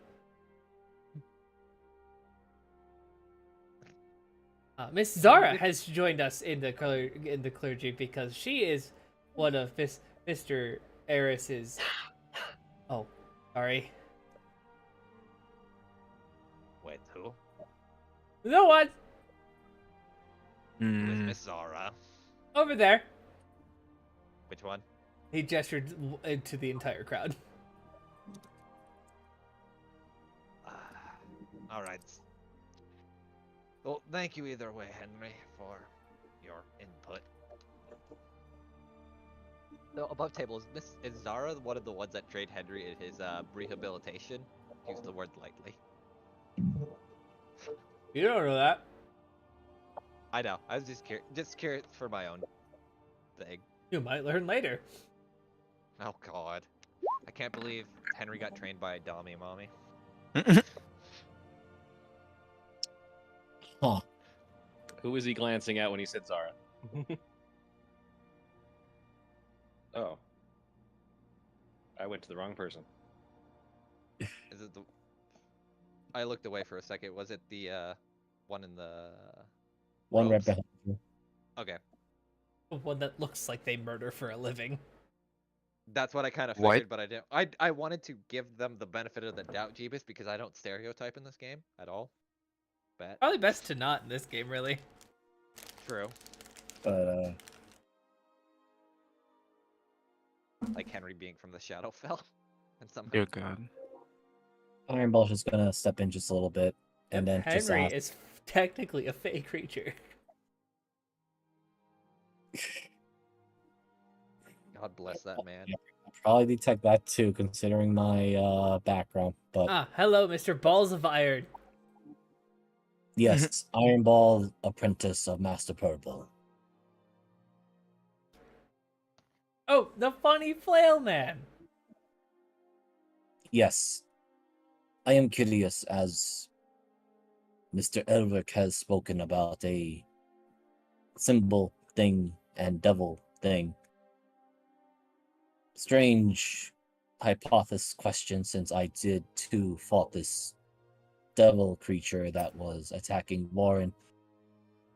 Miss Zara has joined us in the clergy because she is one of Mr. Eris's. Oh, sorry. Wait, who? No one Who is Hmm. Miss Zara? over there. Which one? He gestured into the entire crowd. All right. Well, thank you either way, Henry, for your input. So above table, is Zara one of the ones that trained Henry in his rehabilitation? Use the word lightly. You don't know that. I know. I was just curious for my own thing. You might learn later. Oh God, I can't believe Henry got trained by Dami Mommy. Huh. Who was he glancing at when he said Zara? Oh. I went to the wrong person. Is it the? I looked away for a second. Was it the one in the One right robes? behind you. Okay, One that looks like they murder for a living. that's what I kind of What? figured, but I didn't. I wanted to give them the benefit of the doubt, Jeebus, because I don't stereotype in this game at all. Bet. Probably best to not in this game, really. True. But Like Henry being from the Shadowfell, and somehow. Dear God. Iron Ball's just gonna step in just a little bit, and then just Henry ask. is technically a fey creature. God bless that man. I'll probably detect that too, considering my background. But Hello, Mr. Balls of Iron. yes, Iron Ball, apprentice of Master Purple. Oh, the funny flail man. Yes, I am curious as Mr. Elric has spoken about a symbol thing and devil thing. Strange hypothesis question, since I did too fought this devil creature that was attacking Warren.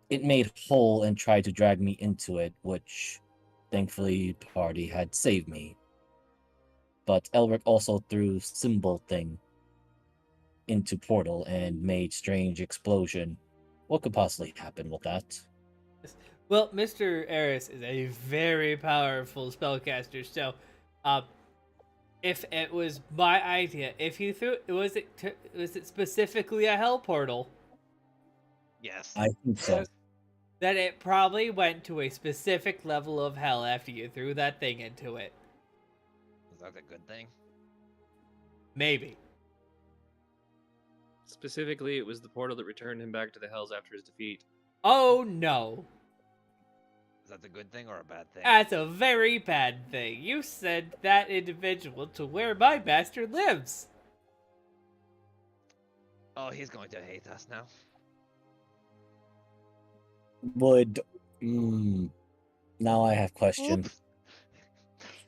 It made whole and tried to drag me into it, which thankfully party had saved me. But Elric also threw symbol thing into portal and made strange explosion. What could possibly happen with that? Well, Mr. Eris is a very powerful spellcaster, so if it was my idea, if you threw was it specifically a hell portal? Yes. I think so. Then it probably went to a specific level of hell after you threw that thing into it. Is that a good thing? Maybe. Specifically, it was the portal that returned him back to the Hells after his defeat. Oh no. Is that a good thing or a bad thing? That's a very bad thing. You sent that individual to where my master lives. Oh, he's going to hate us now. Would now I have question. Oops.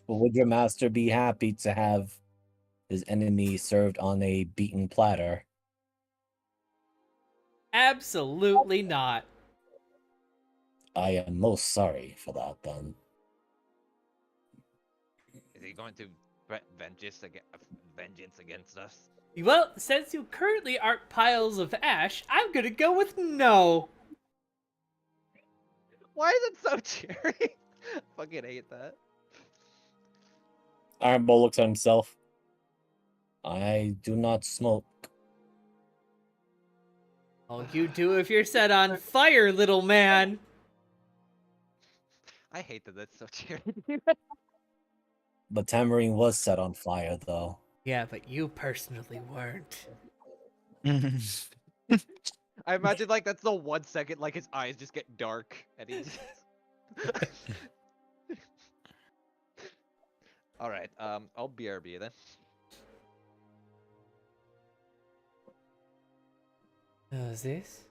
Would your master be happy to have his enemy served on a beaten platter? Absolutely not. I am most sorry for that then. Is he going to threat vengeance against us? Well, since you currently aren't piles of ash, I'm gonna go with no. Why is it so cheery? Fucking hate that. Iron Bull looks at himself. I do not smoke. Oh, you do if you're set on fire, little man. I hate that that's so cheery. But Tamarine was set on fire, though. Yeah, but you personally weren't. I imagine like that's the 1 second like his eyes just get dark and he just Alright, I'll BRB then. How's this?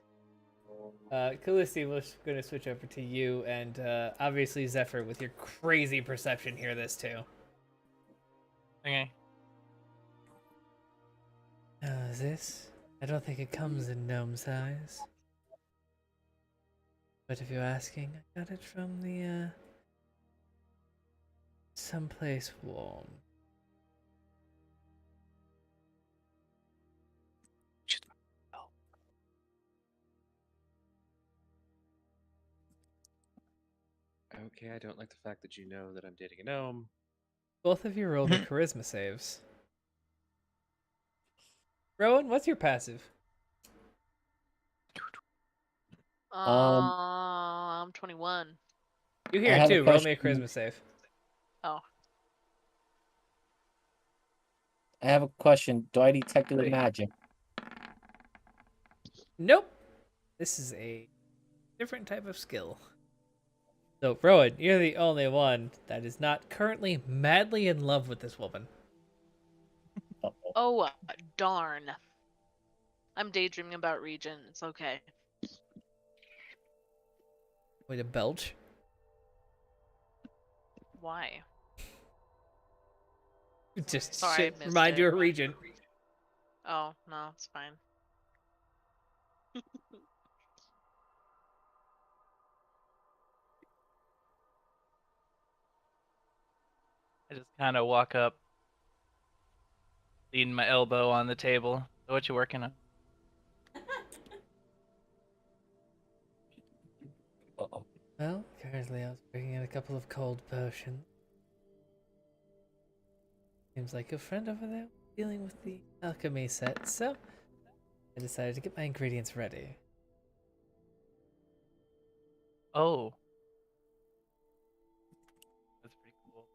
Callisti, we're going to switch over to you, and obviously Zephyr, with your crazy perception, hear this too. Okay. How's this? I don't think it comes in gnome size. But if you're asking, I got it from the, someplace warm. Okay, I don't like the fact that you know that I'm dating a gnome. Both of you roll me charisma saves. Rowan, what's your passive? I'm 21. You I hear it have a too. Roll me a question. charisma save. Oh, I have a question. Do I detect the Three. magic? Nope. This is a different type of skill. So, Rowan, you're the only one that is not currently madly in love with this woman. Uh-oh. oh, darn. I'm daydreaming about Regent. It's okay. Way to belch. Why? Just Sorry, I shit. missed Remind it. you of Regent. Oh, no, it's fine. I just kind of walk up, leaning my elbow on the table. So what you working on? Uh-oh. Well, currently I was bringing in a couple of cold potions. Seems like a friend over there dealing with the alchemy set, so I decided to get my ingredients ready. Oh, that's pretty cool.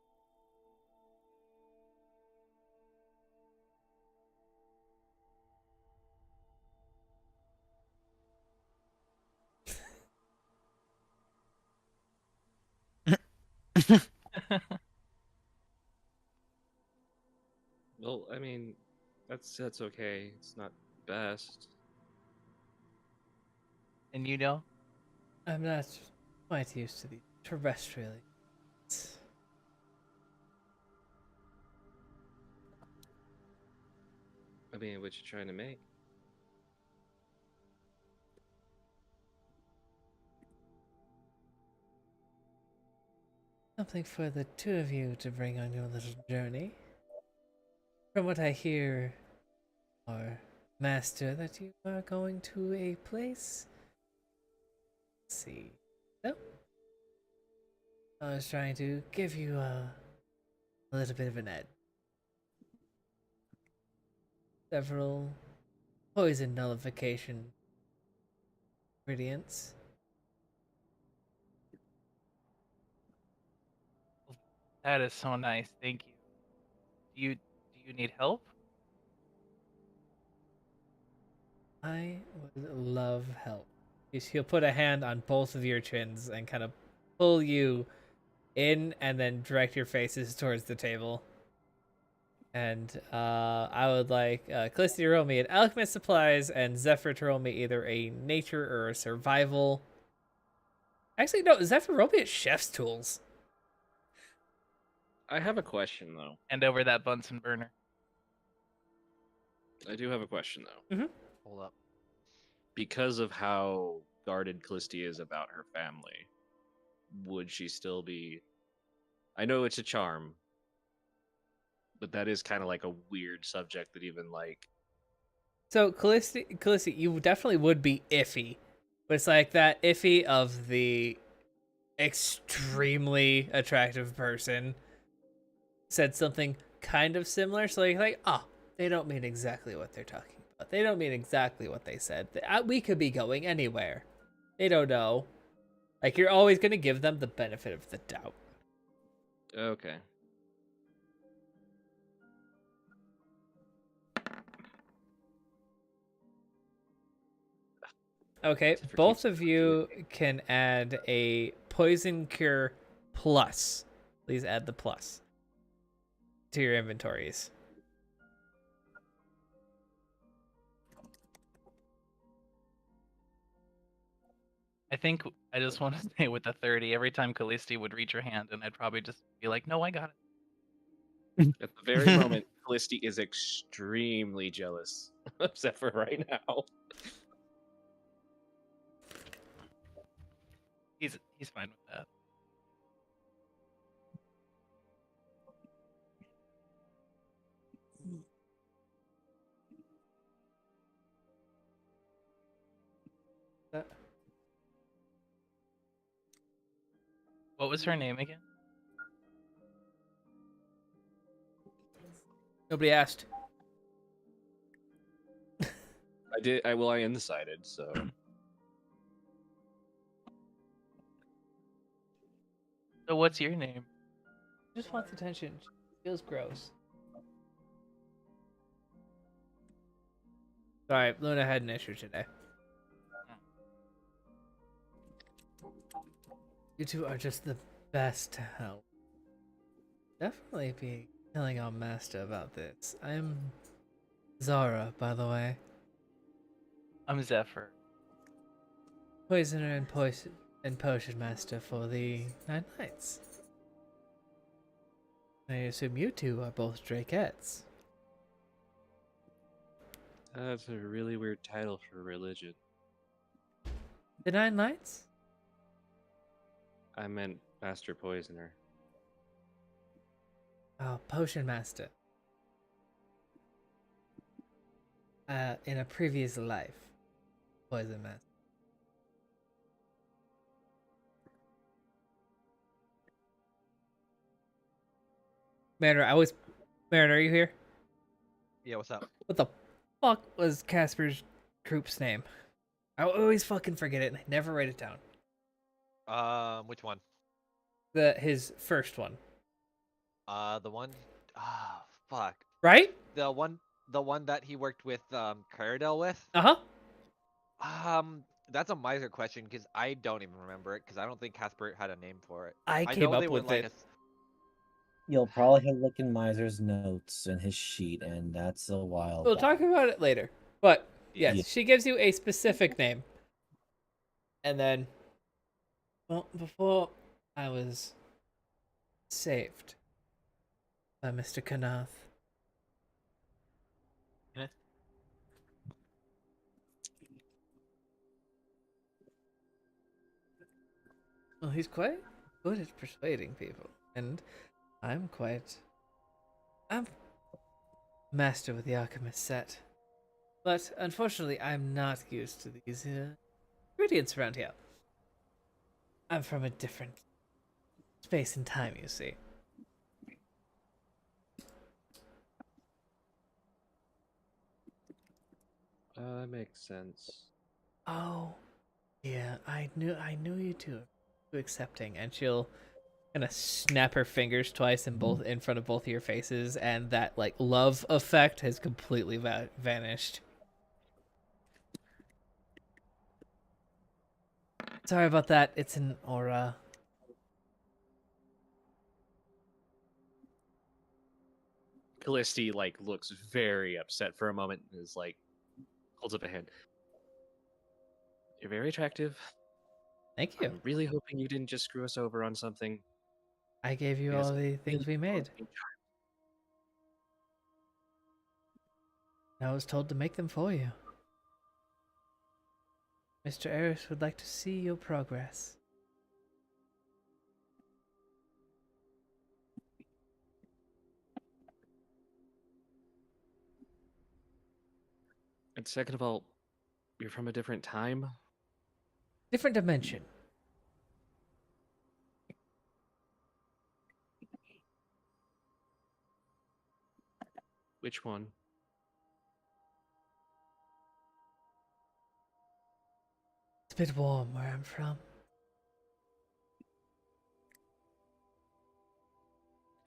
Well, I mean, that's okay. It's not best. And you know? I'm not quite used to the terrestrial. I mean, what you trying to make? Something for the two of you to bring on your little journey. From what I hear, our master, that you are going to a place. Let's see. So, I was trying to give you a little bit of an edge. Several poison nullification ingredients. That is so nice. Thank you. Do you need help? I would love help. He'll put a hand on both of your chins and kind of pull you in and then direct your faces towards the table. And I would like Callisti to roll me an alchemist supplies and Zephyr to roll me either a nature or a survival. Actually, no, Zephyr, roll me a chef's tools. I have a question though. Hand over that Bunsen burner. I do have a question though. Hold up. Because of how guarded Callisti is about her family, would she still be? I know it's a charm, but that is kind of like a weird subject that even like. So Callisti, you definitely would be iffy, but it's like that iffy of the extremely attractive person said something kind of similar. So like, oh, they don't mean exactly what they're talking about. They don't mean exactly what they said. We could be going anywhere. They don't know. Like, you're always gonna give them the benefit of the doubt. Okay. Okay, Zephyr both keeps of you can add a poison cure plus. Please add the plus to your inventories. I think I just want to stay with the 30. Every time Callisti would reach her hand, and I'd probably just be like, "No, I got it." At the very moment, Callisti is extremely jealous of Zephyr right now. He's fine with that. What was her name again? Nobody asked. I did. I undecided. So So what's your name? Just wants attention. She feels gross. Sorry, Luna had an issue today. You two are just the best to help. Definitely be telling our master about this. I'm Zara, by the way. I'm Zephyr. Poisoner and potion master for the Nine Knights. I assume you two are both Drakettes. that's a really weird title for religion. The Nine Knights? I meant Master Poisoner. Oh, potion master. In a previous life, poison master. Mariner, are you here? Yeah, what's up? What the fuck was Casper's group's name? I always fucking forget it and I never write it down. Which one? His first one. The one. Ah, fuck. Right? The one that he worked with Cardell with. Uh-huh. That's a miser question because I don't even remember it because I don't think Casper had a name for it. I came know up they with were like it. You'll probably have to look in Miser's notes in his sheet, and that's a while We'll back. talk about it later. But yes, Yeah. she gives you a specific name. And then, well, before I was saved by Mr. Kanath. Kenneth? Well, he's quite good at persuading people, and I'm master with the alchemist set. But unfortunately, I'm not used to these ingredients around here. I'm from a different space and time, you see. That makes sense. Oh, yeah, I knew you two were accepting, and she'll kind of snap her fingers twice in front of both of your faces, and that like love effect has completely vanished. Sorry about that. It's an aura. Callisti like looks very upset for a moment and is like holds up a hand. You're very attractive. Thank you. I'm really hoping you didn't just screw us over on something. I gave you because all the things we made. I was told to make them for you. Mr. Eris would like to see your progress. And second of all, you're from a different time. Different dimension. Which one? It's a bit warm where I'm from.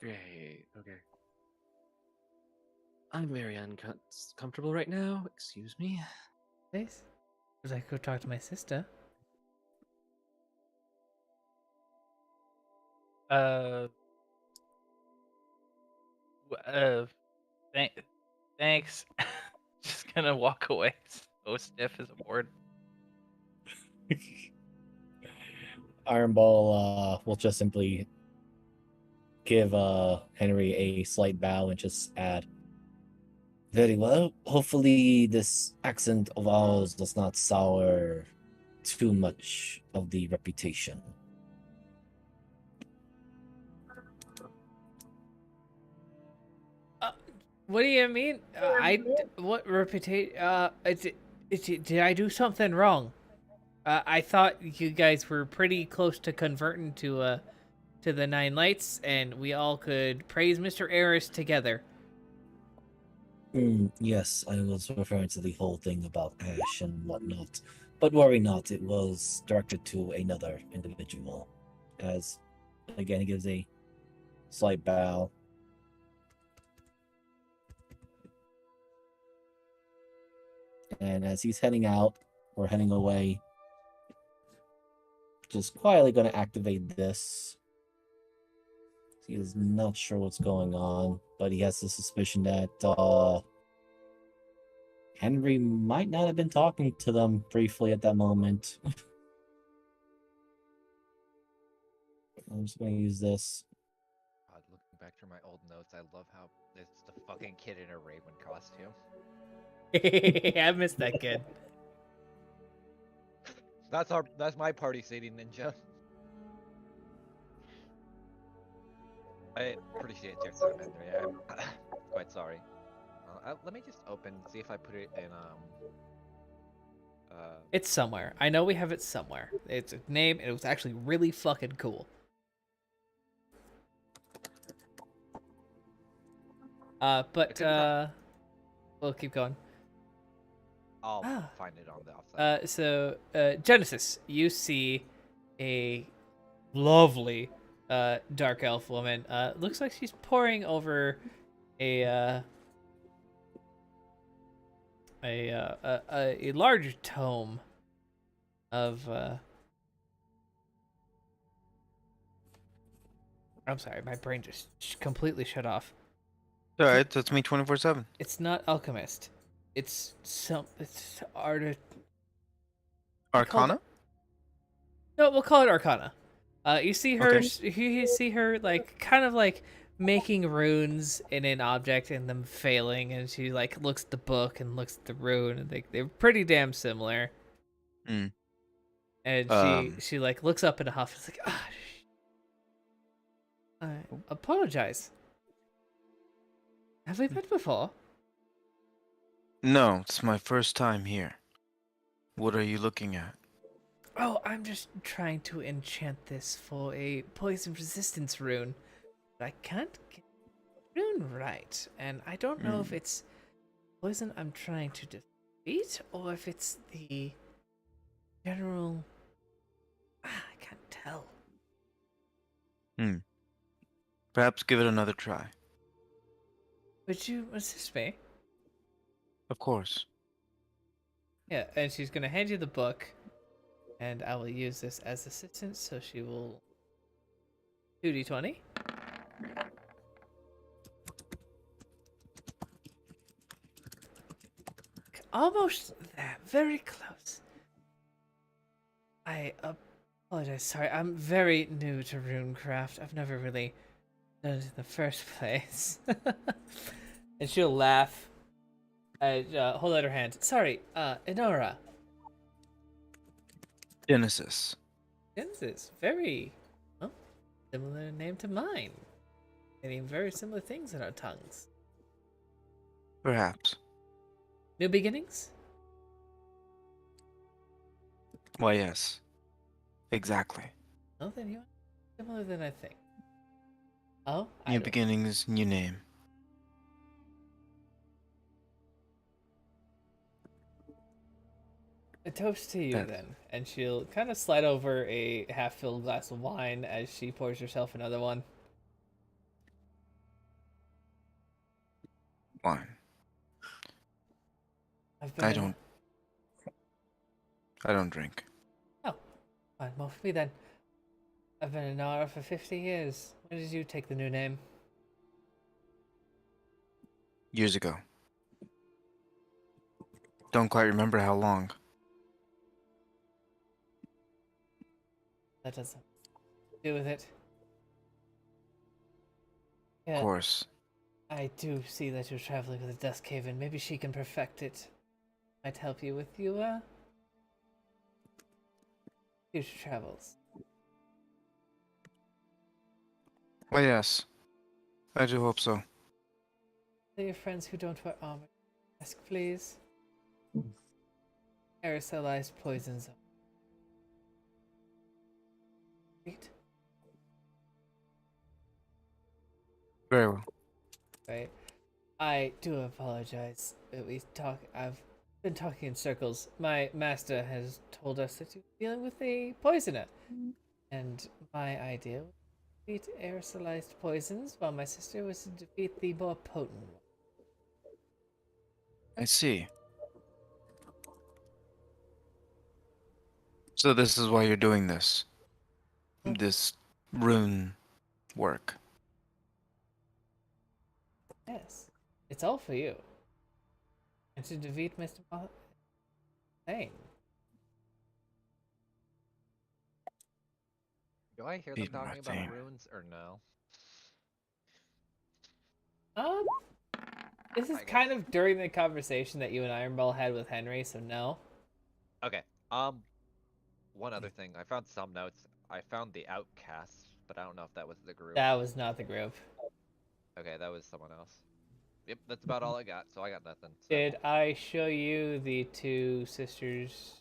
Great. Okay. I'm very uncomfortable right now. Excuse me. Please? Would I go talk to my sister? Uh, thanks. Just gonna walk away. So stiff as a board. Iron Ball will just simply give Henry a slight bow and just add, "Very well. Hopefully this accent of ours does not sour too much of the reputation." What do you mean? What reputation? Did I do something wrong? I thought you guys were pretty close to converting to the Nine Lights, and we all could praise Mr. Eris together. Yes, I was referring to the whole thing about Ash and whatnot. But worry not, it was directed to another individual. As, again, he gives a slight bow. And as he's heading out, or heading away, just quietly going to activate this. He is not sure what's going on, but he has the suspicion that Henry might not have been talking to them briefly at that moment. I'm just going to use this. God, looking back through my old notes, I love how it's the fucking kid in a Raven costume. I missed that kid. That's my party city ninja. I appreciate your time, Henry. I'm quite sorry. Let me just see if I put it in It's somewhere. I know we have it somewhere. It's a name, and it was actually really fucking cool. But we'll keep going. I'll find it on the offside. So Genesis, you see a lovely dark elf woman. Looks like she's poring over a large tome of I'm sorry, my brain just completely shut off. Alright, that's me 24/7. It's not alchemist. It's art. Arcana? No, we'll call it Arcana. You see her. Okay. You see her like kind of like making runes in an object and them failing, and she like looks at the book and looks at the rune, and they're pretty damn similar. Mm. And she like looks up in a huff. It's like, I apologize. Have we met before? No, it's my first time here. What are you looking at? Oh, I'm just trying to enchant this for a poison resistance rune. But I can't get the rune right, and I don't know if it's poison I'm trying to defeat or if it's the general. I can't tell. Perhaps give it another try. Would you assist me? Of course. Yeah, and she's gonna hand you the book, and I will use this as assistance. So she will 2d20. Almost there, very close. I apologize. Sorry, I'm very new to runecraft. I've never really done it in the first place. And she'll laugh. Hold out her hand. Sorry, Inora. Genesis. Genesis, very similar name to mine. Meaning very similar things in our tongues. Perhaps. New beginnings? Why, yes. Exactly. Oh, then you are similar than I think. Oh, New beginnings, new name. A toast to you then. And she'll kind of slide over a half-filled glass of wine as she pours herself another one. Wine. I don't drink. Oh, fine. Well, for me then. I've been in Nara for 50 years. When did you take the new name? Years ago. Don't quite remember how long. that doesn't do with it. Of Yeah, course. I do see that you're traveling with a Dusk Haven. Maybe she can perfect it. Might help you with your future travels. Well, yes. I do hope so. Tell your friends who don't wear armor. Ask, please. Aerosolized poisons. Right? Very well. Right. I do apologize. I've been talking in circles. My master has told us that you're dealing with a poisoner. And my idea was to defeat aerosolized poisons, while my sister was to defeat the more potent one. I see. So this is why you're doing this. This rune work. Yes. It's all for you. And to defeat Mr. Thing. Do I hear them Beat talking about Marthain. runes or no? Um, this is I guess. kind of during the conversation that you and Ironball had with Henry, so no. Okay. One other thing. I found some notes. I found the outcasts, but I don't know if that was the group. That was not the group. Okay, that was someone else. Yep, that's about all I got. So I got nothing. So. Did I show you the two sisters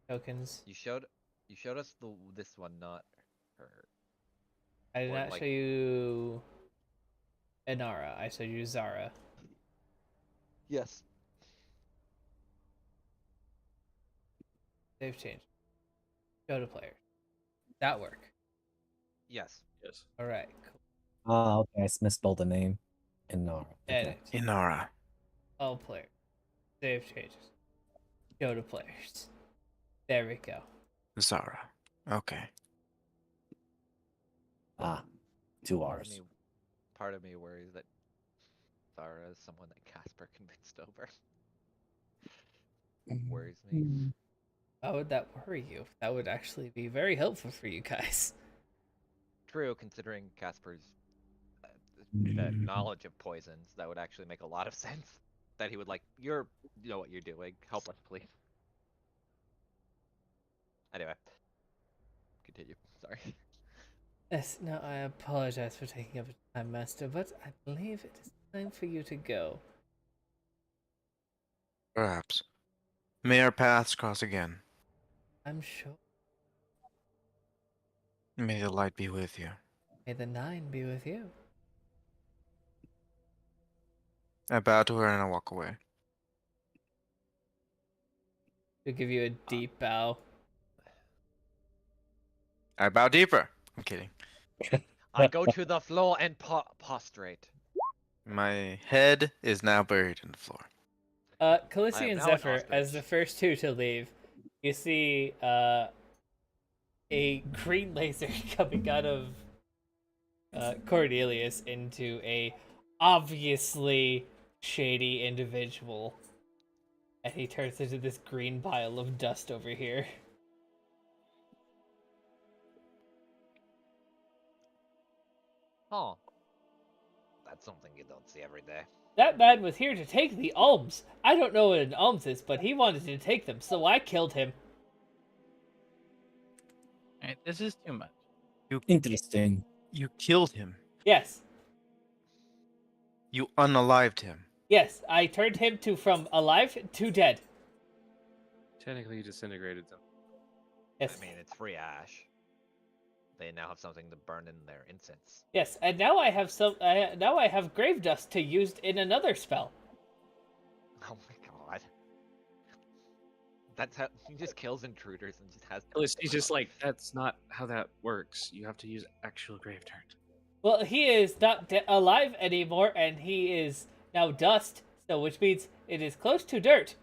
tokens? You showed us this one, not her. I did Or, not like- show you Inara. I showed you Zara. Yes. They've changed. Show to players. That work. Yes. Yes. All right. Cool. Ah, okay. I misspelled the name. Inara. Okay. Edit. Inara. All players. Save changes. Show to players. There we go. Zara. Okay. Ah, 2 R's. Part of me worries that Zara is someone that Casper convinced over. Worries me. Why would that worry you? That would actually be very helpful for you guys. True, considering Casper's knowledge of poisons, that would actually make a lot of sense. That he would you know what you're doing. Help us, please. Anyway, continue. Sorry. Yes, no, I apologize for taking up your time, Master, but I believe it is time for you to go. Perhaps. May our paths cross again. I'm sure. May the light be with you. May the 9 be with you. I bow to her and I walk away. She'll give you a deep bow. I bow deeper. I'm kidding. I go to the floor and prostrate. My head is now buried in the floor. Khaleesi I am and now an Zephyr, as the ostrich. first two to leave, you see a green laser coming out of Cornelius into a obviously shady individual. And he turns into this green pile of dust over here. Huh. That's something you don't see every day. That man was here to take the alms. I don't know what an alms is, but he wanted to take them, so I killed him. Alright, this is too much. Interesting. You killed him. Yes. You unalived him. Yes, I turned him from alive to dead. Technically, you disintegrated them. Yes. I mean, it's free ash. They now have something to burn in their incense. Yes, and now I have now I have grave dust to use in another spell. Oh my god. That's how he just kills intruders and just has. He's just like, that's not how that works. You have to use actual grave dirt. Well, he is not alive anymore, and he is now dust, so which means it is close to dirt.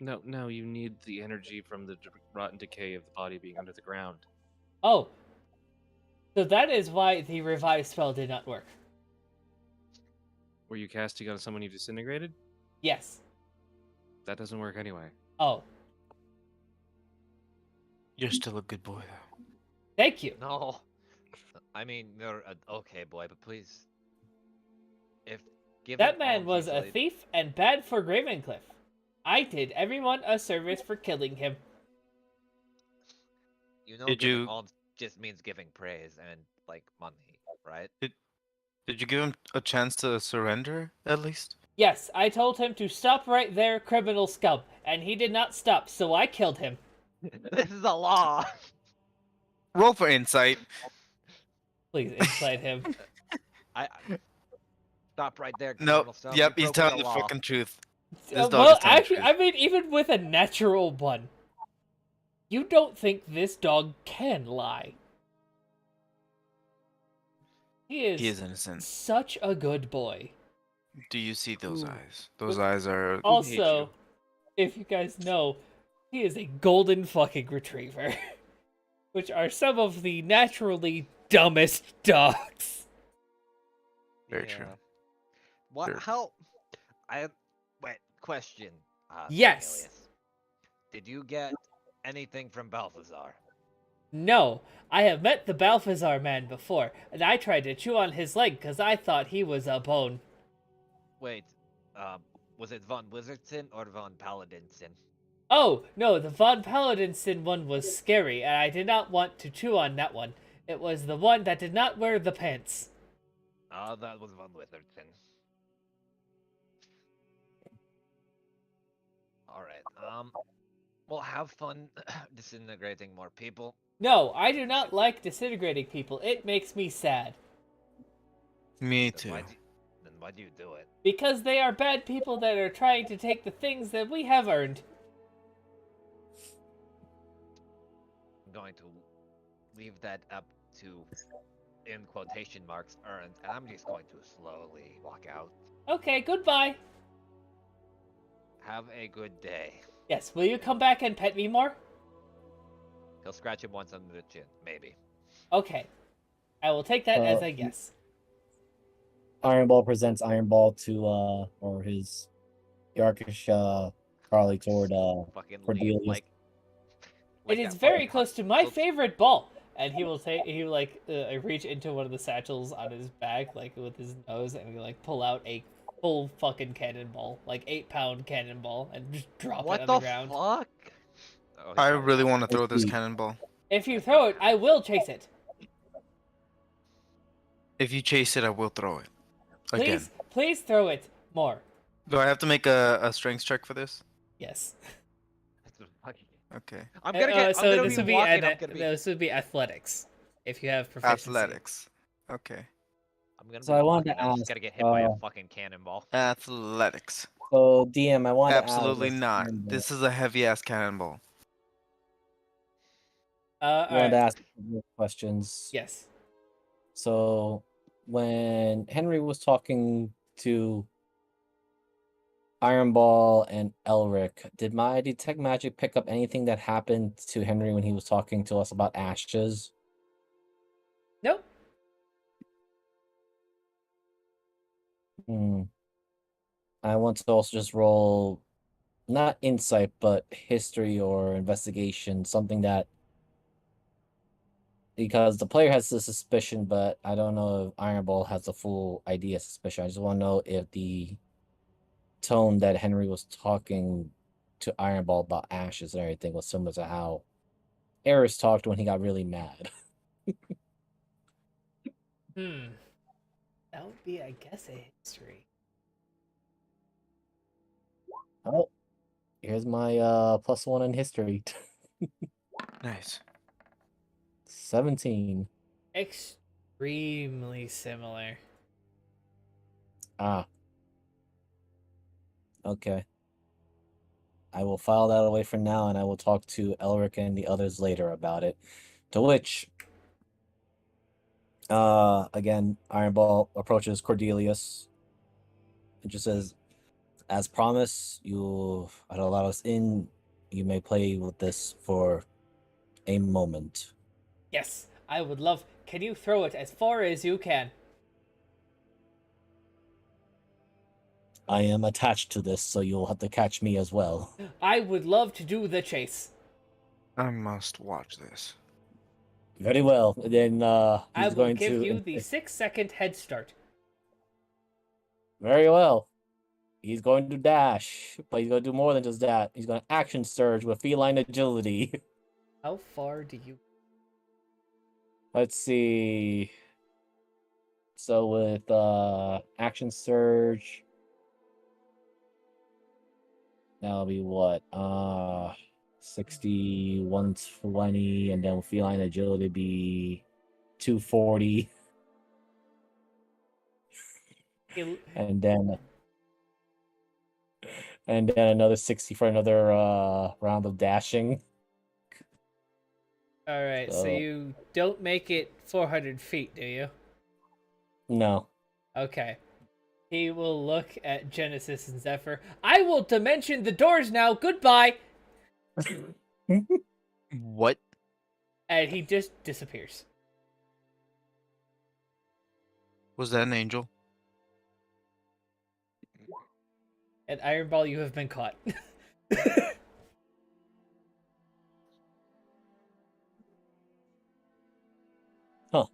No, you need the energy from the rotten decay of the body being under the ground. Oh. So that is why the revive spell did not work. Were you casting on someone you disintegrated? Yes. That doesn't work anyway. Oh. You're still a good boy, though. Thank you. No. I mean, you're an okay boy, but please, if given That man alms was a usually, thief and bad for Gravencliff. I did everyone a service for killing him. Did giving you alms just means giving praise and like money, right? did you give him a chance to surrender at least? Yes, I told him to stop right there, criminal scum, and he did not stop, so I killed him. This is a law. Roll for insight. Please incite him. I stop right there, No. criminal stuff. Yep, You've he's broken telling the law. fucking truth. This dog Well, is telling the actually, truth. I mean, even with a natural one, you don't think this dog can lie. He He is is innocent. such a good boy. Do you see those Ooh. eyes? Those eyes are Also, if you guys know, he is a golden fucking retriever, which are some of the naturally dumbest dogs. very true. What? Sure. How? I wait. Question. Yes. Cornelius. Did you get anything from Balthazar? No, I have met the Balthazar man before, and I tried to chew on his leg because I thought he was a bone. Wait. Was it von Wizardson or von Paladinson? Oh, no, the Von Paladinson one was scary, and I did not want to chew on that one. It was the one that did not wear the pants. That was von Wizardson. All right. Well, have fun disintegrating more people. No, I do not like disintegrating people. It makes me sad. Me Then too. why do you do it? Because they are bad people that are trying to take the things that we have earned. I'm going to leave that up to, in quotation marks, earned, and I'm just going to slowly walk out. Okay, goodbye. Have a good day. Yes, will you come back and pet me more? He'll scratch him once under the chin, maybe. Okay. I will take that as a yes. Iron Ball presents Iron Ball to or his Yarkish Carly toward Fucking Cordelia. leave, like It is that very fucking close to my favorite ball. And he will reach into one of the satchels on his back, like with his nose, and he pull out a full fucking cannonball, like 8-pound cannonball, and just drop it on the ground. What the fuck? Oh, I really want to throw this cannonball. If you throw it, I will chase it. If you chase it, I will throw it. Again. Please throw it more. Do I have to make a strength check for this? Yes. Okay. I'm gonna get. I'm gonna this be would be walking. I'm gonna be. this would be athletics, if you have proficiency. Athletics. Okay. I'm gonna. So be I wanted walking, to I'm ask. just gonna get hit by a fucking cannonball. Athletics. So DM, I wanted Absolutely to ask not. Iron Ball. This is a heavy ass cannonball. I wanted to ask questions. Yes. So when Henry was talking to Iron Ball and Elric, did my detect magic pick up anything that happened to Henry when he was talking to us about ashes? Nope. I want to also just roll not insight, but history or investigation, something that, because the player has the suspicion, but I don't know if Iron Ball has a full idea suspicion. I just want to know if the tone that Henry was talking to Iron Ball about ashes and everything was similar to how Eris talked when he got really mad. That would be, I guess, a history. Oh, here's my +1 in history. Nice. 17. Extremely similar. Ah. Okay. I will file that away for now, and I will talk to Elric and the others later about it. To which, again, Iron Ball approaches Cordelius and just says, as promised, you had allowed us in. You may play with this for a moment. Yes, I would love. Can you throw it as far as you can? I am attached to this, so you'll have to catch me as well. I would love to do the chase. I must watch this. Very well. And then I he's will going give to. you the 6-second head start. Very well. He's going to dash, but he's going to do more than just that. He's going to action surge with feline agility. How far do you? Let's see. So with action surge, that'll be what? 60, 120, and then feline agility be 240. And then another 60 for another round of dashing. All right, so you don't make it 400 feet, do you? No. Okay. He will look at Genesis and Zephyr. I will dimension the doors now. Goodbye. What? And he just disappears. Was that an angel? And Ironball, you have been caught. Huh.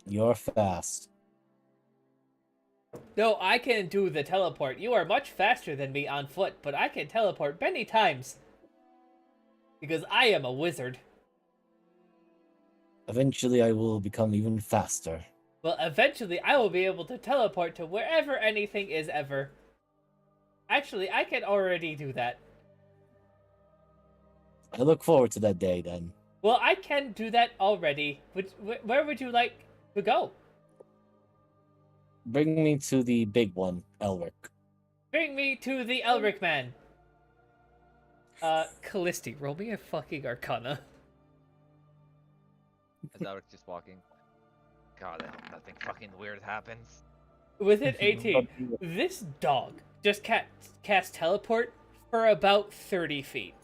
You're fast. No, I can do the teleport. You are much faster than me on foot, but I can teleport many times. Because I am a wizard. Eventually, I will become even faster. Well, eventually I will be able to teleport to wherever anything is ever. Actually, I can already do that. I look forward to that day, then. Well, I can do that already. Where would you like to go? Bring me to the big one, Elric. Bring me to the Elric man. Callisti, roll me a fucking Arcana. Is Alex just walking? God, I hope nothing fucking weird happens. With an 18, this dog just cast teleport for about 30 feet.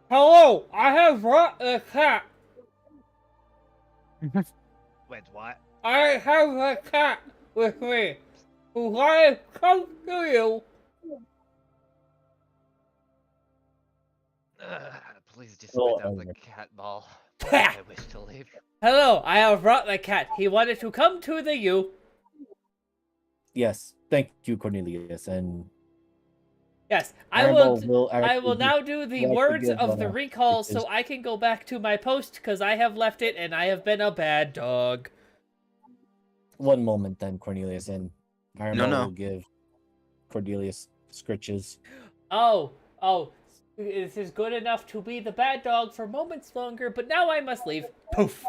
Hello, I have brought a cat. Wait, what? I have a cat with me who I come to you. Please just spit out the cat ball. I wish to leave. Hello, I have brought the cat. He wanted to come to the U. Yes, thank you, Cornelius. And yes, I will actually now do the words of the recall so I can go back to my post because I have left it and I have been a bad dog. One moment then, Cornelius, and Ironball No. will give Cornelius scritches. Oh, this is good enough to be the bad dog for moments longer, but now I must leave. Poof.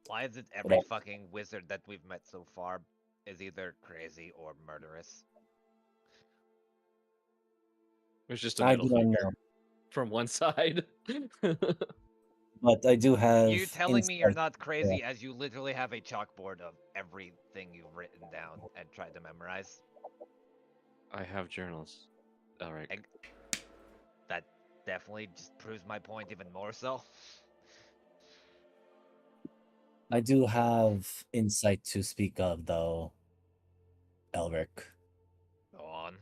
Why is it every fucking wizard that we've met so far is either crazy or murderous? There's just a middle do not finger know. from one side. But I do have. You telling me you're not crazy as you literally have a chalkboard of everything you've written down and tried to memorize? I have journals. All right. That definitely just proves my point even more so. I do have insight to speak of, though, Elric. Go on.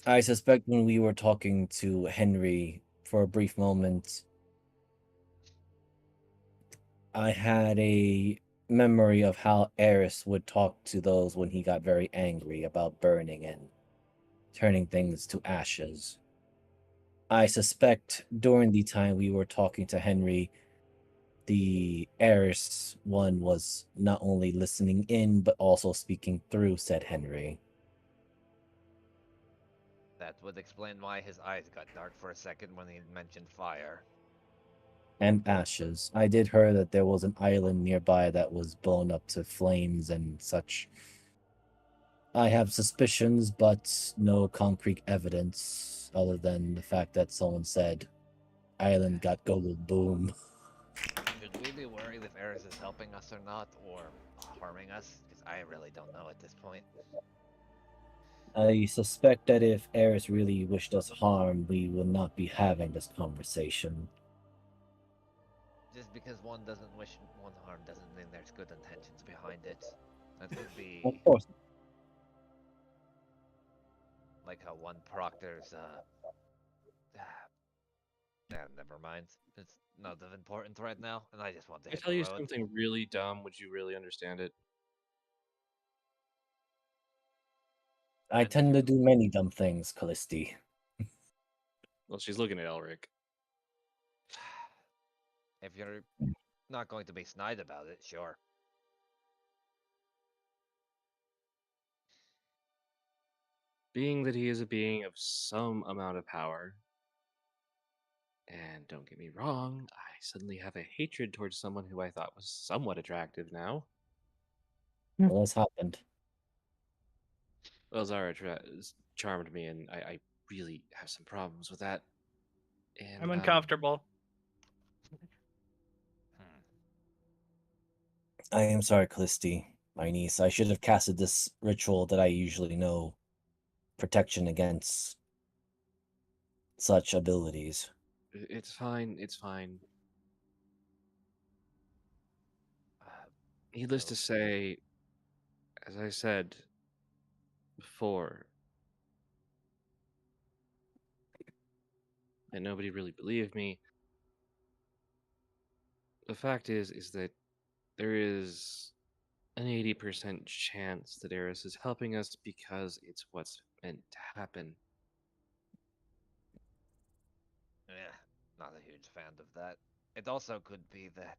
I suspect when we were talking to Henry for a brief moment, I had a memory of how Eris would talk to those when he got very angry about burning and turning things to ashes. I suspect during the time we were talking to Henry, the Eris one was not only listening in, but also speaking through said Henry. That would explain why his eyes got dark for a second when he mentioned fire. And ashes. I did hear that there was an island nearby that was blown up to flames and such. I have suspicions, but no concrete evidence other than the fact that someone said island got go boom. Should we be worried if Eris is helping us or not, or harming us? Because I really don't know at this point. I suspect that if Eris really wished us harm, we would not be having this conversation. Just because one doesn't wish one harm doesn't mean there's good intentions behind it. That could be... Of course. Like how one proctor's never mind. It's not of importance right now, and I just want to If I hit tell the you road. something really dumb, would you really understand it? I And if tend to you're do many dumb things, Callisti. Well, she's looking at Elric. if you're not going to be snide about it, sure. Being that he is a being of some amount of power, and don't get me wrong, I suddenly have a hatred towards someone who I thought was somewhat attractive now. What has happened? Well, Zara charmed me, and I really have some problems with that. And I'm uncomfortable. Hmm. I am sorry, Callisti, my niece. I should have casted this ritual that I usually know protection against such abilities. It's fine. It's fine. Needless to So, say, as I said before, and nobody really believed me. The fact is that there is an 80% chance that Eris is helping us because it's what's meant to happen. yeah, not a huge fan of that. It also could be that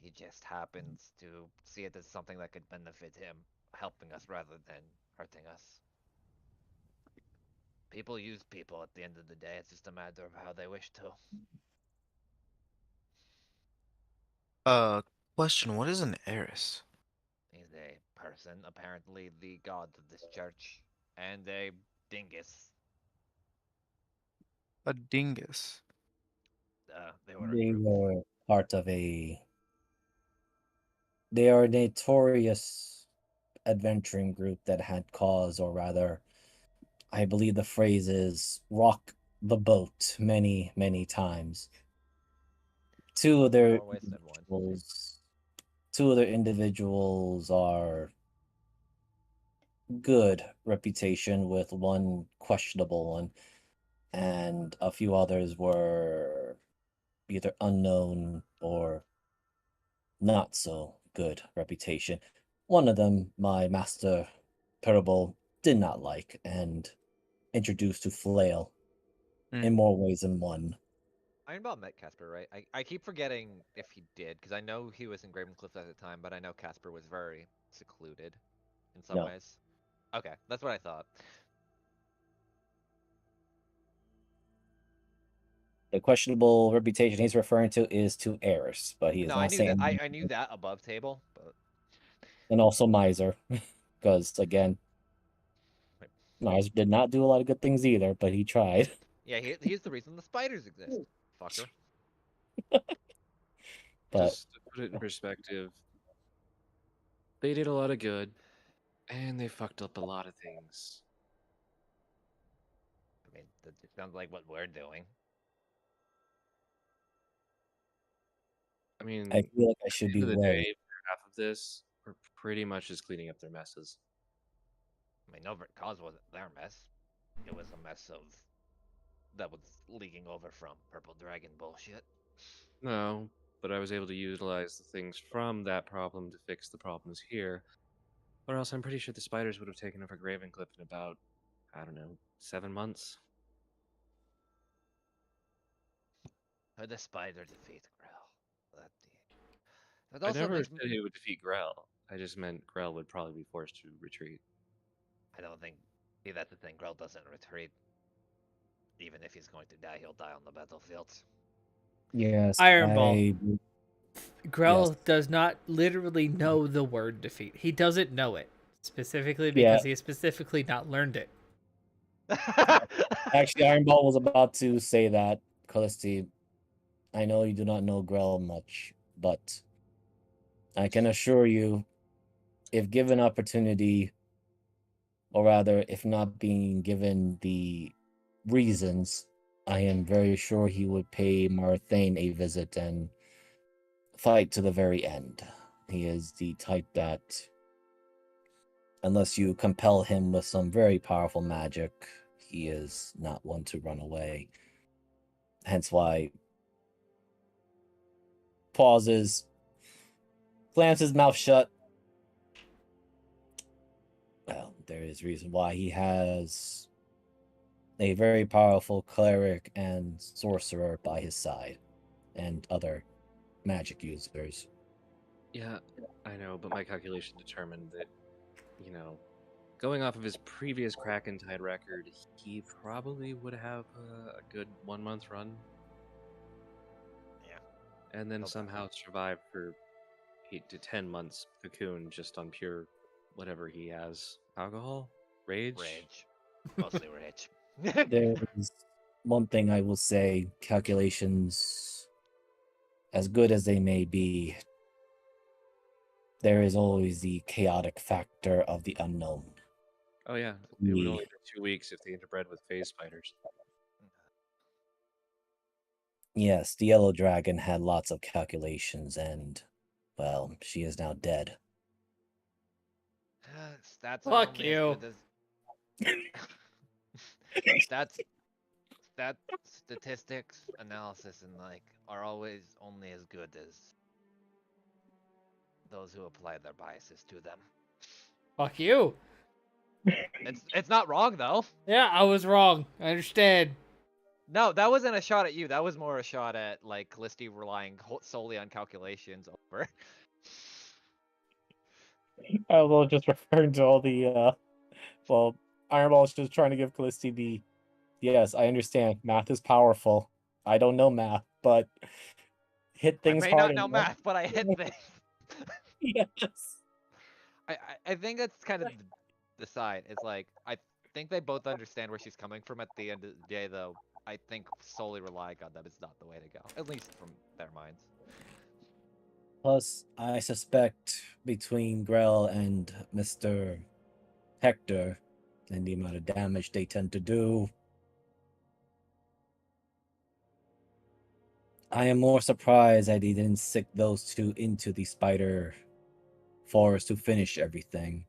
he just happens to see it as something that could benefit him, helping us rather than hurting us. People use people at the end of the day. It's just a matter of how they wish to. Question, what is an heiress? He's a person, apparently the god of this church, and a dingus. A dingus. They were a They group. were part of a. They are a notorious adventuring group that had cause, or rather, I believe the phrase is rock the boat many, many times. Two of their More ways than one. individuals, two of their individuals are good reputation, with one questionable one, and a few others were either unknown or not so good reputation. One of them, my master Parable did not like and introduced to Flail in more ways than one. Ironball met Casper, right? I keep forgetting if he did, because I know he was in Gravencliff at the time, but I know Casper was very secluded in some No. ways. Okay, that's what I thought. The questionable reputation he's referring to is to Eris, but he is No, I not knew that. saying. I knew that above table, but And also Miser, because again, wait. Miser did not do a lot of good things either, but he tried. Yeah, he's the reason the spiders exist. Fucker. But Just to put it in perspective, they did a lot of good, and they fucked up a lot of things. I mean, that sounds like what we're doing. I mean, I feel like I at should the be end of the wary. day, half of this, we're pretty much just cleaning up their messes. I mean, Novert Cause wasn't their mess. It was a mess of that was leaking over from Purple Dragon bullshit. No, but I was able to utilize the things from that problem to fix the problems here. Or else I'm pretty sure the spiders would have taken over Gravencliff in about, I don't know, 7 months. How the spider defeat Grill. That I also never makes me. said he would defeat Grell. I just meant Grell would probably be forced to retreat. I don't think. See, that's the thing. Grill doesn't retreat. Even if he's going to die, he'll die on the battlefield. Yes, Ironball. Grell Yes. does not literally know the word defeat. He doesn't know it. Specifically Yeah. because he has specifically not learned it. Actually, Ironball was about to say that, Callisti. I know you do not know Grell much, but I can assure you, if given opportunity, or rather, if not being given the reasons, I am very sure he would pay Marthane a visit and fight to the very end. He is the type that unless you compel him with some very powerful magic, he is not one to run away. Hence why pauses, slams his mouth shut. Well, there is reason why he has a very powerful cleric and sorcerer by his side, and other magic users. Yeah, I know, but my calculation determined that, going off of his previous Kraken Tide record, he probably would have a good 1 month run. Yeah. And then No somehow survive for 8 to 10 months cocoon just on pure whatever he has. Alcohol? Rage? Rage. Mostly rage. There's one thing I will say, calculations, as good as they may be, there is always the chaotic factor of the unknown. Oh yeah, it would only be 2 weeks if they interbred with phase spiders. Yes, the yellow dragon had lots of calculations, and, well, she is now dead. Stats are Fuck only you. as good as stat statistics analysis and are always only as good as those who apply their biases to them. Fuck you. It's not wrong though. Yeah, I was wrong. I understand. No, that wasn't a shot at you. That was more a shot at Callisti relying solely on calculations over. I was just referring to all the, Ironball is just trying to give Callisti the, yes, I understand, math is powerful. I don't know math, but hit things I may hard not know enough. math, but I hit things. Yes. I think that's kind of the side. It's I think they both understand where she's coming from at the end of the day, though. I think solely relying on them is not the way to go, at least from their minds. Plus, I suspect between Grell and Mr. Hector and the amount of damage they tend to do, I am more surprised that he didn't sick those two into the spider forest to finish everything.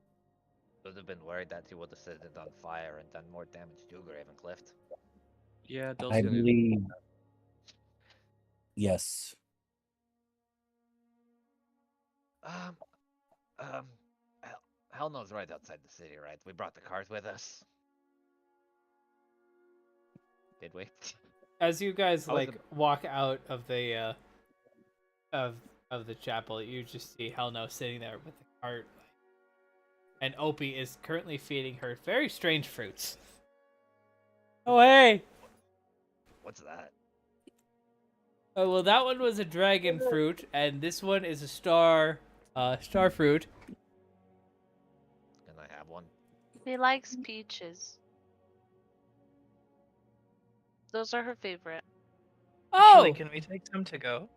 Would have been worried that he would have set it on fire and done more damage to Gravencliff. Yeah, I believe. Yes. Hell knows right outside the city, right? We brought the cars with us. Did we? As you guys I was walk out of the of the chapel, you just see Helno sitting there with the cart, and Opie is currently feeding her very strange fruits. Oh hey! What's that? Oh well, that one was a dragon fruit, and this one is a star fruit. Can I have one? She likes peaches. Those are her favorite. Oh! Actually, can we take some to go?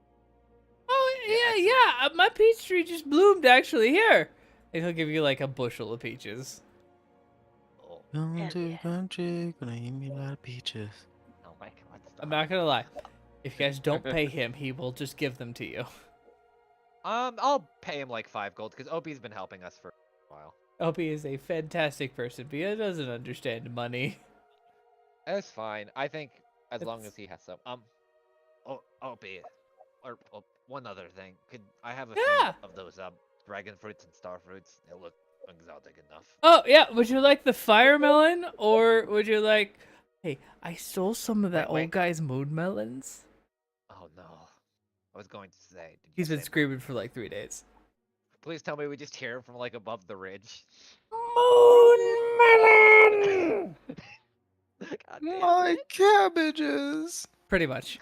Oh yeah. My peach tree just bloomed actually. Here, and he'll give you like a bushel of peaches. Oh, Going to country, gonna eat me a lot of peaches. oh my god! Stop. I'm not gonna lie. If you guys don't pay him, he will just give them to you. I'll pay him like 5 gold because Opie's been helping us for a while. Opie is a fantastic person, but he doesn't understand money. It's fine. I think as long as he has some. Opie, or one other thing. Could I have a few of those dragon fruits and star fruits? They look exotic enough. Oh yeah, would you like the fire melon, or would you like? Hey, I stole some of that old guy's moon melons. Oh no, I was going to say. He's been screaming for like 3 days. Please tell me we just hear him from like above the ridge. Moon melon. My cabbages. Pretty much.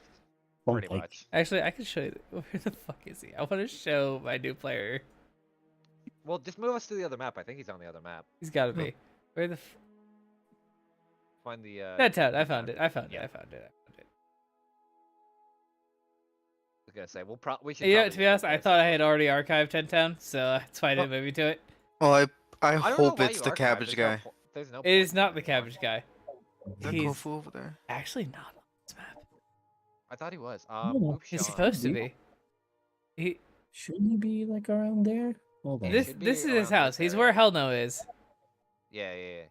Pretty much. Actually, I can show you. Where the fuck is he? I want to show my new player. Well, just move us to the other map. I think he's on the other map. He's got to be. Where the? Find the. That town. I found it. I found it. I was gonna say we should. Yeah, to be honest, I thought I had already archived 10 Town, so that's why I didn't move you to it. Well, I hope it's the cabbage guy. There's no. It is not the cabbage guy. That He's Kofu over there. actually not on this map. I thought he was. He's supposed to be. Shouldn't he be like around there? Hold on. This is his house. He's where Hellno is. Yeah, yeah, yeah.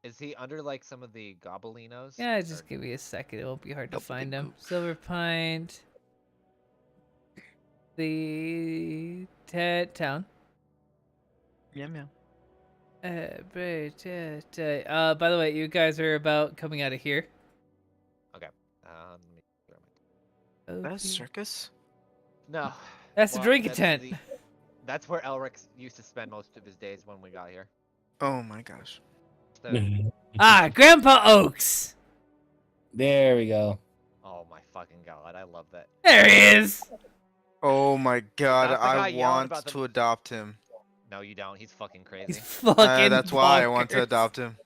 Is he under like some of the gobelinos? Yeah, Or- just give me a second. It won't be hard to find him. Gobbledygook. Silver Pint. The town. Yeah, yeah. By the way, you guys are about coming out of here. Okay. Let me clear my- That's Okay. circus? No. That's the well, drinking that's tent. That's where Elric used to spend most of his days when we got here. Oh my gosh. So, Ah, Grandpa Oaks. There we go. oh my fucking god, I love that. There he is. Oh my god, That's the guy I yelling want about the- to adopt him. No, you don't. He's fucking He's crazy. fucking That's why I want to bonkers. adopt him.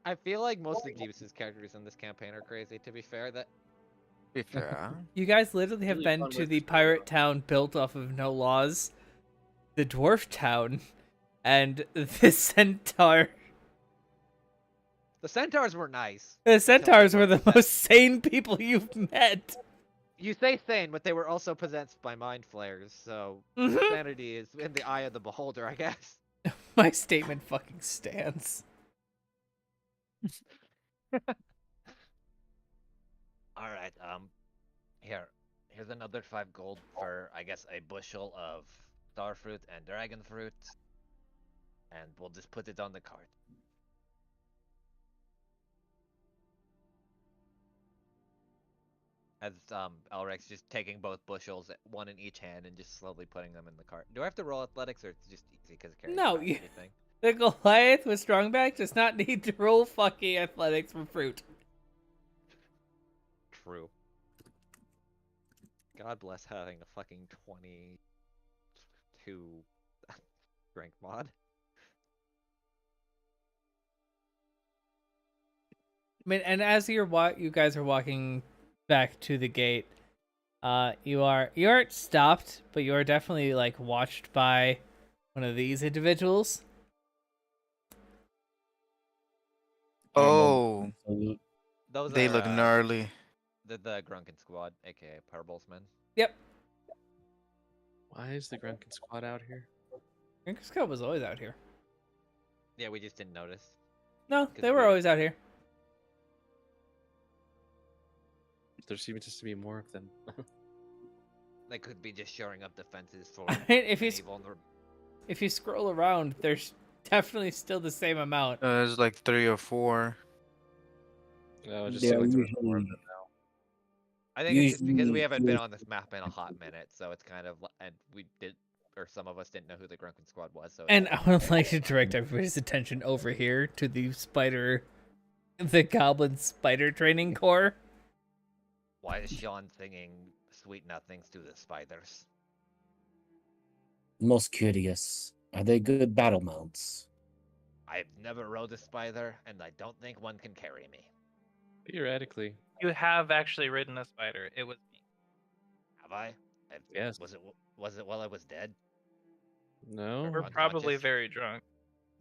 I feel like most of Gibbs's characters in this campaign are crazy. To be fair, that Be fair, huh? You guys literally have Really been fun to with the the pirate town built off of no laws, the dwarf town, and the centaur. the centaurs were nice. The until they centaurs were were the possessed. most sane people you've met. You say sane, but they were also possessed by mind flayers, so Mhm. sanity is in the eye of the beholder, I guess. My statement fucking stands. All right. Here's another 5 gold for, I guess, a bushel of starfruit and dragon fruit, and we'll just put it on the cart. As Elric's just taking both bushels, one in each hand, and just slowly putting them in the cart. Do I have to roll athletics, or it's just easy because it carries No, around you- anything? The Goliath with Strongback does not need to roll fucking athletics for fruit. True. God bless having a fucking 22 strength mod. I mean, and as you guys are walking back to the gate, you aren't stopped, but you are definitely like watched by one of these individuals. Oh, Those they are look gnarly. the Grunkin squad, aka Parbolesmen. Yep, Why is the Grunkin Squad out here? Inkerscope was always out here. Yeah, we just didn't notice. No, 'Cause they were we- always out here. There seems to be more of them. They could be just shoring up defenses for I mean, if any you if you scroll around, there's definitely still the same amount. There's like 3 or 4. No, it just They're seemed like there was more of usually them now. I think it's just because we usually haven't been with- on this map in a hot minute, so it's kind of and we did, or some of us didn't know who the Grunkin squad was. So And I would like to direct everybody's attention over here to the Goblin Spider Training Corps. why is Sean singing "Sweet Nothings" to the spiders? Most curious. Are they good battle mounts? I've never rode a spider, and I don't think one can carry me. Theoretically, You have actually ridden a spider. It was me. Have I? Yes. Was it while I was dead? no. We're Unconscious. probably very drunk.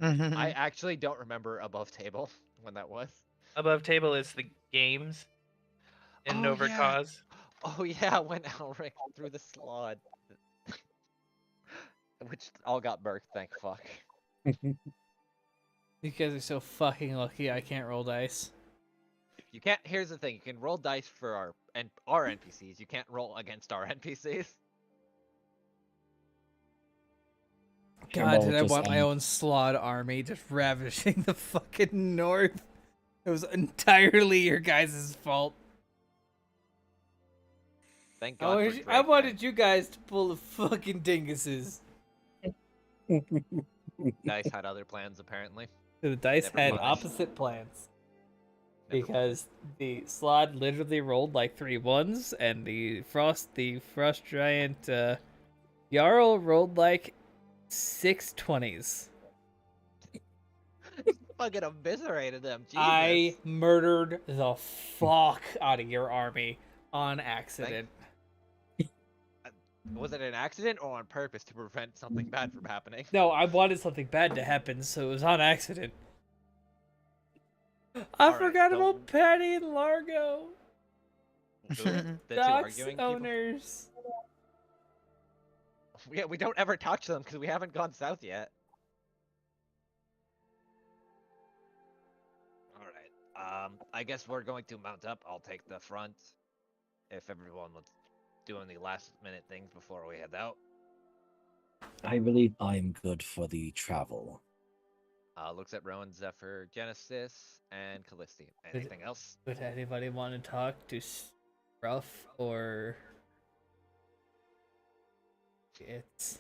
I actually don't remember above table when that was. Above table is the games in Oh, Nova yeah. Cause. Oh yeah, when Elric threw the slot. Which all got burked, thank fuck. You guys are so fucking lucky I can't roll dice. You can't. Here's the thing: you can roll dice for our NPCs. You can't roll against our NPCs. God, did I just want my own Slod army just ravishing the fucking north? It was entirely your guys' fault. Thank I God. for wanted, Drake, man. you guys to pull the fucking dinguses. Dice had other plans apparently. The dice Never had mind. opposite plans. Never Because the Slod literally rolled like 3 1s, and the frost giant Jarl rolled like 6 20s. Fucking eviscerated them. Jesus. I murdered the fuck out of your army on accident. Was it an accident or on purpose to prevent something bad from happening? No, I wanted something bad to happen, so it was on accident. I Alright, forgot so- about Patty and Largo. Who? The two Docs arguing people? owners. Yeah, we don't ever talk to them because we haven't gone south yet. I guess we're going to mount up. I'll take the front. If everyone was doing the last minute things before we head out. I believe I'm good for the travel. Looks at Rowan, Zephyr, Genesis, and Callisti. Anything else? Would anybody want to talk to Ruff or it's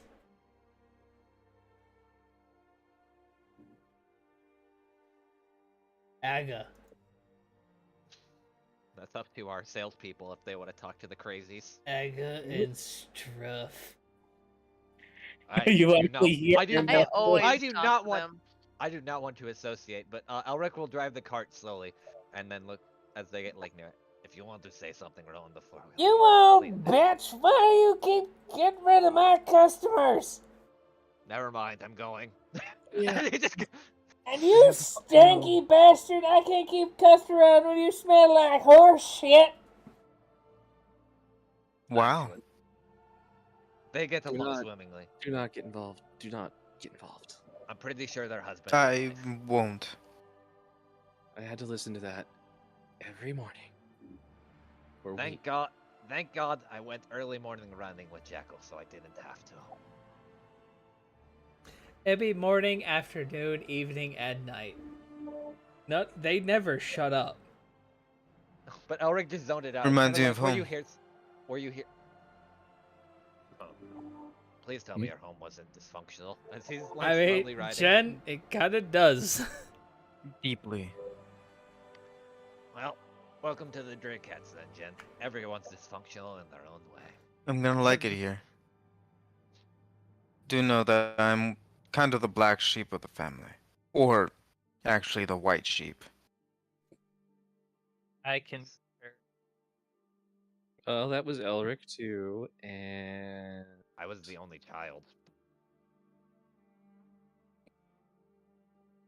Aga? That's up to our salespeople if they want to talk to the crazies. Aga and Struff. You actually hear I do him I not. always I do talk not to want. them. I do not want to associate, but Elric will drive the cart slowly, and then look as they get like near it. If you want to say something, Rowan, before we You leave, old please. bitch! Why do you keep getting rid of my customers? Never mind, I'm going. Yeah. And you stanky bastard! I can't keep cussing around when you smell like horse shit. Wow. They get Do along not- swimmingly. Do not get involved. Do not get involved. I'm pretty sure they're husband I and wife. won't. I had to listen to that every morning. Or Thank God. Thank God I went early morning running with Jekyll, so I didn't have to. It'd be morning, afternoon, evening, and night. No, they never shut up. But Elric just zoned it out. Reminds It's me kinda of like, home. Were you here? Oh. Please tell me our home wasn't dysfunctional. As he's like I slowly mean, riding. Jen, it kind of does. Deeply. Well, welcome to the Drake-Cats then, Jen. Everyone's dysfunctional in their own way. I'm gonna like it here. Do know that I'm kind of the black sheep of the family. Or actually the white sheep. I can. Oh, that was Elric too, and I was the only child.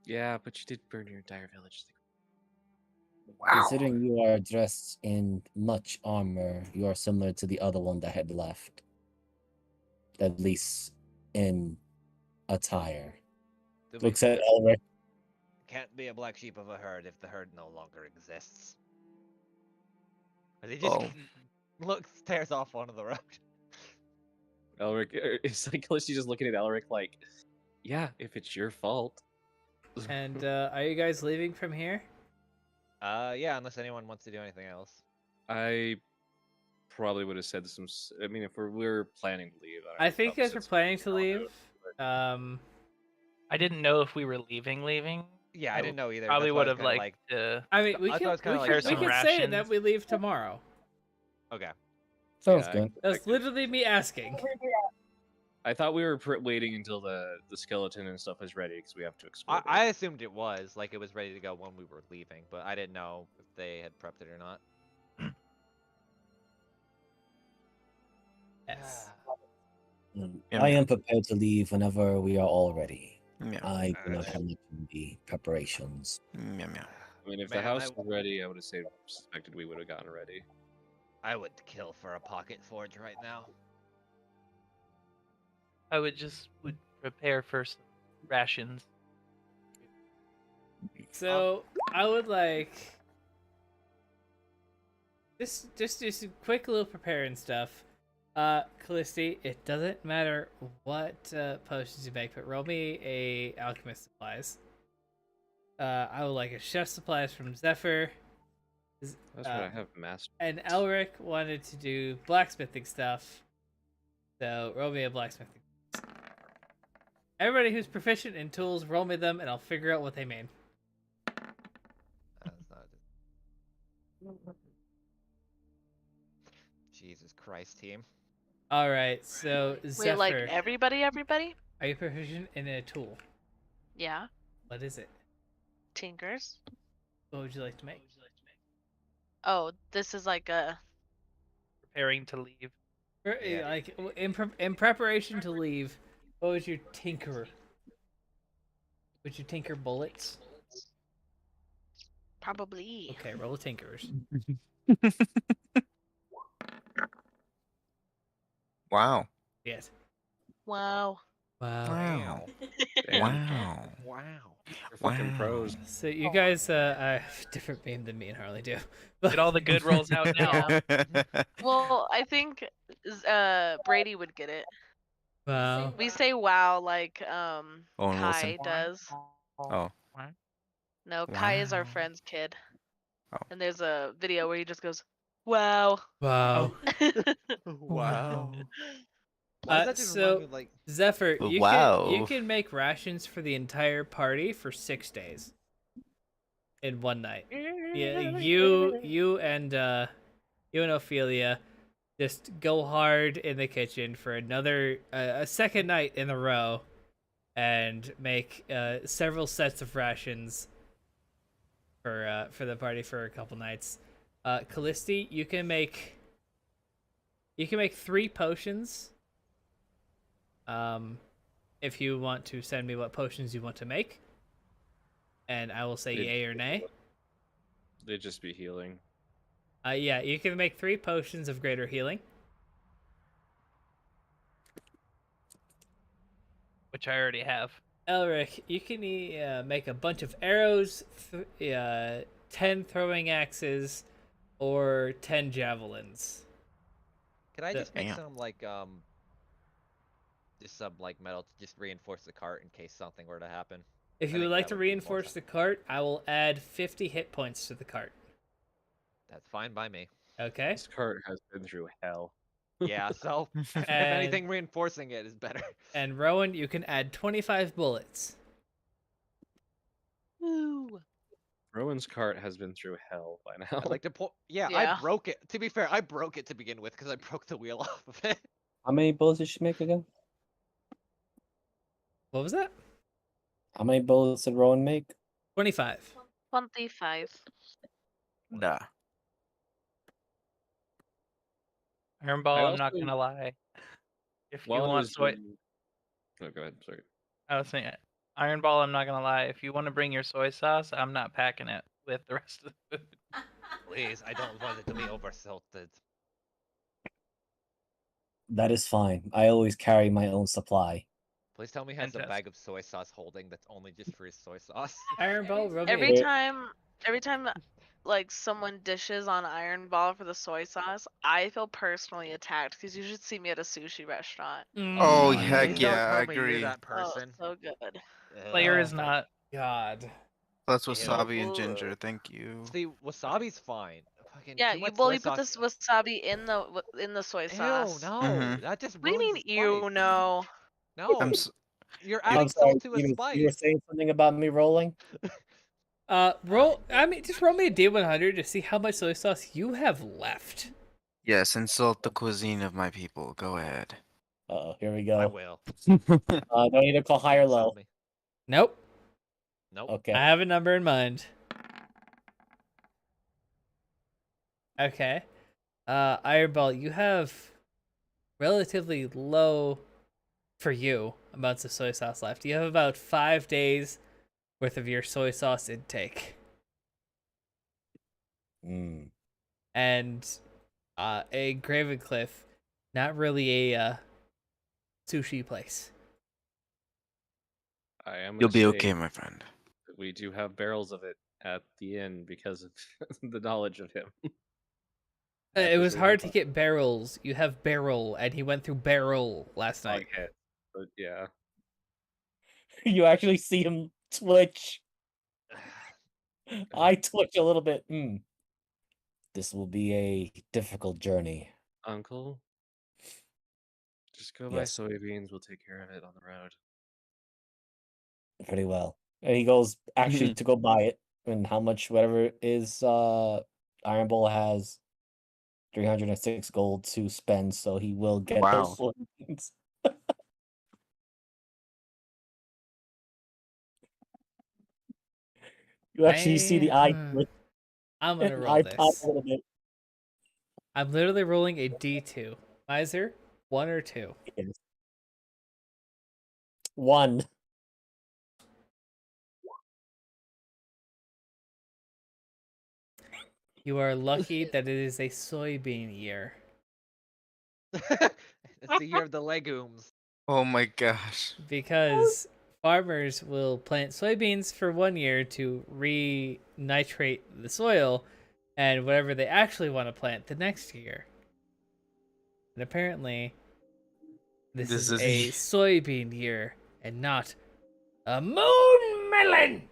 yeah, but you did burn your entire village. Considering you are dressed in much armor, you are similar to the other one that had left. At least in attire. To be Looks at fair, Elric. can't be a black sheep of a herd if the herd no longer exists. As he just stares off onto the road. Elric, it's like Callisti just looking at Elric like, yeah, if it's your fault. And are you guys leaving from here? Yeah, unless anyone wants to do anything else. I probably would have said some. I mean, if we're planning to leave, I think probably you guys said are some planning to I'll do leave. it, I didn't know if we were leaving. Yeah, I didn't know either. Probably That's why would I was have kinda liked to. I mean, we I thought can, it was kinda we like can, some we can say rations. that we leave tomorrow. Okay. Sounds Yeah, good. That's literally me asking. I thought we were waiting until the skeleton and stuff was ready because we have to explore. I assumed it was like it was ready to go when we were leaving, but I didn't know if they had prepped it or not. Yes. I am prepared to leave whenever we are all ready. Yeah. I do not have much in the preparations. Meow, meow. I mean, if Man, the house was ready, I would have suspected we would have gotten ready. I would kill for a pocket forge right now. I would prepare for some rations. So I would like just do some quick little preparing stuff. Callisti, it doesn't matter what potions you make, but roll me a alchemist supplies. I would like a chef supplies from Zephyr. That's what I have mastered. And Elric wanted to do blacksmithing stuff. So roll me a blacksmithing. Everybody who's proficient in tools, roll me them and I'll figure out what they mean. That's not it. Jesus Christ, team. Alright, so Wait, Zephyr, like everybody? are you proficient in a tool? Yeah. What is it? Tinkers. What would you like to make? Oh, this is like a. Preparing to leave. Yeah. Like in preparation to leave, what would you tinker? Would you tinker bullets? Probably. Okay, roll tinkers. Wow. Yes. Wow. Wow. Wow. Damn. Wow. Wow. You're fucking pros. So you guys have a different meme than me and Harley do. Get all the good rolls out now. Well, I think Brady would get it. Wow. We say wow like Owen Kai Wilson. does. Oh. No, Kai is our Wow. friend's kid. Oh. And there's a video where he just goes, "Wow." Wow. Wow. Why does that just remind me So of like Zephyr, you Wow. can make rations for the entire party for 6 days in one night. Yeah, you and Ophelia just go hard in the kitchen for another a second night in a row, and make several sets of rations for the party for a couple nights. Callisti, you can make 3 potions. If you want to send me what potions you want to make, and I will say yay or nay. They'd just be healing. Yeah, you can make 3 potions of greater healing. Which I already have. Elric, you can make a bunch of arrows, 10 throwing axes, or 10 javelins. can I just make Damn. some like just some like metal to just reinforce the cart in case something were to happen? If I you would think like that to would be more reinforce sense. the cart, I will add 50 hit points to the cart. That's fine by me. Okay? This cart has been through hell. Yeah, so if And- anything, reinforcing it is better. And Rowan, you can add 25 bullets. Woo. Rowan's cart has been through hell by now. I'd like to point. Yeah, Yeah. I broke it. To be fair, I broke it to begin with because I broke the wheel off of it. How many bullets did she make again? What was that? How many bullets did Rowan make? 25. 25. Nah. Iron Ball, I I'm not also- gonna lie. If you While I want was soy, doing... Oh, go ahead. Sorry. I was saying, Iron Ball, I'm not gonna lie. If you want to bring your soy sauce, I'm not packing it with the rest of the food. Please, I don't want it to be oversalted. That is fine. I always carry my own supply. Please tell me he has a Fantastic. bag of soy sauce holding that's only just for his soy sauce. Iron Ball, roll me Every a- time like someone dishes on Iron Ball for the soy sauce, I feel personally attacked because you should see me at a sushi restaurant. Oh, God, heck please don't yeah, I tell me you're agree. that Oh, person. so good. Player Ugh. is not. God. Plus Ew. wasabi and ginger, thank you. See, wasabi's fine. Fucking Yeah, too much you soy put this sauce. wasabi in the soy Ew, sauce. no, Mhm. that just What do you ruins mean, the ew, spice. no? No, I'm s- you're I'm adding sorry, salt to a you were spice. saying something about me rolling? Just roll me a D100 to see how much soy sauce you have left. Yes, insult the cuisine of my people. Go ahead. Uh-oh, here we I go. will. Do I need to call high or Insult low? me. Nope. Nope. Okay. I have a number in mind. Okay. Iron Ball, you have relatively low, for you, amounts of soy sauce left. You have about 5 days worth of your soy sauce intake. Mm. And a Gravencliff, not really a sushi place. I am. You'll be gonna say okay, my friend. that we do have barrels of it at the inn because of the knowledge of him. It was hard to Absolutely get barrels. You have barrel, and he went through barrel last not night. hit, but yeah. You actually see him twitch. I twitch a little bit. This will be a difficult journey. Uncle, just go buy Yes. soybeans. We'll take care of it on the road. Pretty well. And he goes actually to go buy it. And how much whatever it is Iron Bull has 306 gold to spend, so he will get those Wow. soybeans. You actually see the eye twitch I'm gonna and roll eye pop this. a little bit. I'm literally rolling a D2. Miser, 1 or 2? Yes. 1. You are lucky that it is a soybean year. It's the year of the legumes. Oh my gosh. Because farmers will plant soybeans for 1 year to re-nitrate the soil, and whatever they actually want to plant the next year. And apparently, this This is is a soybean year and not a moon melon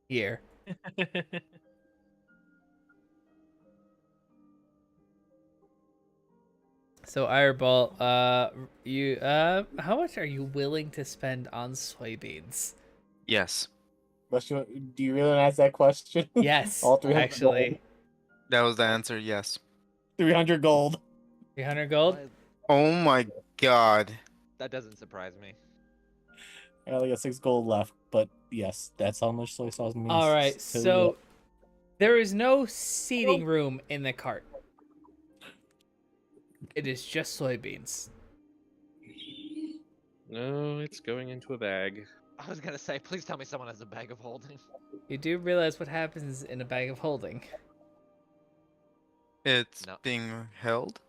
year. So Ireball, how much are you willing to spend on soybeans? yes. Do you really want to ask that question? Yes, All 300 actually. gold. That was the answer. Yes. 300 gold. 300 gold? Oh my god. That doesn't surprise me. I only got 6 gold left, but yes, that's how much soy sauce means. All right, so there is no seating room in the cart. It is just soybeans. No, it's going into a bag. I was gonna say, please tell me someone has a bag of holding. You do realize what happens in a bag of holding. It's No. being held?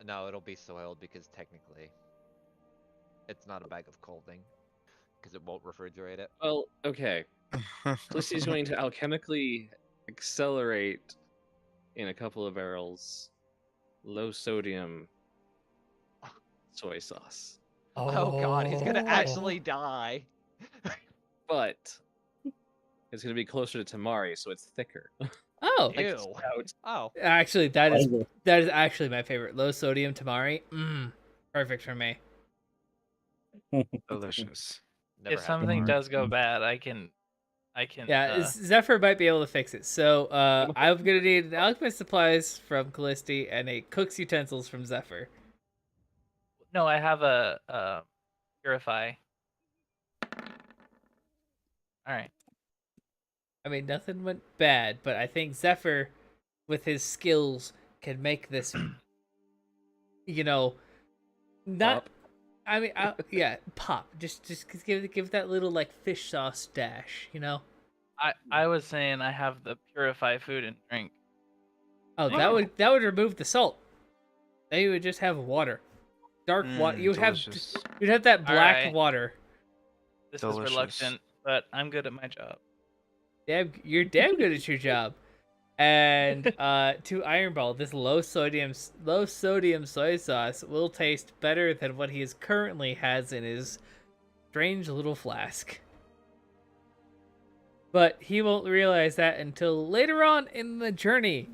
No, it'll be soiled because technically it's not a bag of holding because it won't refrigerate it. Well, okay. Felicity's going to alchemically accelerate in a couple of barrels low sodium soy sauce. Oh god, he's gonna actually die. But it's going to be closer to tamari, so it's thicker. Oh, Ew. Stout. Oh. actually, that is actually my favorite. Low sodium tamari. Perfect for me. Delicious. Never If had something tamari. does go bad, I can. Yeah, Zephyr might be able to fix it. So I'm gonna need an alchemist supplies from Callisti and a cook's utensils from Zephyr. No, I have a purify. All right. I mean, nothing went bad, but I think Zephyr, with his skills, can make this. Not. Pop. I mean, yeah, pop. Just give that little like fish sauce dash. I was saying I have the purify food and drink. Oh, that would remove the salt. Then you would just have water, dark water. You'd have that black Alright. water. This Delicious. is reluctant, but I'm good at my job. You're damn good at your job. And to Ironball, this low sodium soy sauce will taste better than what he currently has in his strange little flask. But he won't realize that until later on in the journey,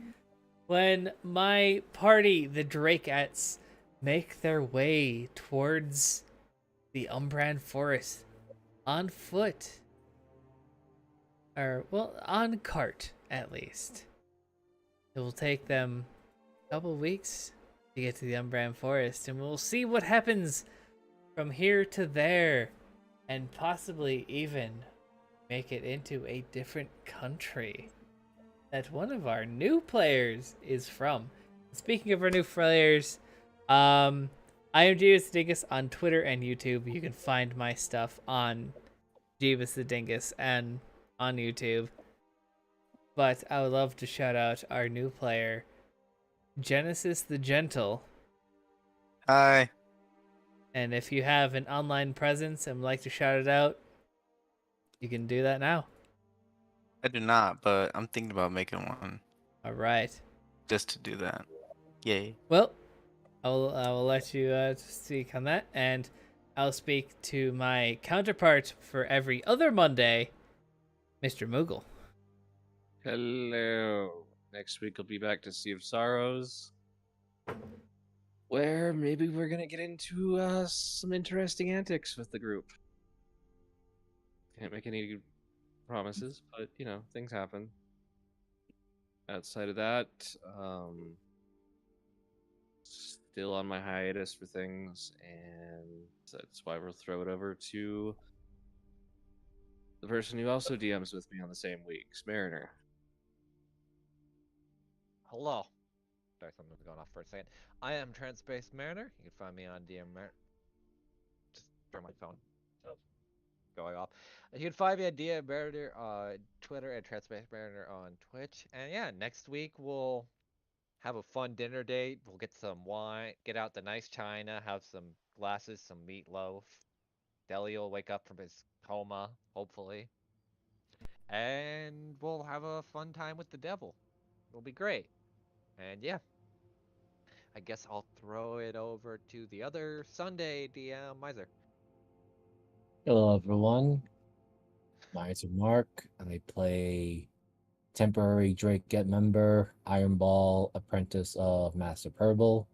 when my party, the Drakeettes, make their way towards the Umbran Forest on foot. Or, well, on cart, at least. It will take them a couple weeks to get to the Umbran Forest, and we'll see what happens from here to there, and possibly even make it into a different country that one of our new players is from. Speaking of our new players, I am Jeebus the Dingus on Twitter and YouTube. You can find my stuff on Jeebus the Dingus and on YouTube. But I would love to shout out our new player, Genesis the Gentle. Hi. And if you have an online presence and would like to shout it out, you can do that now. I do not, but I'm thinking about making one. All right. Just to do that. Yay. Well, I will let you speak on that, and I'll speak to my counterpart for every other Monday, Mr. Moogle. Hello. Next week I'll be back to Sea of Sorrows, where maybe we're gonna get into some interesting antics with the group. Can't make any promises, but things happen. Outside of that, still on my hiatus for things, and that's why we'll throw it over to the person who also DMs with me on the same weeks, Mariner. Hello. Sorry, something's going off for a second. I am Trans-Space Mariner. You can find me on DM just turn my phone going off. You can find me at DM Mariner on Twitter and Trans-Space Mariner on Twitch. And yeah, next week we'll have a fun dinner date. We'll get some wine, get out the nice china, have some glasses, some meatloaf, Deli will wake up from his coma, hopefully. And we'll have a fun time with the devil. It'll be great. And yeah, I guess I'll throw it over to the other Sunday DM Miser. Hello, everyone. Miser Mark. I play temporary Drake Get member, Iron Ball, apprentice of Master Purple,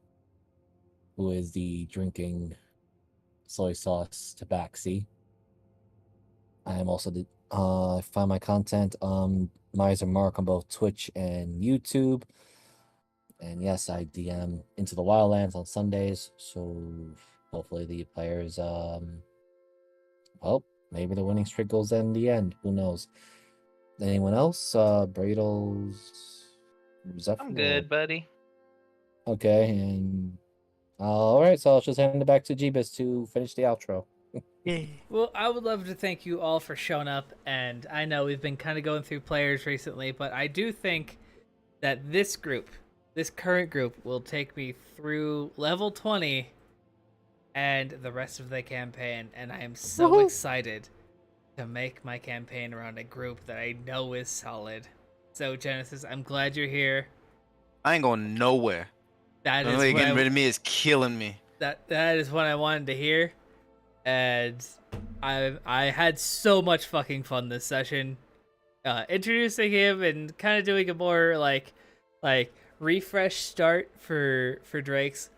who is the drinking soy sauce tabaxi. I am also the find my content Miser Mark on both Twitch and YouTube. And yes, I DM Into the Wildlands on Sundays, so hopefully the players well, maybe the winning streak goes in the end. Who knows? Anyone else? Bradles, Zephyr? I'm good, buddy. Okay, and all right, so I'll just hand it back to Jeebus to finish the outro. Well, I would love to thank you all for showing up, and I know we've been kind of going through players recently, but I do think that this current group, will take me through level 20 and the rest of the campaign, and I am so excited to make my campaign around a group that I know is solid. So, Genesis, I'm glad you're here. I ain't going nowhere. That The is way what getting rid of me is killing me. that is what I wanted to hear, and I had so much fucking fun this session, introducing him and kind of doing a more like refresh start for Drake's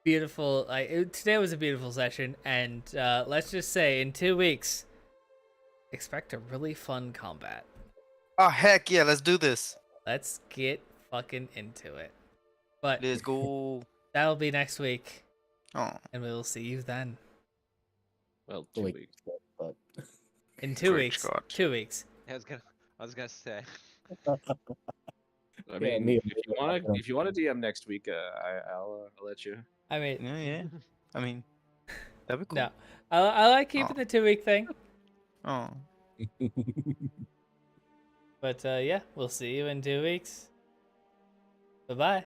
beautiful. Today was a beautiful session, and let's just say in 2 weeks, expect a really fun combat. Oh heck yeah, let's do this. Let's get fucking into it. But Let's go. that'll be next week, Oh, and we will see you then. Well, Oh, 2 wait, weeks. but In 2 Great weeks. Scott. 2 weeks. I was gonna say. I Yeah, mean, me- if you want to DM next week, I'll let you. I mean, yeah. I mean, that'd be cool. no. I like keeping Oh. the 2 week thing. Oh. But yeah, we'll see you in 2 weeks. Bye-bye.